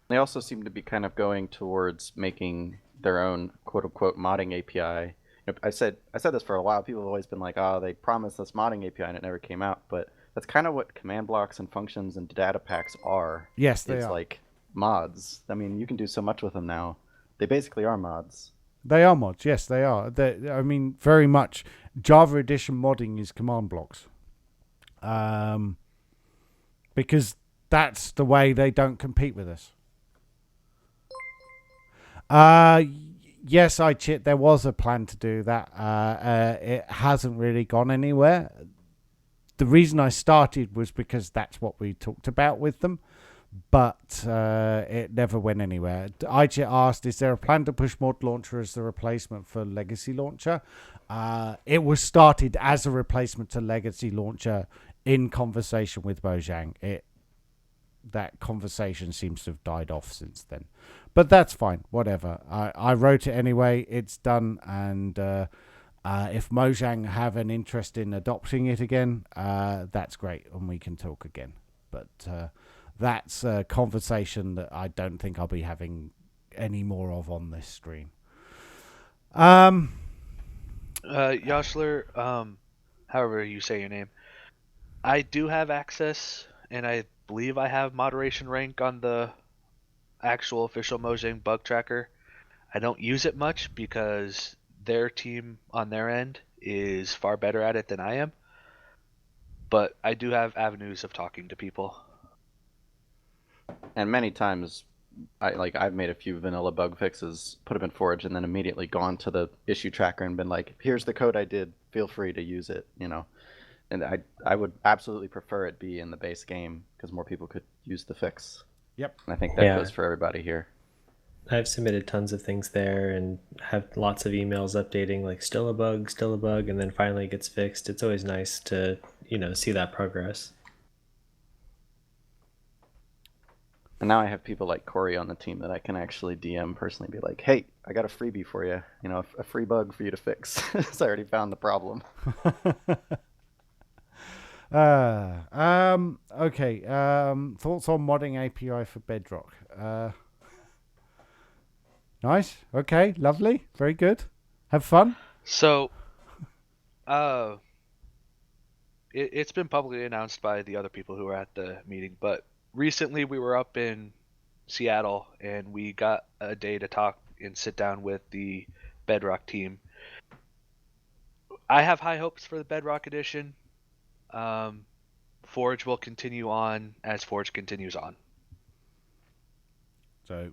They also seem to be kind of going towards making their own quote unquote modding API. I said this for a while. People have always been like, "Oh, they promised us modding API and it never came out." But that's kind of what command blocks and functions and data packs are. Yes, they it's are. like mods. I mean, you can do so much with them now. They basically are mods. They are mods. Yes, they are. I mean, very much. Java Edition modding is command blocks. Because that's the way they don't compete with us. Yes, there was a plan to do that. It hasn't really gone anywhere. The reason I started was because that's what we talked about with them, but it never went anywhere. ICHIT asked, is there a plan to push Mod Launcher as the replacement for Legacy Launcher? It was started as a replacement to Legacy Launcher in conversation with Mojang. That conversation seems to have died off since then. But that's fine, whatever. I wrote it anyway, it's done, and if Mojang have an interest in adopting it again, that's great, and we can talk again. But that's a conversation that I don't think I'll be having any more of on this stream. Yoshler, however you say your name, I do have access, and I believe I have moderation rank on the actual official Mojang bug tracker. I don't use it much because their team on their end is far better at it than I am. But I do have avenues of talking to people. And many times, I've made a few vanilla bug fixes, put them in Forge, and then immediately gone to the issue tracker and been like, "Here's the code I did. Feel free to use it." And I would absolutely prefer it be in the base game because more people could use the fix. Yep. And I think that goes for everybody here. I've submitted tons of things there and have lots of emails updating, like still a bug, and then finally it gets fixed. It's always nice to, see that progress. And now I have people like Corey on the team that I can actually DM personally, be like, "Hey, I got a freebie for you. A free bug for you to fix." So I already found the problem. Okay. Thoughts on modding API for Bedrock? Nice. Okay. Lovely. Very good. Have fun. So, it's been publicly announced by the other people who were at the meeting, but recently we were up in Seattle and we got a day to talk and sit down with the Bedrock team. I have high hopes for the Bedrock edition. Forge will continue on as Forge continues on. So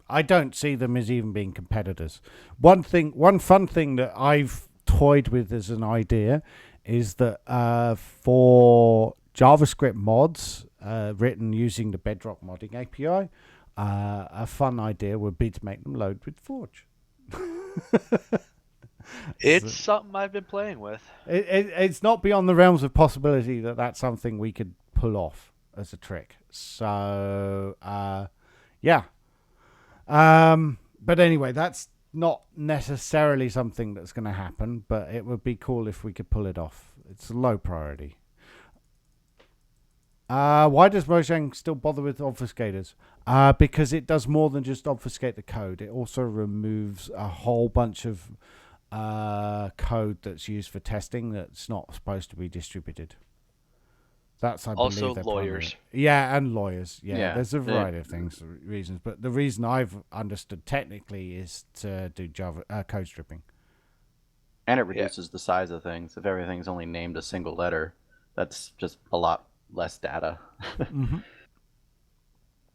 I don't see them as even being competitors. One fun thing that I've toyed with as an idea is that for JavaScript mods written using the Bedrock modding API, a fun idea would be to make them load with Forge. It's something I've been playing with. It's not beyond the realms of possibility that that's something we could pull off as a trick. So, yeah. But anyway, that's not necessarily something that's going to happen, but it would be cool if we could pull it off. It's a low priority. Why does Mojang still bother with obfuscators? Because it does more than just obfuscate the code. It also removes a whole bunch of code that's used for testing that's not supposed to be distributed. That's, I believe, Also their lawyers. primary. Yeah, and lawyers. Yeah, Yeah, there's a variety of things, reasons. But the reason I've understood technically is to do Java code stripping. And it reduces the size of things. If everything's only named a single letter, that's just a lot less data. Mm-hmm.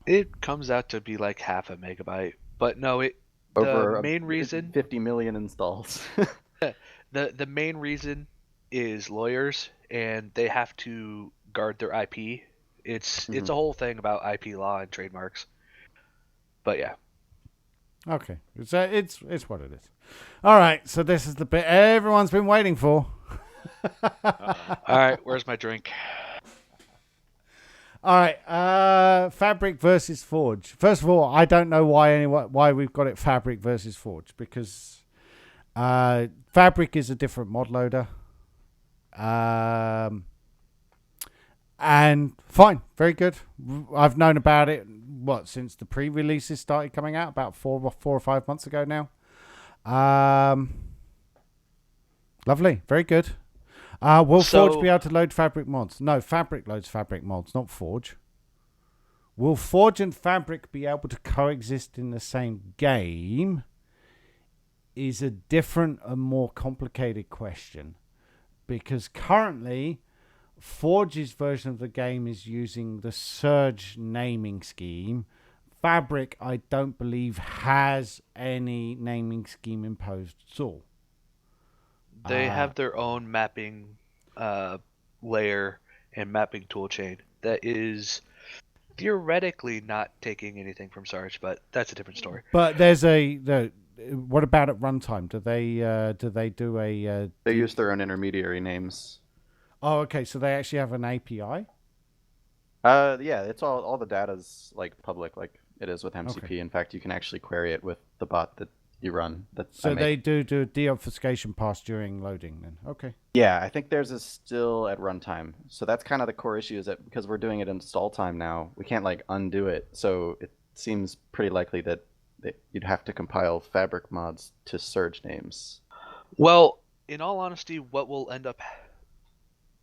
It comes out to be like half a megabyte. But no, Over the main reason 50 million installs. the main reason is lawyers, and they have to guard their IP. It's a whole thing about IP law and trademarks. But yeah. Okay, it's what it is. All right, so this is the bit everyone's been waiting for. All right, where's my drink? All right, Fabric versus Forge. First of all, I don't know why we've got it Fabric versus Forge, because Fabric is a different mod loader. And fine, very good. I've known about it since the pre-releases started coming out about 4 or 5 months ago now. Lovely, very good. Will Forge be able to load Fabric mods? No, Fabric loads Fabric mods, not Forge. Will Forge and Fabric be able to coexist in the same game? Is a different and more complicated question, because currently Forge's version of the game is using the Surge naming scheme. Fabric, I don't believe, has any naming scheme imposed at all. They have their own mapping layer and mapping toolchain that is theoretically not taking anything from Sarge, but that's a different story. But what about at runtime? Do they do a? They use their own intermediary names. Oh, okay. So they actually have an API. Yeah, it's all the data's like public, like it is with MCP. Okay. In fact, you can actually query it with the bot that you run. So they do deobfuscation pass during loading then. Okay. Yeah, I think theirs is still at runtime. So that's kind of the core issue, is that because we're doing it in install time now, we can't like undo it. So it seems pretty likely that you'd have to compile Fabric mods to Surge names. Well, in all honesty, what will end up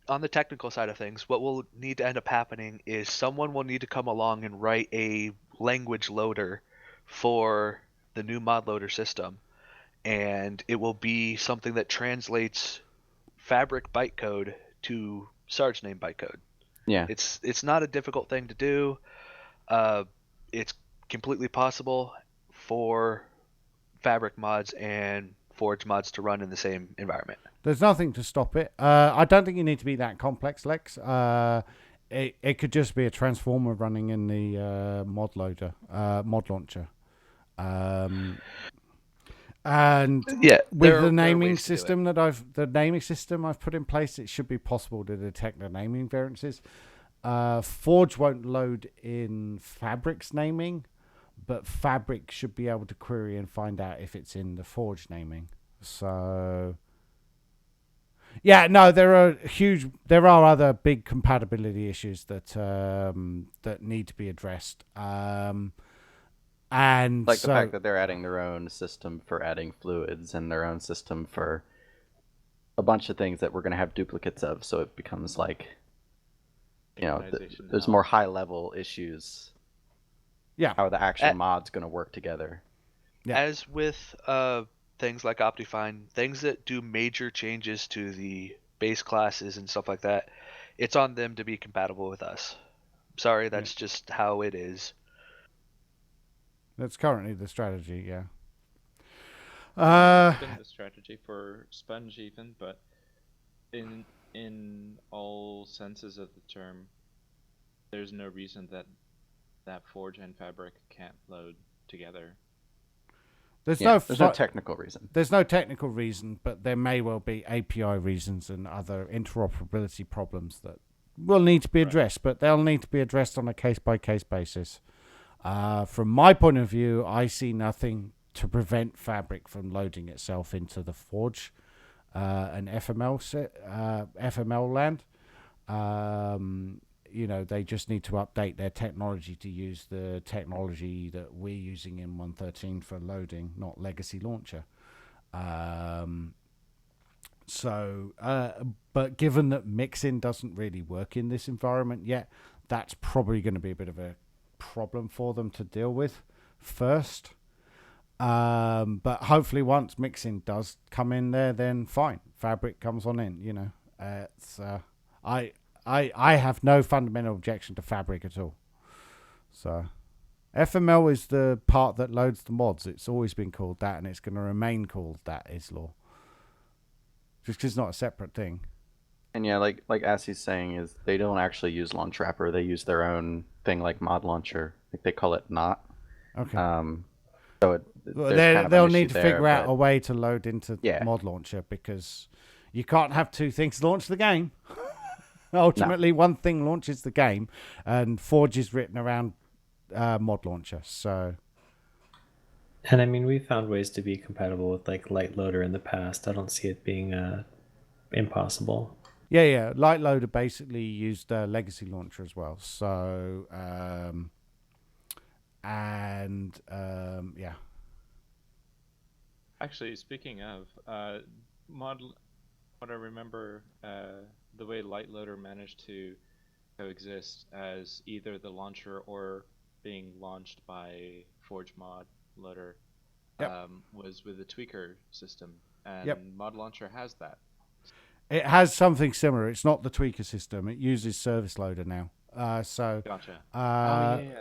on the technical side of things, what will need to end up happening is someone will need to come along and write a language loader for the new mod loader system, and it will be something that translates Fabric bytecode to Sarge name bytecode. Yeah, it's not a difficult thing to do. It's completely possible for Fabric mods and Forge mods to run in the same environment. There's nothing to stop it. I don't think you need to be that complex, Lex. It could just be a transformer running in the mod launcher. And yeah, with the naming system I've put in place, it should be possible to detect the naming variances. Forge won't load in Fabric's naming, but Fabric should be able to query and find out if it's in the Forge naming. So yeah, no, there are other big compatibility issues that that need to be addressed. And like the fact that they're adding their own system for adding fluids and their own system for a bunch of things that we're going to have duplicates of. So it becomes like, there's more high level issues. Yeah, how the actual mod's going to work together. Yeah. As with things like Optifine, things that do major changes to the base classes and stuff like that, it's on them to be compatible with us. Sorry, that's just how it is. That's currently the strategy, yeah. It's been the strategy for Sponge even, but in all senses of the term, there's no reason that Forge and Fabric can't load together. There's no no technical reason. There's no technical reason, but there may well be API reasons and other interoperability problems that will need to be addressed, but they'll need to be addressed on a case-by-case basis. From my point of view, I see nothing to prevent Fabric from loading itself into the Forge and FML land. They just need to update their technology to use the technology that we're using in 1.13 for loading, not legacy launcher. But given that mixin doesn't really work in this environment yet, that's probably going to be a bit of a problem for them to deal with first. But hopefully once mixin does come in there, then fine, Fabric comes on in. I have no fundamental objection to Fabric at all. So FML is the part that loads the mods. It's always been called that, and it's going to remain called that, Islaw. Just because it's not a separate thing. And yeah, like Assie's saying, is they don't actually use Launch Wrapper. They use their own thing like Mod Launcher. Like they call it Not. Okay. So they'll need to figure out a way to load into Mod Launcher, because you can't have two things launch the game. Ultimately, one thing launches the game, and Forge is written around Mod Launcher. So, and I mean, we found ways to be compatible with like Light Loader in the past. I don't see it being impossible. Yeah. Light Loader basically used Legacy Launcher as well. So, yeah. Actually, speaking of what I remember, the way Light Loader managed to coexist as either the launcher or being launched by Forge Mod Loader was with the tweaker system, and Mod Launcher has that. It has something similar. It's not the tweaker system. It uses Service Loader now. Gotcha.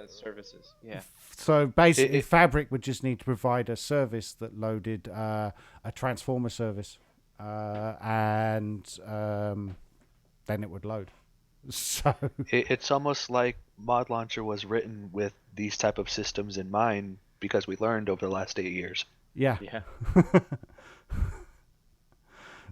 Services. Yeah. So basically, Fabric would just need to provide a service that loaded a transformer service, and then it would load. So it's almost like Mod Launcher was written with these type of systems in mind, because we learned over the last 8 years. Yeah.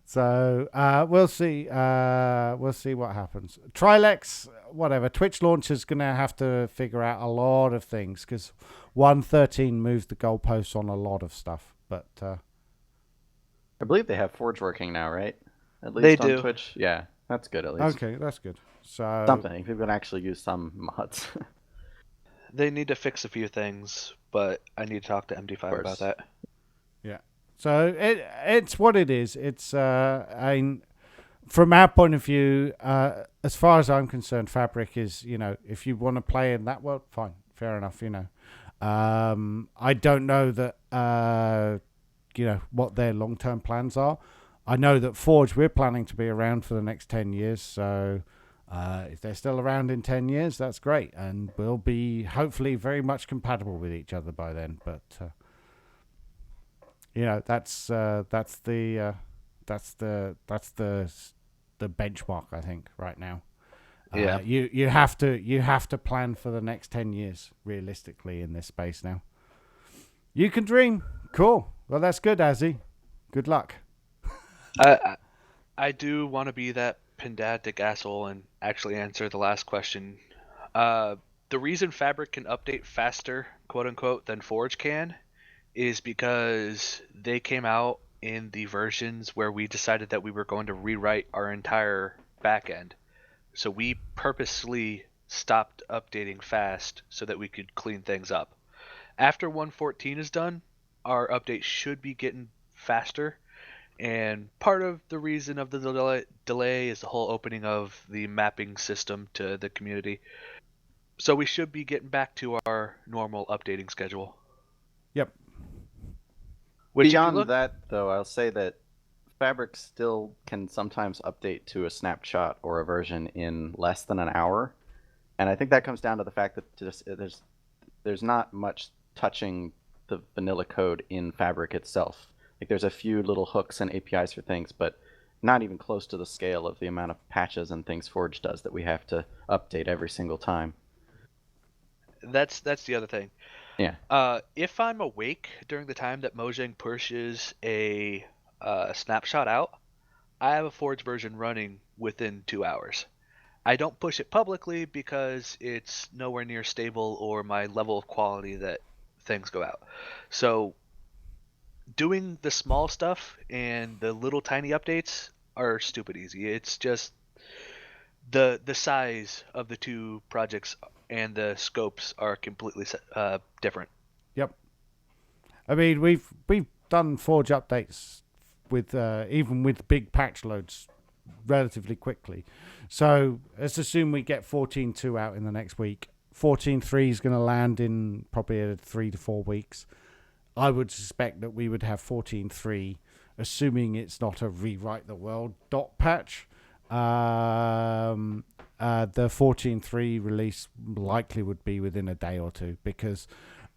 So we'll see. We'll see what happens. Trilex, whatever. Twitch Launcher's going to have to figure out a lot of things, because 1.13 moved the goalposts on a lot of stuff. But I believe they have Forge working now, right? At least they on do. Twitch. Yeah, that's good at least. Okay, that's good. So something. People can actually use some mods. They need to fix a few things, but I need to talk to MD5 about that. Yeah. So it's what it is. It's from our point of view, as far as I'm concerned, Fabric is, if you want to play in that world, fine, fair enough. I don't know that what their long-term plans are. I know that Forge, we're planning to be around for the next 10 years. So if they're still around in 10 years, that's great, and we'll be hopefully very much compatible with each other by then. But that's the benchmark, I think, right now. Yeah. You have to plan for the next 10 years realistically in this space now. You can dream. Cool. Well, that's good, Azzy. Good luck. I do want to be that pedantic asshole and actually answer the last question. The reason Fabric can update faster, quote unquote, than Forge can is because they came out in the versions where we decided that we were going to rewrite our entire backend. So we purposely stopped updating fast so that we could clean things up. After 1.14 is done, our update should be getting faster. And part of the reason of the delay is the whole opening of the mapping system to the community. So we should be getting back to our normal updating schedule. Yep. Beyond that, though, I'll say that Fabric still can sometimes update to a snapshot or a version in less than an hour, and I think that comes down to the fact that there's not much touching the vanilla code in Fabric itself. Like there's a few little hooks and APIs for things, but not even close to the scale of the amount of patches and things Forge does that we have to update every single time. That's the other thing. Yeah. If I'm awake during the time that Mojang pushes a snapshot out, I have a Forge version running within 2 hours. I don't push it publicly because it's nowhere near stable or my level of quality that things go out. So doing the small stuff and the little tiny updates are stupid easy. It's just the size of the two projects and the scopes are completely different. Yep. I mean, we've done Forge updates with even with big patch loads relatively quickly. So let's assume we get 14.2 out in the next week. 14.3 is going to land in probably 3 to 4 weeks. I would suspect that we would have 14.3, assuming it's not a rewrite the world dot patch. The 14.3 release likely would be within a day or two, because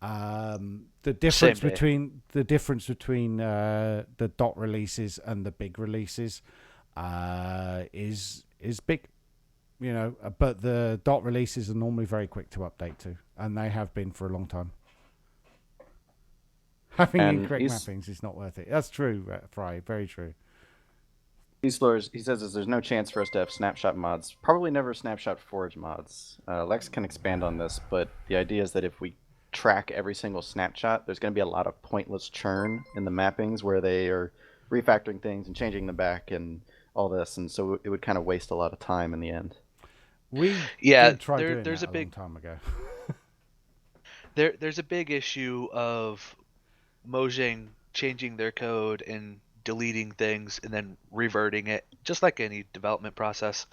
the difference between the dot releases and the big releases is big, you know. But the dot releases are normally very quick to update to, and they have been for a long time. Having incorrect mappings is not worth it. That's true, Fry. Very true. He says there's no chance for us to have snapshot mods. Probably never snapshot Forge mods. Lex can expand on this, but the idea is that if we track every single snapshot, there's going to be a lot of pointless churn in the mappings where they are refactoring things and changing them back and all this, and so it would kind of waste a lot of time in the end. We did try doing there's that a big long time ago. there's a big issue of Mojang changing their code and deleting things and then reverting it, just like any development process.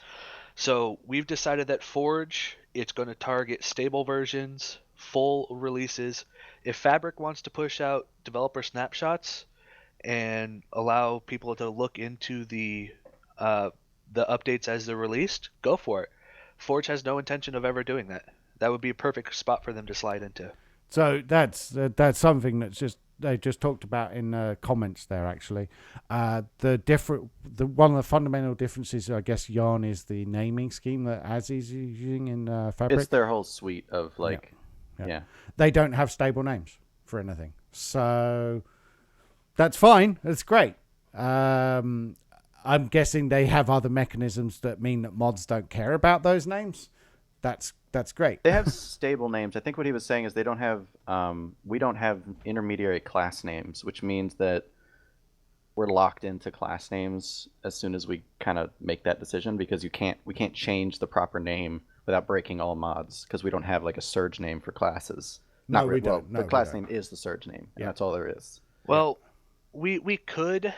So we've decided that Forge, it's going to target stable versions, full releases. If Fabric wants to push out developer snapshots and allow people to look into the updates as they're released, go for it. Forge has no intention of ever doing that. That would be a perfect spot for them to slide into. So that's something they just talked about in comments there, actually. One of the fundamental differences, I guess, Yarn, is the naming scheme that Az is using in Fabric. It's their whole suite of yeah. They don't have stable names for anything, so that's fine. That's great. I'm guessing they have other mechanisms that mean that mods don't care about those names. That's great. They have stable names. I think what he was saying is they don't have we don't have intermediary class names, which means that we're locked into class names as soon as we kind of make that decision, because we can't change the proper name without breaking all mods, because we don't have like a surge name for classes. No, we don't. The class name is the surge name, and that's all there is. Well, we could,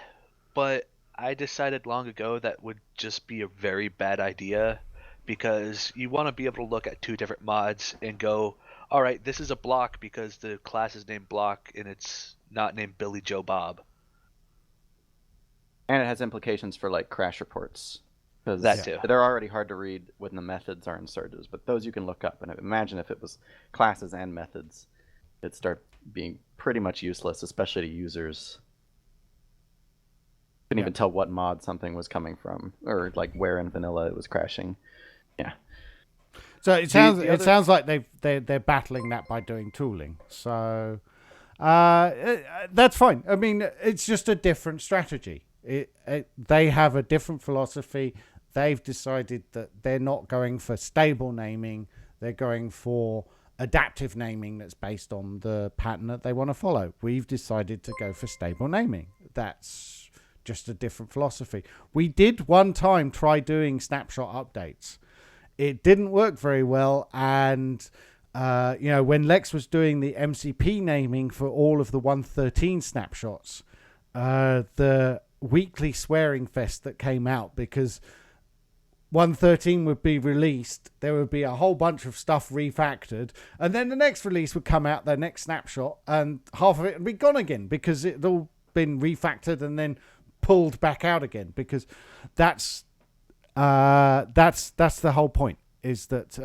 but I decided long ago that would just be a very bad idea, because you want to be able to look at two different mods and go, all right, this is a block because the class is named Block and it's not named Billy Joe Bob. And it has implications for like crash reports, because that too. They're already hard to read when the methods are in surges, but those you can look up. And imagine if it was classes and methods, it'd start being pretty much useless, especially to users. Couldn't even tell what mod something was coming from, or like where in vanilla it was crashing. Yeah. So it sounds like they're battling that by doing tooling. So that's fine. I mean, it's just a different strategy. They have a different philosophy. They've decided that they're not going for stable naming. They're going for adaptive naming that's based on the pattern that they want to follow. We've decided to go for stable naming. That's just a different philosophy. We did one time try doing snapshot updates. It didn't work very well, and when Lex was doing the MCP naming for all of the 113 snapshots, the weekly swearing fest that came out, because 113 would be released, there would be a whole bunch of stuff refactored, and then the next release would come out, their next snapshot, and half of it would be gone again because it had all been refactored, and then pulled back out again, because that's the whole point, is that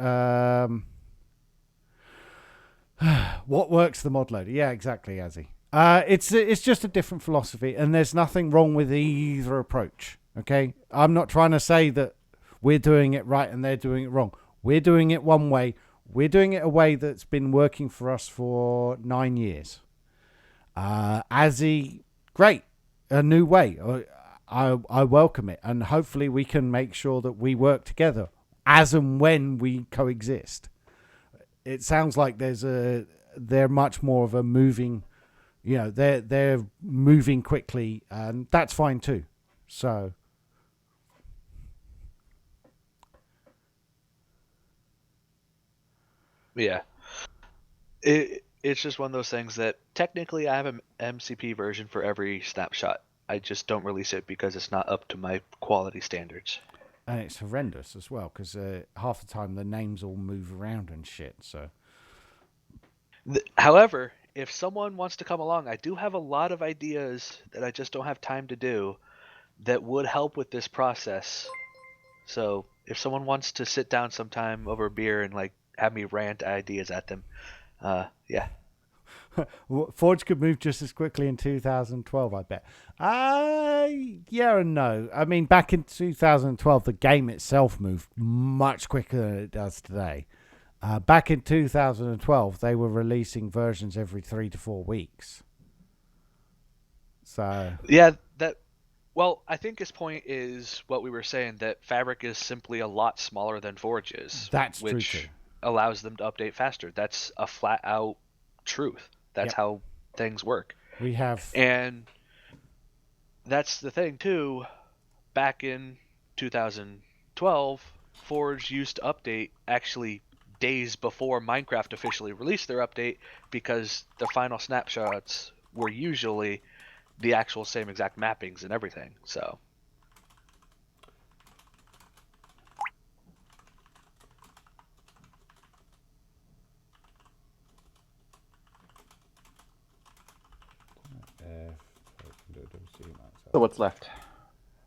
what works the mod loader. Yeah, exactly, Azzy. It's just a different philosophy, and there's nothing wrong with either approach. Okay, I'm not trying to say that we're doing it right and they're doing it wrong. We're doing it one way. We're doing it a way that's been working for us for 9 years. Azzy, great, a new way. I welcome it, and hopefully we can make sure that we work together as and when we coexist. It sounds like they're much more of a moving, they're moving quickly, and that's fine too. So yeah, it's just one of those things that technically I have an MCP version for every snapshot. I just don't release it because it's not up to my quality standards. And it's horrendous as well, because half the time the names all move around and shit. So, however, if someone wants to come along, I do have a lot of ideas that I just don't have time to do that would help with this process. So if someone wants to sit down sometime over a beer and like have me rant ideas at them, yeah. Forge could move just as quickly in 2012, I bet. Yeah and no. I mean, back in 2012, the game itself moved much quicker than it does today. Back in 2012, they were releasing versions every 3 to 4 weeks. So yeah, well, I think his point is what we were saying, that Fabric is simply a lot smaller than Forge is. That's which true too. Allows them to update faster. That's a flat out truth. That's how things work. We have, and that's the thing too. Back in 2012, Forge used to update actually days before Minecraft officially released their update, because the final snapshots were usually the actual same exact mappings and everything. So So what's left?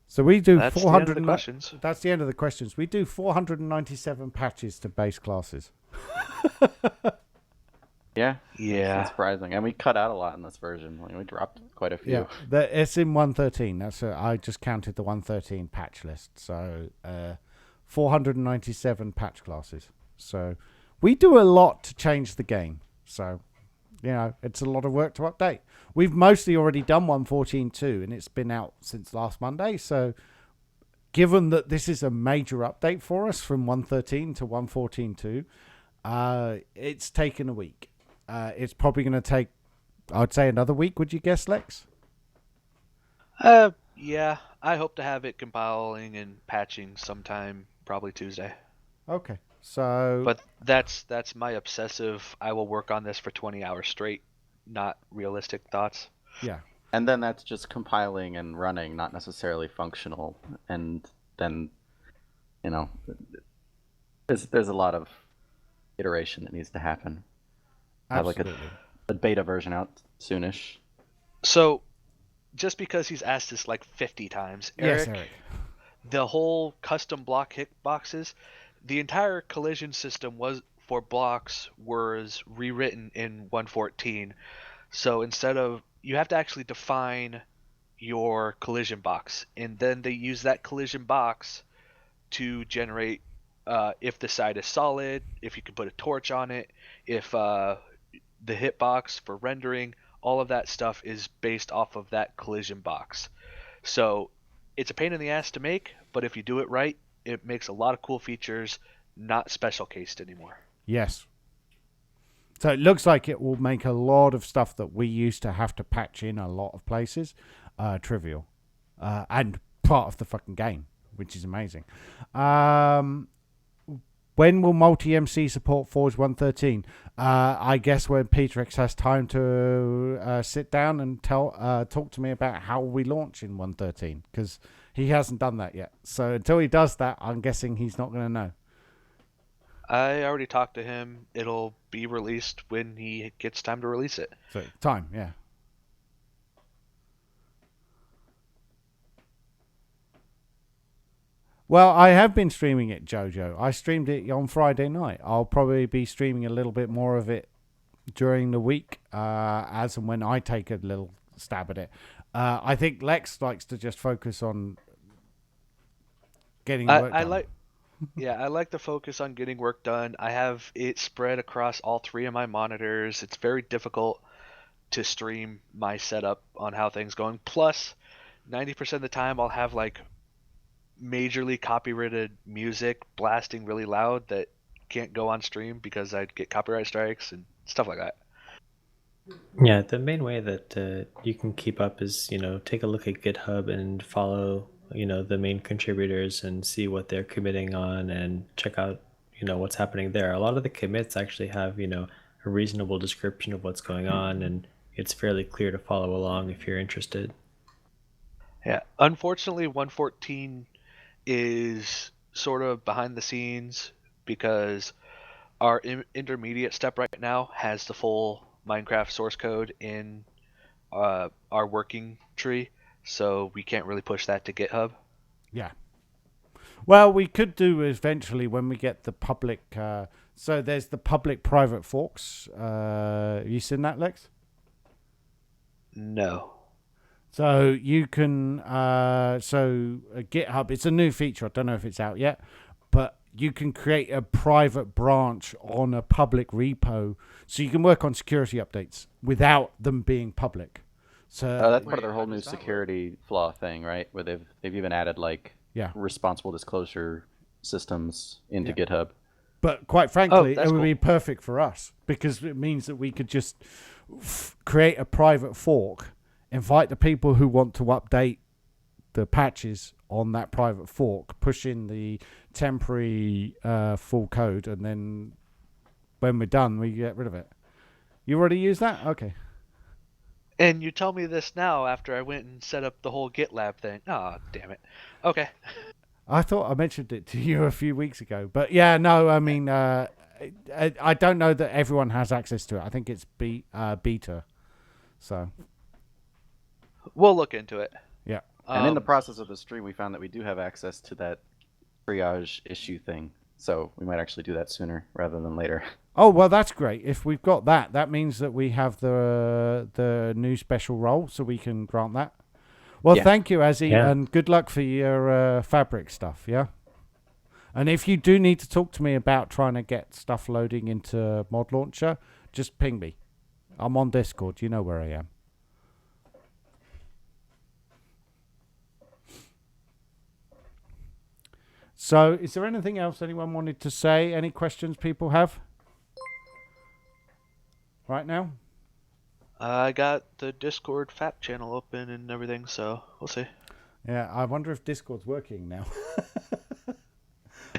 so we do that's 400. the end of the questions. That's the end of the questions. We do 497 patches to base classes. Yeah. Yeah. That's surprising. And we cut out a lot in this version. Like, we dropped quite a few. Yeah, it's in 113. I just counted the 113 patch list. So 497 patch classes. So we do a lot to change the game. So, it's a lot of work to update. We've mostly already done 114.2, and it's been out since last Monday. So given that this is a major update for us from 113 to 114.2, it's taken a week. It's probably going to take, I'd say, another week. Would you guess, Lex? Yeah, I hope to have it compiling and patching sometime, probably Tuesday. Okay, so But that's my obsessive, I will work on this for 20 hours straight, not realistic thoughts. yeah, And then that's just compiling and running, not necessarily functional. And then, there's a lot of iteration that needs to happen. absolutely. Have a beta version out soonish. So, just because he's asked this like 50 times, Yes, Eric. The whole custom block hitboxes, the entire collision system for blocks was rewritten in 114. So instead of, you have to actually define your collision box, and then they use that collision box to generate if the side is solid, if you can put a torch on it, if the hitbox for rendering, all of that stuff is based off of that collision box. So it's a pain in the ass to make, but if you do it right, it makes a lot of cool features, not special cased anymore. Yes. So it looks like it will make a lot of stuff that we used to have to patch in a lot of places trivial. And part of the fucking game, which is amazing. When will multi-MC support Forge 113? I guess when Peterx has time to sit down and talk to me about how we launch in 113, because he hasn't done that yet. So until he does that, I'm guessing he's not going to know. I already talked to him. It'll be released when he gets time to release it. So time, yeah. Well, I have been streaming it, Jojo. I streamed it on Friday night. I'll probably be streaming a little bit more of it during the week, as and when I take a little stab at it. I think Lex likes to just focus on getting work I done. I like to focus on getting work done. I have it spread across all 3 of my monitors. It's very difficult to stream my setup on how things going. Plus, 90% of the time I'll have like majorly copyrighted music blasting really loud that can't go on stream because I'd get copyright strikes and stuff like that. Yeah, the main way that you can keep up is, take a look at GitHub and follow, the main contributors and see what they're committing on and check out, what's happening there. A lot of the commits actually have, a reasonable description of what's going on, and it's fairly clear to follow along if you're interested. Yeah, unfortunately 114 is sort of behind the scenes because our intermediate step right now has the full Minecraft source code in our working tree, so we can't really push that to GitHub. Yeah. Well, we could do eventually when we get the public. So there's the public-private forks. You seen that, Lex? No. So you can. GitHub. It's a new feature. I don't know if it's out yet, but you can create a private branch on a public repo, so you can work on security updates without them being public. So that's part of their Wait, whole how new does that security flaw thing, right? Where they've even added like Yeah. responsible disclosure systems into GitHub. But quite frankly, it that's would cool. be perfect for us because it means that we could just create a private fork, invite the people who want to update the patches on that private fork, push in the temporary full code, and then when we're done, we get rid of it. You already use that? Okay. And you tell me this now after I went and set up the whole GitLab thing. Oh, damn it. Okay. I thought I mentioned it to you a few weeks ago. But yeah, no, I mean, I don't know that everyone has access to it. I think it's beta. So, We'll look into it. yeah. And in the process of the stream, we found that we do have access to that triage issue thing. So we might actually do that sooner rather than later. Oh, well, that's great. If we've got that, that means that we have the new special role, so we can grant that. Well, Yeah. thank you, Azzy, Yeah. and good luck for your fabric stuff, yeah? And if you do need to talk to me about trying to get stuff loading into Mod Launcher, just ping me. I'm on Discord. You know where I am. So, is there anything else anyone wanted to say? Any questions people have right now? I got the Discord FAP channel open and everything, so we'll see. Yeah, I wonder if Discord's working now.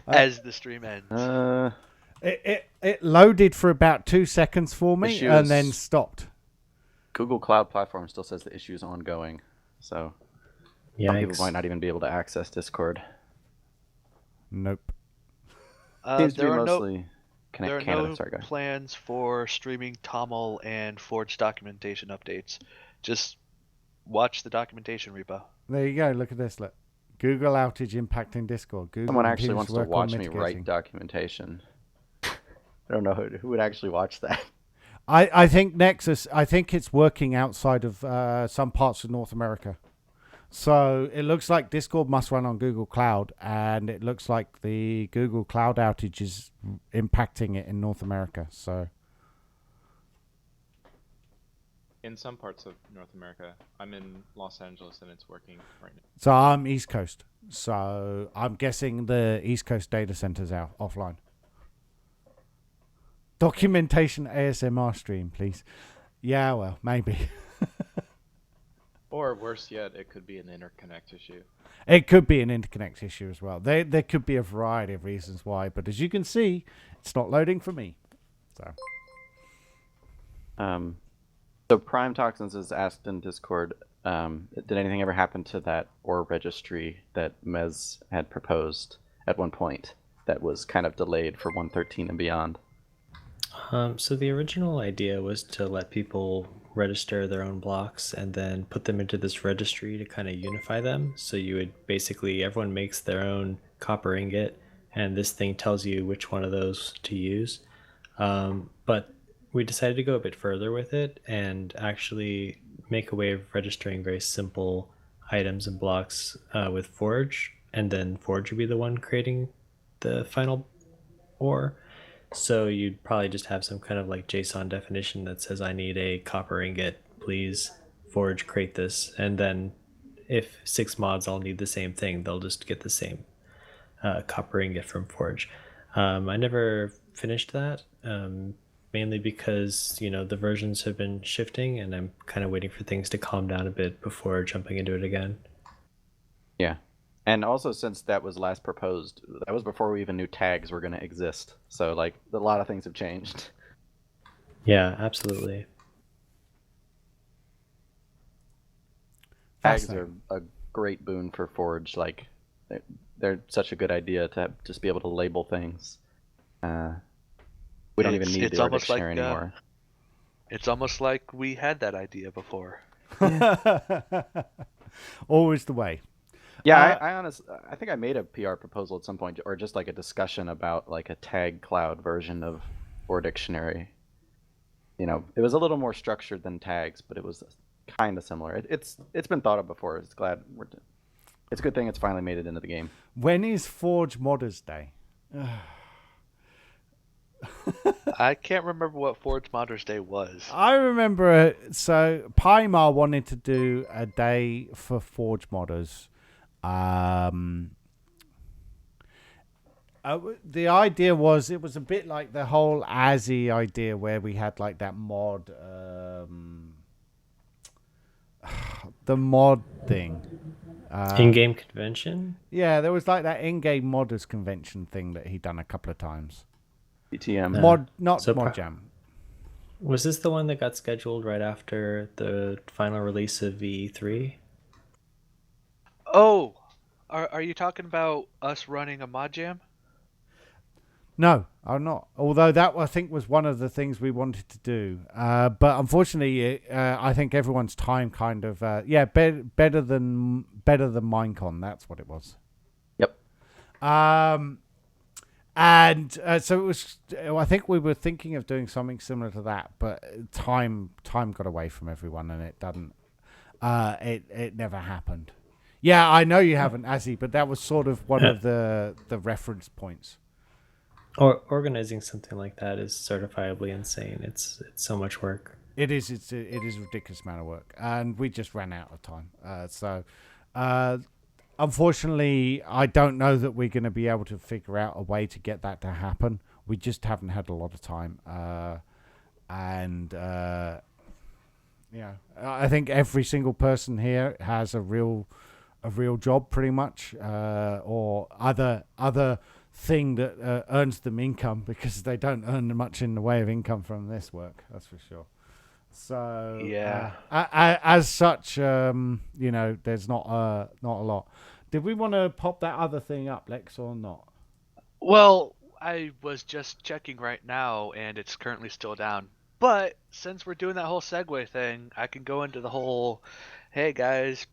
As the stream ends. It loaded for about 2 seconds for me Issue and is- then stopped. Google Cloud Platform still says the issue is ongoing. So some people Yikes. might not even be able to access Discord. Nope. Seems to be There are mostly there are Canada. no Sorry, go ahead. plans for streaming TOML and Forge documentation updates. Just watch the documentation repo. There you go. Look at this. Look. Google outage impacting Discord. Google Someone actually continues wants to work on watch me mitigating. write documentation. I don't know who would actually watch that. I think Nexus, I think it's working outside of some parts of North America. So it looks like Discord must run on Google Cloud, and it looks like the Google Cloud outage is impacting it in North America. So In some parts of North America. I'm in Los Angeles and it's working right now. so I'm East Coast. So I'm guessing the East Coast data center's out offline. Documentation ASMR stream, please. Yeah, well, maybe. Or worse yet, it could be an interconnect issue. It could be an interconnect issue as well. There could be a variety of reasons why, but as you can see, it's not loading for me. So So Prime Toxins is asked in Discord, did anything ever happen to that ore registry that Mez had proposed at one point that was kind of delayed for 113 and beyond? So the original idea was to let people register their own blocks and then put them into this registry to kind of unify them. So you would basically, everyone makes their own copper ingot, and this thing tells you which one of those to use. But we decided to go a bit further with it and actually make a way of registering very simple items and blocks with Forge, and then Forge would be the one creating the final ore. So you'd probably just have some kind of like JSON definition that says, I need a copper ingot, please Forge create this. And then if 6 mods all need the same thing, they'll just get the same copper ingot from Forge. I never finished that, mainly because, the versions have been shifting and I'm kind of waiting for things to calm down a bit before jumping into it again. Yeah. And also, since that was last proposed, that was before we even knew tags were going to exist. So, like, a lot of things have changed. Yeah, absolutely. Tags are a great boon for Forge. Like, they're such a good idea to just be able to label things. We don't even need the ore dictionary anymore. It's almost like we had that idea before. Always the way. Yeah, I think I made a PR proposal at some point, or just like a discussion about like a tag cloud version of ore dictionary. It was a little more structured than tags, but it was kind of similar. It's been thought of before. It's a good thing it's finally made it into the game. When is Forge Modders Day? I can't remember what Forge Modders Day was. I remember so Pymar wanted to do a day for Forge modders. The idea was it was a bit like the whole ASI idea where we had like that mod, the mod thing. In-game convention? Yeah, there was like that in-game modders convention thing that he'd done a couple of times. BTM. Mojang. Was this the one that got scheduled right after the final release of VE3? Oh, are you talking about us running a mod jam? No, I'm not. Although that I think was one of the things we wanted to do, but unfortunately, I think everyone's time kind of better than Minecon. That's what it was. Yep. And so it was. I think we were thinking of doing something similar to that, but time got away from everyone, and it doesn't. It never happened. Yeah, I know you haven't, Azzy, but that was sort of one of the reference points. Or organizing something like that is certifiably insane. It's so much work. It is. It is a ridiculous amount of work, and we just ran out of time. Unfortunately, I don't know that we're going to be able to figure out a way to get that to happen. We just haven't had a lot of time, I think every single person here has a real job, pretty much, or other thing that earns them income, because they don't earn much in the way of income from this work. That's for sure. So yeah, as such, there's not a lot. Did we want to pop that other thing up, Lex, or not? Well, I was just checking right now, and it's currently still down. But since we're doing that whole segue thing, I can go into the whole, hey guys,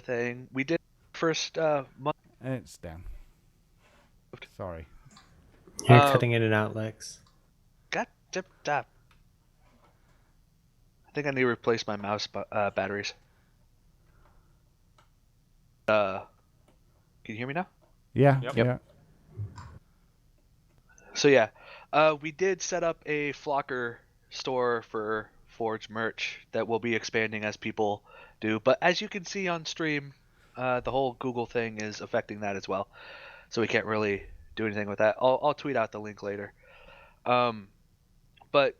thing. We did first month. It's down. Sorry. You're cutting in and out, Lex. God damn that. I think I need to replace my mouse batteries. Can you hear me now? Yeah. Yep. Yeah. So yeah, we did set up a Flocker store for Forge merch that will be expanding as people do. But as you can see on stream, the whole Google thing is affecting that as well. So we can't really do anything with that. I'll tweet out the link later. But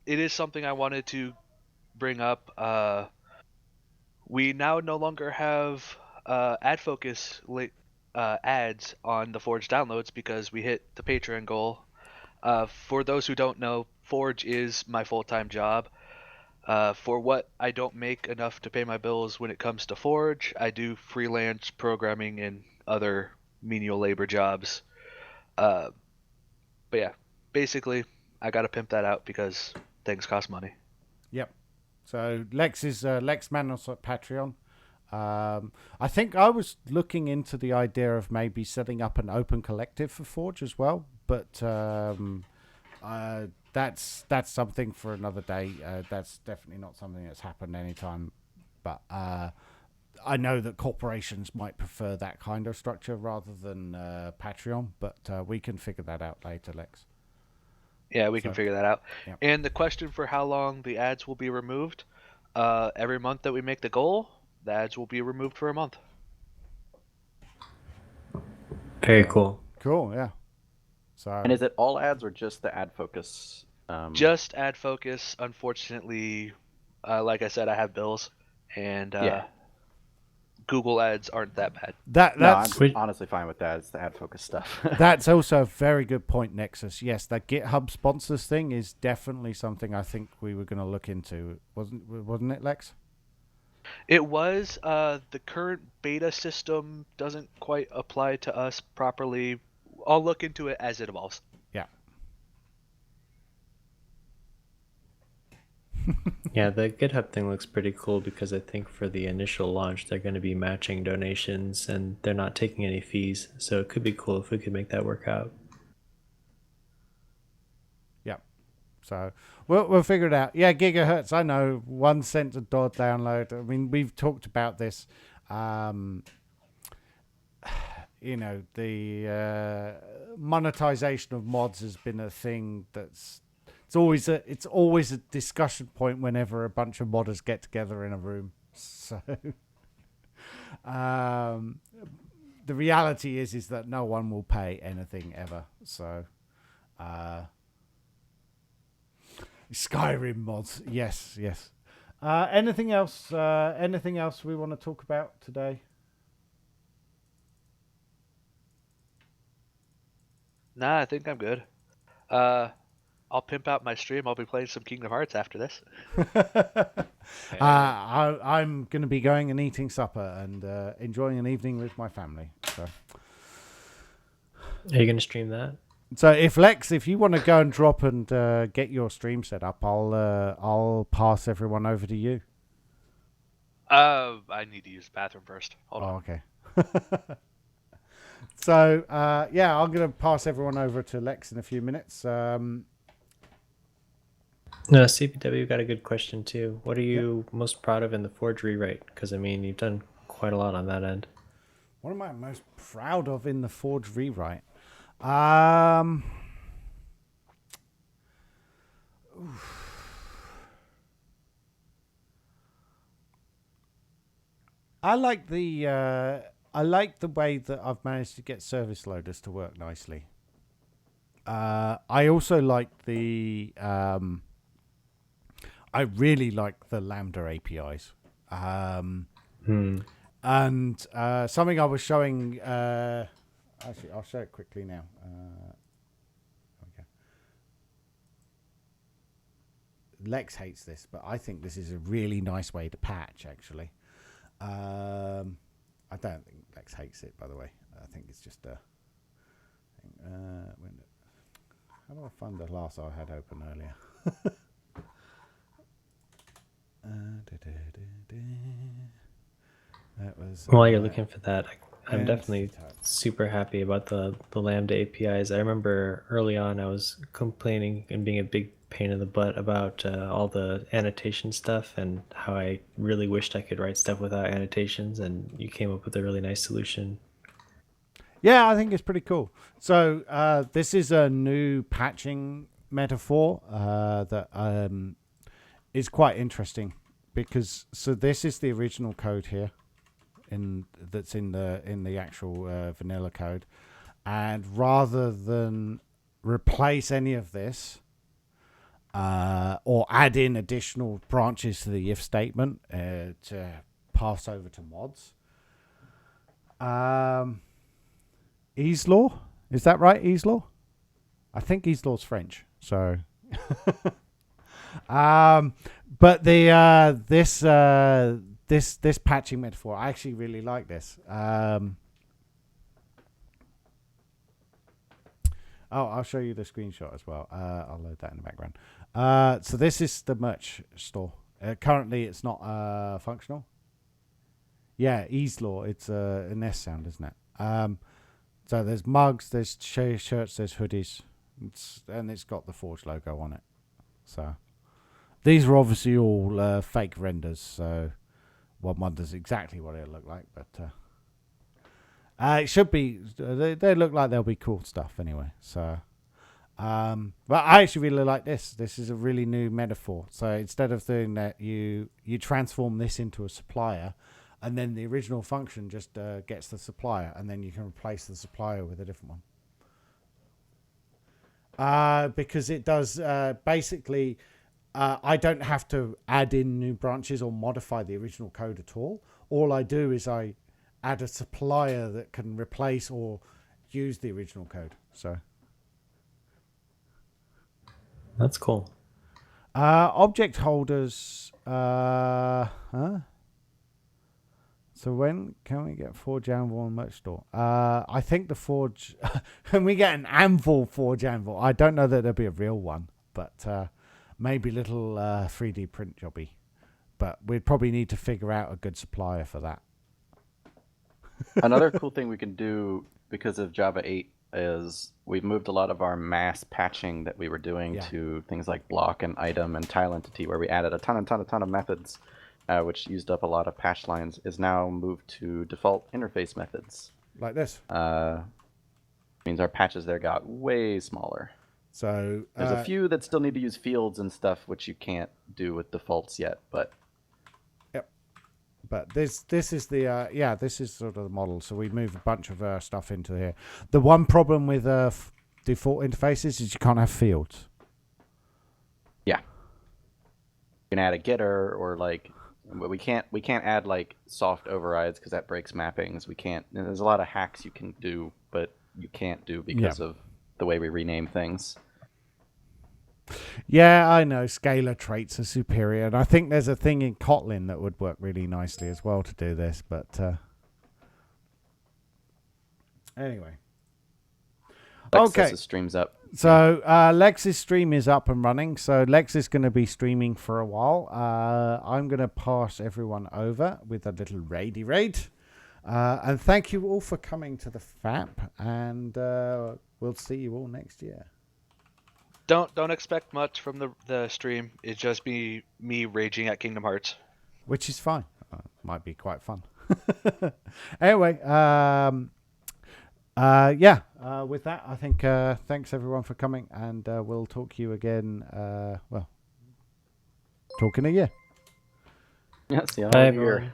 it is something I wanted to bring up. We now no longer have ad focus ads on the Forge downloads because we hit the Patreon goal. For those who don't know, Forge is my full-time job. For what I don't make enough to pay my bills when it comes to Forge, I do freelance programming and other menial labor jobs. But yeah, basically, I gotta pimp that out because things cost money. Yep. So Lex is Lex Manos at Patreon. I think I was looking into the idea of maybe setting up an open collective for Forge as well, but that's something for another day. That's definitely not something that's happened anytime. But I know that corporations might prefer that kind of structure rather than Patreon, but we can figure that out later, Lex. Yeah, we can figure that out. Yep. And the question for how long the ads will be removed, every month that we make the goal, the ads will be removed for a month. Very cool. Cool, yeah. So And is it all ads or just the ad focus? Just ad focus. Unfortunately, like I said, I have bills, and Yeah. Google ads aren't that bad. that's I'm honestly fine with that. It's the ad focus stuff. that's also a very good point, Nexus. Yes, that GitHub sponsors thing is definitely something I think we were going to look into. Wasn't it, Lex? It was. The current beta system doesn't quite apply to us properly. I'll look into it as it evolves. Yeah. Yeah, the GitHub thing looks pretty cool because I think for the initial launch, they're going to be matching donations and they're not taking any fees. So it could be cool if we could make that work out. Yeah. So we'll figure it out. Yeah, gigahertz. I know 1 cent a download. I mean, we've talked about this. You know, the monetization of mods has been a thing that's it's always a discussion point whenever a bunch of modders get together in a room. So the reality is that no one will pay anything ever. So Skyrim mods, yes. Anything else we want to talk about today? Nah, I think I'm good. I'll pimp out my stream. I'll be playing some Kingdom Hearts after this. I'm going to be going and eating supper and enjoying an evening with my family. So Are you going to stream that? So if you want to go and drop and get your stream set up, I'll pass everyone over to you. I need to use the bathroom first. Hold on. Okay. So yeah, I'm going to pass everyone over to Lex in a few minutes. No, CPW got a good question too. What are you most proud of in the Forge rewrite? Because I mean, you've done quite a lot on that end. What am I most proud of in the Forge rewrite? I like the way that I've managed to get service loaders to work nicely. I also like I really like the Lambda APIs. And something I was showing. Actually, I'll show it quickly now. Okay. Lex hates this, but I think this is a really nice way to patch, actually. I don't think Lex hates it, by the way. I think it's just a thing. How do I find the last I had open earlier? That was, While you're looking for that, I'm definitely super happy about the Lambda APIs. I remember early on I was complaining and being a big pain in the butt about all the annotation stuff and how I really wished I could write stuff without annotations, and you came up with a really nice solution. Yeah, I think it's pretty cool. So this is a new patching metaphor that is quite interesting because this is the original code here that's in the actual vanilla code, and rather than replace any of this or add in additional branches to the if statement to pass over to mods, Easlaw, is that right? Easlaw? I think Easlaw's French, so but this patching metaphor, I actually really like this. I'll show you the screenshot as well. I'll load that in the background. So this is the merch store. Currently, it's not functional. Yeah, Ease Law. It's an S sound, isn't it? So there's mugs, there's shirts, there's hoodies, and it's got the Forge logo on it. So these are obviously all fake renders. So one wonders exactly what it'll look like, but it should be. They look like they'll be cool stuff anyway. So. But I actually really like this. This is a really new metaphor. So instead of doing that, you transform this into a supplier, and then the original function just gets the supplier, and then you can replace the supplier with a different one. Because it does basically, I don't have to add in new branches or modify the original code at all. All I do is I add a supplier that can replace or use the original code. So. That's cool. Object holders. So when can we get Forge Anvil on Merch Store? I think the Forge. Can we get an Anvil Forge Anvil? I don't know that there'll be a real one, but maybe little 3D print jobby. But we'd probably need to figure out a good supplier for that. Another cool thing we can do because of Java 8 is we've moved a lot of our mass patching that we were doing to things like block and item and tile entity, where we added a ton of methods, which used up a lot of patch lines, is now moved to default interface methods. Like this. Means our patches there got way smaller. So there's a few that still need to use fields and stuff, which you can't do with defaults yet, but. But this is the this is sort of the model. So we move a bunch of stuff into here. The one problem with default interfaces is you can't have fields. Yeah. You can add a getter or like, but we can't add like soft overrides because that breaks mappings. We can't. There's a lot of hacks you can do, but you can't do because of the way we rename things. Yeah, I know. Scalar traits are superior. And I think there's a thing in Kotlin that would work really nicely as well to do this. But anyway. Lex's stream's up. So Lex's stream is up and running. So Lex is going to be streaming for a while. I'm going to pass everyone over with a little raidy raid. And thank you all for coming to the FAP. And we'll see you all next year. Don't expect much from the stream. It's just me raging at Kingdom Hearts, which is fine. Might be quite fun. Anyway, with that, I think thanks everyone for coming, and we'll talk to you again. Talk in a year. Yeah, see you all in a year.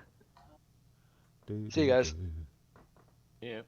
See you guys. Yeah.